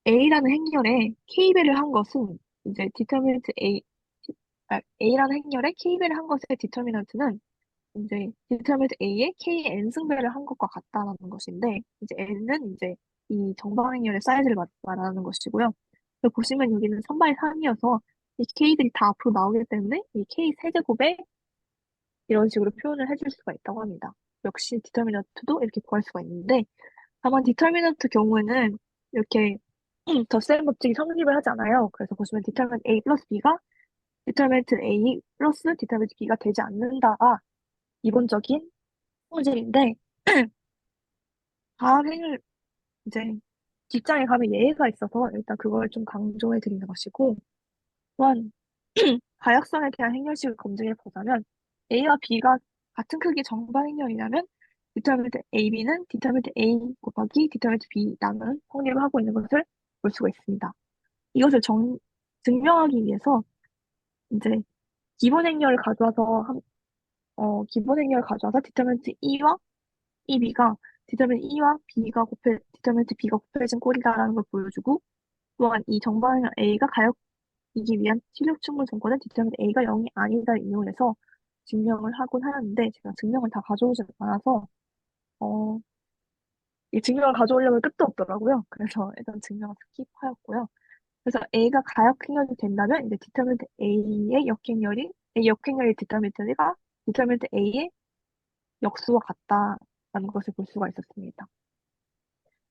A라는 행렬에 K배를 한 것은 이제 디터미넌트 A라는 행렬에 K배를 한 것의 디터미넌트는 이제 디터미넌트 A에 K의 n승배를 한 것과 같다라는 것인데 이제 n은 이제 이 정방행렬의 사이즈를 말하는 것이고요. 그래서 보시면 여기는 선발 3이어서 이 K들이 다 앞으로 나오기 때문에 이 K 세제곱에 이런 식으로 표현을 해줄 수가 있다고 합니다. 역시 디터미넌트도 이렇게 구할 수가 있는데 다만 디터미넌트 경우에는 이렇게 덧셈 법칙이 성립을 하지 않아요. 그래서 보시면 디터미넌트 A 플러스 B가 디터미넌트 A 플러스 디터미넌트 B가 되지 않는다가 기본적인 성질인데 다음 행을 이제 직장에 가면 예외가 있어서 일단 그걸 좀 강조해 드리는 것이고 또한 가역성에 대한 행렬식을 검증해 보자면 A와 B가 같은 크기 정반 행렬이라면 디터미넌트 AB는 디터미넌트 A 곱하기 디터미넌트 B 라는 성립을 하고 있는 것을 볼 수가 있습니다. 이것을 증명하기 위해서 이제 기본 행렬을 가져와서 기본 행렬을 가져와서 디터미넌트 E와 EB가 디터미넌트 B가 곱해진 꼴이다라는 걸 보여주고 또한 이 정반응량 A가 가역이기 위한 실력 충분 조건은 디터미넌트 A가 0이 아니다 이용해서 증명을 하곤 하는데 제가 증명을 다 가져오지 않아서 어, 이 증명을 가져오려면 끝도 없더라고요. 그래서 일단 증명을 스킵하였고요. 그래서 A가 가역행렬이 된다면 이제 디터미넌트 A 역행렬의 디터미넌트 A의 역수와 같다라는 것을 볼 수가 있었습니다.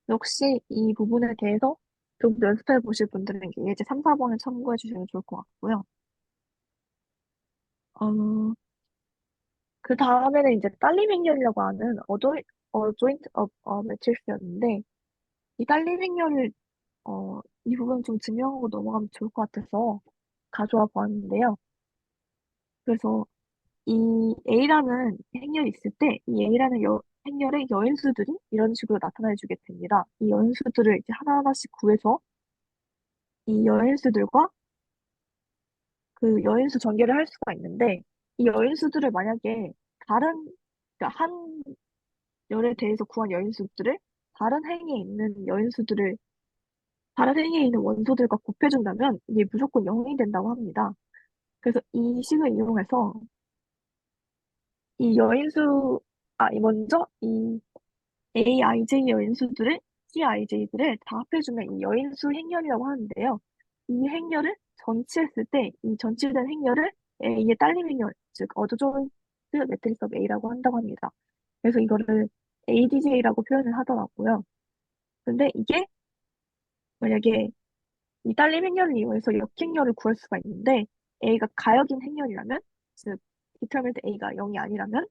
혹시 이 부분에 대해서 좀 연습해 보실 분들은 예제 3, 4번을 참고해 주시면 좋을 것 같고요. 어, 그 다음에는 이제 딸림 행렬이라고 하는 joint matrix였는데 이 딸림 행렬을 이 부분 좀 증명하고 넘어가면 좋을 것 같아서 가져와 보았는데요. 그래서 이 A라는 행렬이 있을 때 이 A라는 행렬의 여인수들이 이런 식으로 나타나 주게 됩니다. 이 여인수들을 이제 하나하나씩 구해서 이 여인수들과 그 여인수 전개를 할 수가 있는데 이 여인수들을 만약에 다른 그러니까 한 열에 대해서 구한 여인수들을 다른 행에 있는 여인수들을 다른 행에 있는 원소들과 곱해준다면 이게 무조건 0이 된다고 합니다. 그래서 이 식을 이용해서 이 여인수, 먼저 이 AIJ 여인수들을, CIJ들을 다 합해주면 이 여인수 행렬이라고 하는데요. 이 행렬을 전치했을 때, 이 전치된 행렬을 A의 딸림 행렬, 즉, 어드조인트 매트릭스 오브 A라고 한다고 합니다. 그래서 이거를 ADJ라고 표현을 하더라고요. 근데 이게 만약에 이 딸림 행렬을 이용해서 역행렬을 구할 수가 있는데, A가 가역인 행렬이라면, 즉, 디터미넌트 A가 0이 아니라면,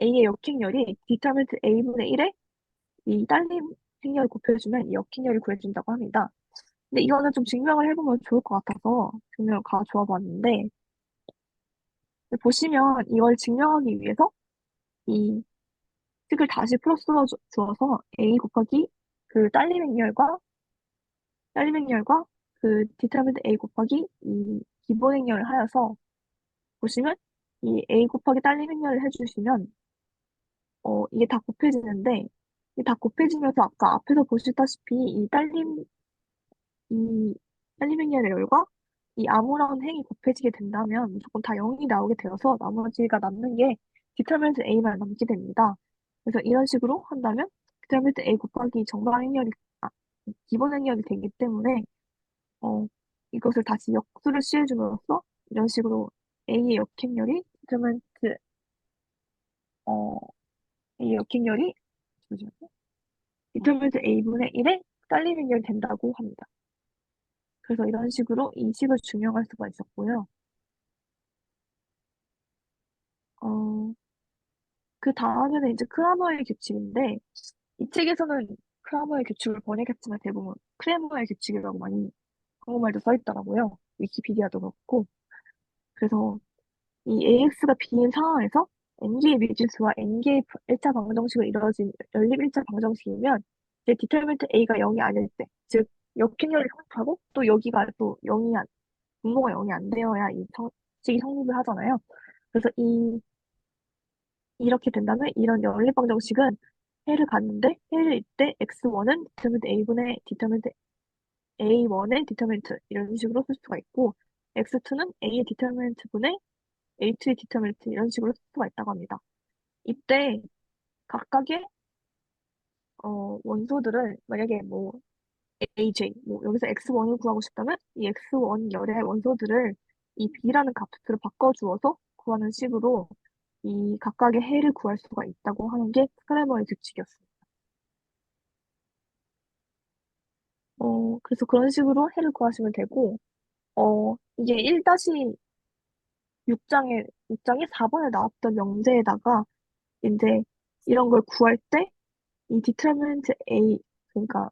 A의 역행렬이 디터미넌트 A분의 1에 이 딸림 행렬을 곱해주면 이 역행렬을 구해준다고 합니다. 근데 이거는 좀 증명을 해보면 좋을 것 같아서 증명을 가져와 봤는데, 보시면 이걸 증명하기 위해서 이 식을 다시 주어서 A 곱하기 그 딸림 행렬과 그 디터미넌트 A 곱하기 이 기본 행렬을 하여서 보시면 이 A 곱하기 딸림 행렬을 해주시면 이게 다 곱해지는데 이게 다 곱해지면서 아까 앞에서 보시다시피 이 딸림 행렬의 열과 이 아무런 행이 곱해지게 된다면 무조건 다 0이 나오게 되어서 나머지가 남는 게 디터미넌트 A만 남게 됩니다. 그래서 이런 식으로 한다면 디터미넌트 A 곱하기 아, 기본 행렬이 되기 때문에 어, 이것을 다시 역수를 취해줌으로써 이런 식으로 A의 역행렬이 어, A의 역행렬이 잠시만요. 디터미넌트 A분의 1의 딸림 행렬이 된다고 합니다. 그래서 이런 식으로 이 식을 증명할 수가 있었고요. 어, 그 다음에는 이제 크라머의 규칙인데, 이 책에서는 크라머의 규칙을 번역했지만 대부분 크레머의 규칙이라고 많이 한국말도 써 있더라고요. 위키피디아도 그렇고. 그래서 이 AX가 B인 상황에서 N개의 미지수와 N개의 1차 방정식으로 이루어진 연립 1차 방정식이면 이제 디터미넌트 A가 0이 아닐 때, 즉 역행렬이 성립하고 또 여기가 또 0이 분모가 0이 안 되어야 이 식이 성립을 하잖아요. 그래서 이렇게 된다면 이런 연립 방정식은 해를 갔는데 해를 이때 x1은 디터미넌트 a분의 디터미넌트 a1의 디터미넌트 이런 식으로 쓸 수가 있고 x2는 a의 디터미넌트 분의 a2의 디터미넌트 이런 식으로 쓸 수가 있다고 합니다. 이때 각각의 원소들을 만약에 뭐 AJ 뭐 여기서 x1을 구하고 싶다면 이 x1 열의 원소들을 이 b라는 값으로 바꿔주어서 구하는 식으로 이 각각의 해를 구할 수가 있다고 하는 게 스크래머의 규칙이었습니다. 그래서 그런 식으로 해를 구하시면 되고, 이게 6장에 4번에 나왔던 명제에다가 이제 이런 걸 구할 때 이 determinant A, 그러니까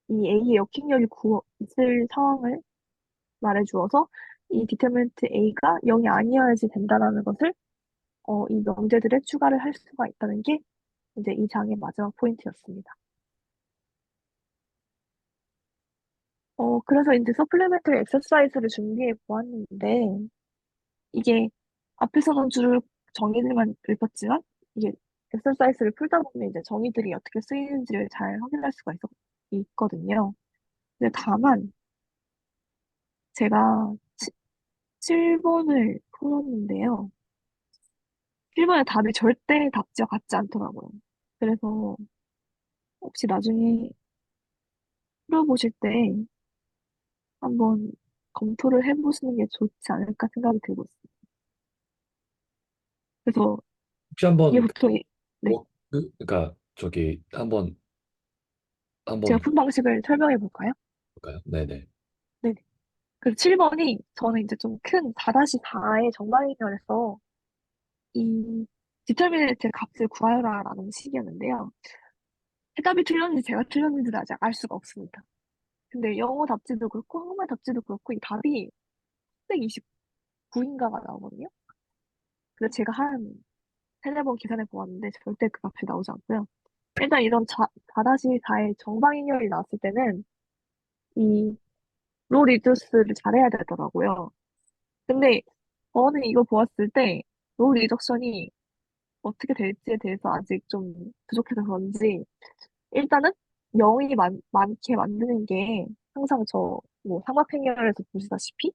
이 A의 역행렬이 있을 상황을 말해주어서 이 determinant A가 0이 아니어야지 된다라는 것을 이 명제들에 추가를 할 수가 있다는 게 이제 이 장의 마지막 포인트였습니다. 그래서 이제 서플리멘터리 엑서사이즈를 준비해 보았는데, 이게 앞에서는 줄 정의들만 읽었지만, 이게 엑서사이즈를 풀다 보면 이제 정의들이 어떻게 쓰이는지를 잘 확인할 수가 있거든요. 근데 다만, 제가 7번을 풀었는데요. 7번의 답이 절대 답지와 같지 않더라고요. 그래서 혹시 나중에 풀어보실 때 한번 검토를 해보시는 게 좋지 않을까 생각이 들고 있어요. 그래서 혹시 이게 한번 보통, 네, 그러니까 저기 제가 한번 푼 방식을 설명해 볼까요? 볼까요? 네네. 네. 그 7번이 저는 이제 좀 큰 4-4의 정말연결에서 이 디터미넌트의 값을 구하라라는 식이었는데요. 해답이 틀렸는지 제가 틀렸는지는 아직 알 수가 없습니다. 근데 영어 답지도 그렇고 한국말 답지도 그렇고 이 답이 329인가가 나오거든요. 그래서 제가 한 세네 번 계산해 보았는데 절대 그 값이 나오지 않고요. 일단 이런 4-4의 정방인열이 나왔을 때는 이 로 리듀스를 잘해야 되더라고요. 근데 저는 이거 보았을 때 로 리덕션이 어떻게 될지에 대해서 아직 좀 부족해서 그런지 일단은 0이 많게 만드는 게 항상 뭐 삼각행렬에서 보시다시피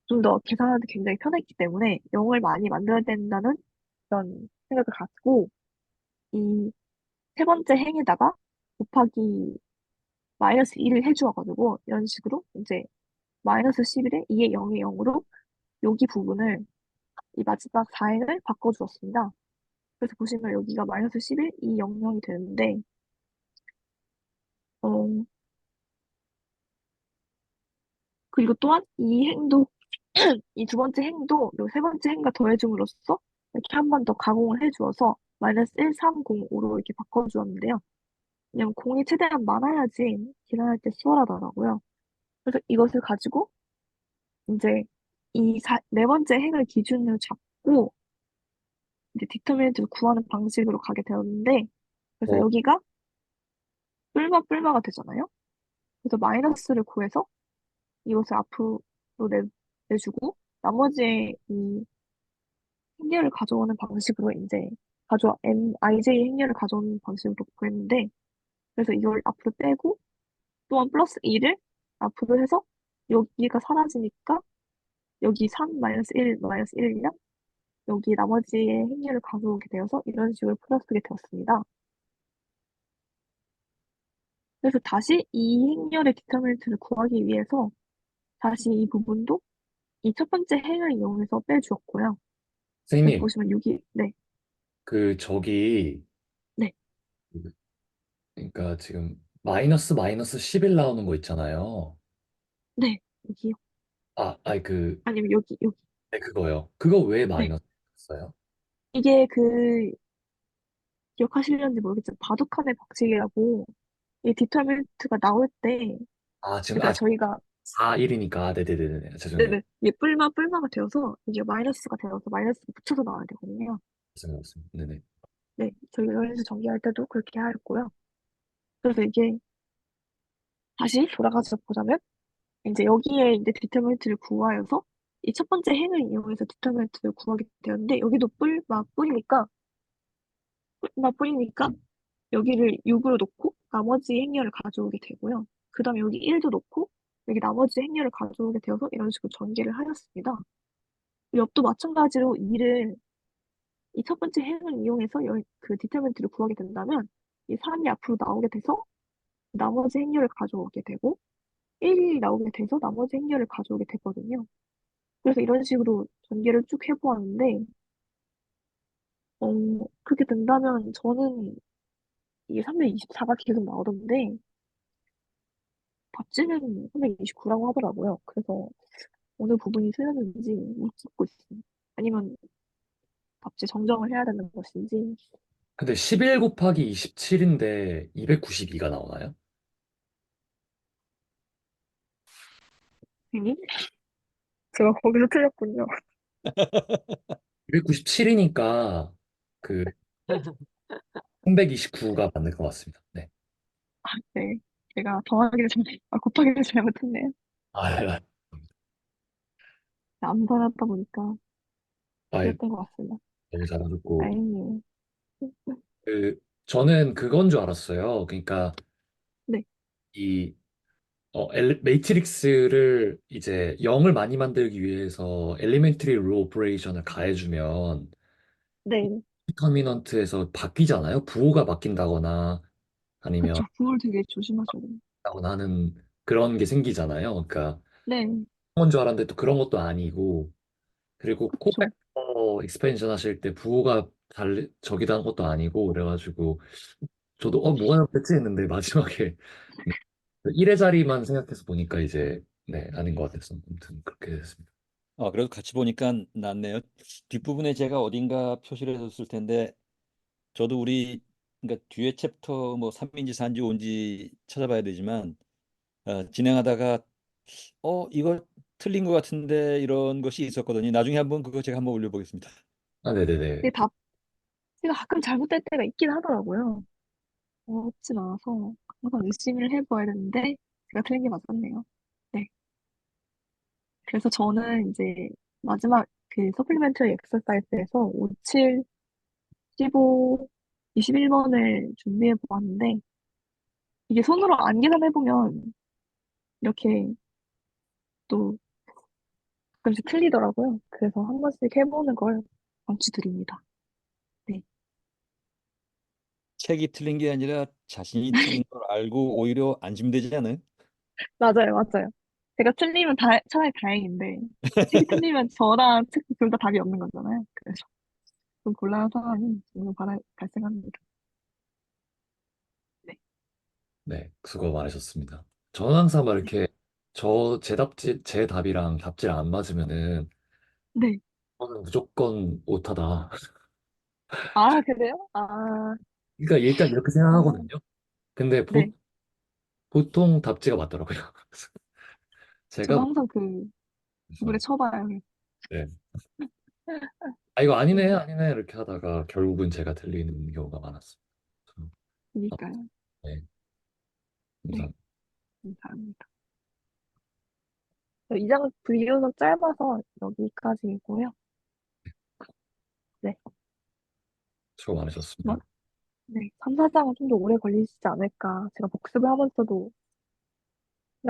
좀 더 계산하기 굉장히 편했기 때문에 0을 많이 만들어야 된다는 이런 생각을 갖고 이 세 번째 행에다가 곱하기 마이너스 1을 해주어가지고 이런 식으로 이제 마이너스 11에 2의 0의 0으로 여기 부분을 이 마지막 4행을 바꿔주었습니다. 그래서 보시면 여기가 마이너스 11, 2, 0, 0이 되는데 어, 그리고 또한 이 행도 이 두 번째 행도 요 세 번째 행과 더해줌으로써 이렇게 한 번 더 가공을 해주어서 마이너스 1, 3, 0, 5로 이렇게 바꿔주었는데요. 왜냐면 공이 최대한 많아야지 계산할 때 수월하더라고요. 그래서 이것을 가지고 이제 네 번째 행을 기준으로 잡고 이제 디터미넌트를 구하는 방식으로 가게 되었는데 그래서 어, 여기가 뿔마가 되잖아요. 그래서 마이너스를 구해서 이것을 앞으로 내주고 나머지 이 행렬을 가져오는 방식으로 이제 MIJ 행렬을 가져오는 방식으로 구했는데 그래서 이걸 앞으로 빼고 또한 플러스 2를 앞으로 해서 여기가 사라지니까 여기 3 마이너스 1 마이너스 1이랑 여기 나머지의 행렬을 가져오게 되어서 이런 식으로 풀어쓰게 되었습니다. 그래서 다시 이 행렬의 디터미넌트를 구하기 위해서 다시 이 부분도 이 첫 번째 행을 이용해서 빼주었고요. 그래서 선생님, 보시면 여기 네, 저기, 네, 그러니까 지금 마이너스 11 나오는 거 있잖아요. 네, 여기요. 아니면 여기. 네, 그거요. 그거 왜 네. 마이너스였어요? 이게 기억하시려는지 모르겠지만 바둑칸의 법칙이라고 이 디터미넌트가 나올 때 아, 지금, 그러니까 저희가 4, 1이니까. 네네네네. 죄송해요. 네네 이게 뿔마가 되어서 이게 마이너스가 되어서 마이너스 붙여서 나와야 되거든요. 죄송해요. 네네. 네, 저희가 연립수 전개할 때도 그렇게 하였고요. 그래서 이게 다시 돌아가서 보자면 이제 여기에 이제 디터미넌트를 구하여서 이 첫 번째 행을 이용해서 디터미넌트를 구하게 되었는데 여기도 뿔마 뿌리니까 여기를 6으로 놓고 나머지 행렬을 가져오게 되고요. 그 다음에 여기 1도 놓고 여기 나머지 행렬을 가져오게 되어서 이런 식으로 전개를 하였습니다. 옆도 마찬가지로 2를 이 첫 번째 행을 이용해서 그 디터미넌트를 구하게 된다면 이 3이 앞으로 나오게 돼서 나머지 행렬을 가져오게 되고 1이 나오게 돼서 나머지 행렬을 가져오게 되거든요. 그래서 이런 식으로 전개를 쭉 해보았는데 어, 그렇게 된다면 저는 이게 324가 계속 나오던데 답지는 329라고 하더라고요. 그래서 어느 부분이 틀렸는지 묻고 있습니다. 아니면 답지 정정을 해야 되는 것인지. 근데 11 곱하기 27인데 292가 나오나요? 음? 제가 거기서 틀렸군요. 297이니까 그 329가 맞는 것 같습니다. 네. 네. 제가 곱하기를 잘못했네요. 아, 암산하다 보니까 아, 틀렸던 것 같습니다. 너무 잘하셨고. 다행이에요. 저는 그건 줄 알았어요. 그러니까 네. 이 매트릭스를 이제 0을 많이 만들기 위해서 엘리멘트리 로 오퍼레이션을 가해주면 네. 디터미넌트에서 바뀌잖아요. 부호가 바뀐다거나 아니면 그쵸. 부을 되게 조심하셔야 돼요. 다거나 하는 그런 게 생기잖아요. 그러니까 네. 그런 줄 알았는데 또 그런 것도 아니고 그리고 그쵸. 코벡터 익스펜션 하실 때 부호가 저기다 것도 아니고 그래가지고 저도 뭐가 잘못됐지 했는데 마지막에 1의 자리만 생각해서 보니까 이제 네 아닌 것 같아서 아무튼 그렇게 됐습니다. 그래도 같이 보니까 낫네요. 뒷부분에 제가 어딘가 표시를 해뒀을 텐데 저도 그러니까 뒤에 챕터 뭐 3인지 4인지 5인지 찾아봐야 되지만 진행하다가 이거 틀린 것 같은데 이런 것이 있었거든요. 나중에 한번 그거 제가 한번 올려보겠습니다. 아 네네네. 이게 답지가 가끔 잘못될 때가 있긴 하더라고요. 어렵진 않아서 항상 의심을 해봐야 되는데 제가 틀린 게 맞았네요. 네. 그래서 저는 이제 마지막 그 서플리멘터리 엑서사이즈에서 5, 7, 15, 21번을 준비해 보았는데 이게 손으로 안 계산해 보면 이렇게 또 가끔씩 틀리더라고요. 그래서 한 번씩 해보는 걸 강추드립니다. 책이 틀린 게 아니라 자신이 틀린 걸 알고 오히려 안심되지 않아요? 맞아요, 맞아요. 제가 틀리면 차라리 다행인데, 책이 틀리면 저랑 책 둘 다 답이 없는 거잖아요. 그래서 좀 곤란한 상황이 종종 발생합니다. 네. 네, 수고 많으셨습니다. 저는 항상 막 이렇게 제 답이랑 답지를 안 맞으면은 네. 저는 무조건 오타다. 아, 그래요? 아, 그러니까 일단 이렇게 어, 생각하거든요. 근데 네. 보통 답지가 맞더라고요. 저도 제가 항상 그 물에 그래서 쳐봐요. 네. 아 이거 아니네 네. 아니네 이렇게 하다가 결국은 제가 틀리는 경우가 많았어요. 아, 그니까요. 네, 네. 감사합니다. 감사합니다. 이장 비교적 짧아서 여기까지이고요. 네. 수고 뭐, 많으셨습니다. 네. 3, 4장은 좀 더 오래 걸리시지 않을까. 제가 복습을 하면서도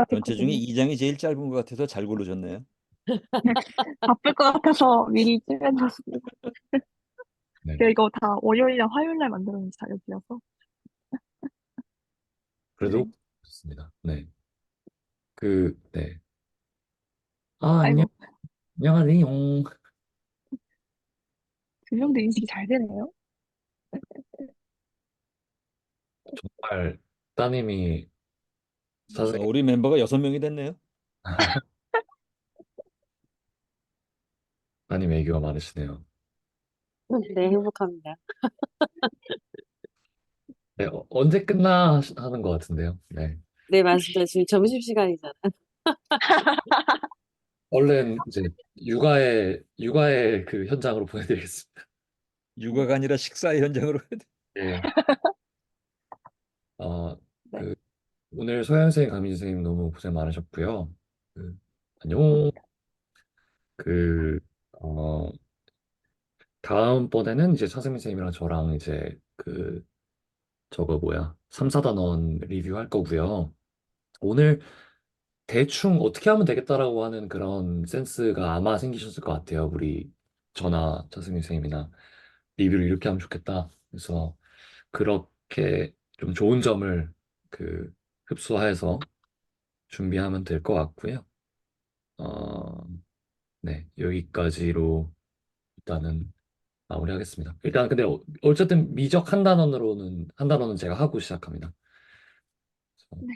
전체 중에 생각했거든요. 2장이 제일 짧은 것 같아서 잘 고르셨네요. 바쁠 것 같아서 미리 찜해놨습니다. 네, 제가 이거 다 월요일이나 화요일날 만들어놓은 자료이어서. 그래도 네. 좋습니다. 네, 네. 아 안녕 아이고, 안녕하세요. 균형도 인식이 잘 되네요. 정말 따님이 사실 우리 멤버가 6명이 됐네요. 따님 애교가 많으시네요. 네, 행복합니다. 네, 언제 끝나 하는 것 같은데요. 네, 네, 맞습니다. 지금 점심시간이잖아요. 얼른 이제 육아의 그 현장으로 보내드리겠습니다. 육아가 아니라 식사의 현장으로 해야 돼. 예. 어, 네. 그 오늘 소영 선생님, 강민 선생님 너무 고생 많으셨고요. 안녕. 그 어, 다음번에는 이제 차승민 선생님이랑 저랑 이제 저거 뭐야 3, 4단원 리뷰할 거고요. 오늘 대충 어떻게 하면 되겠다라고 하는 그런 센스가 아마 생기셨을 것 같아요. 우리 저나 차승민 선생님이나 리뷰를 이렇게 하면 좋겠다. 그래서 그렇게 좀 좋은 점을 흡수해서 준비하면 될 것 같고요. 어, 네, 여기까지로 일단은 마무리하겠습니다. 일단 근데 어쨌든 미적 한 단원은 제가 하고 시작합니다. 그래서 네.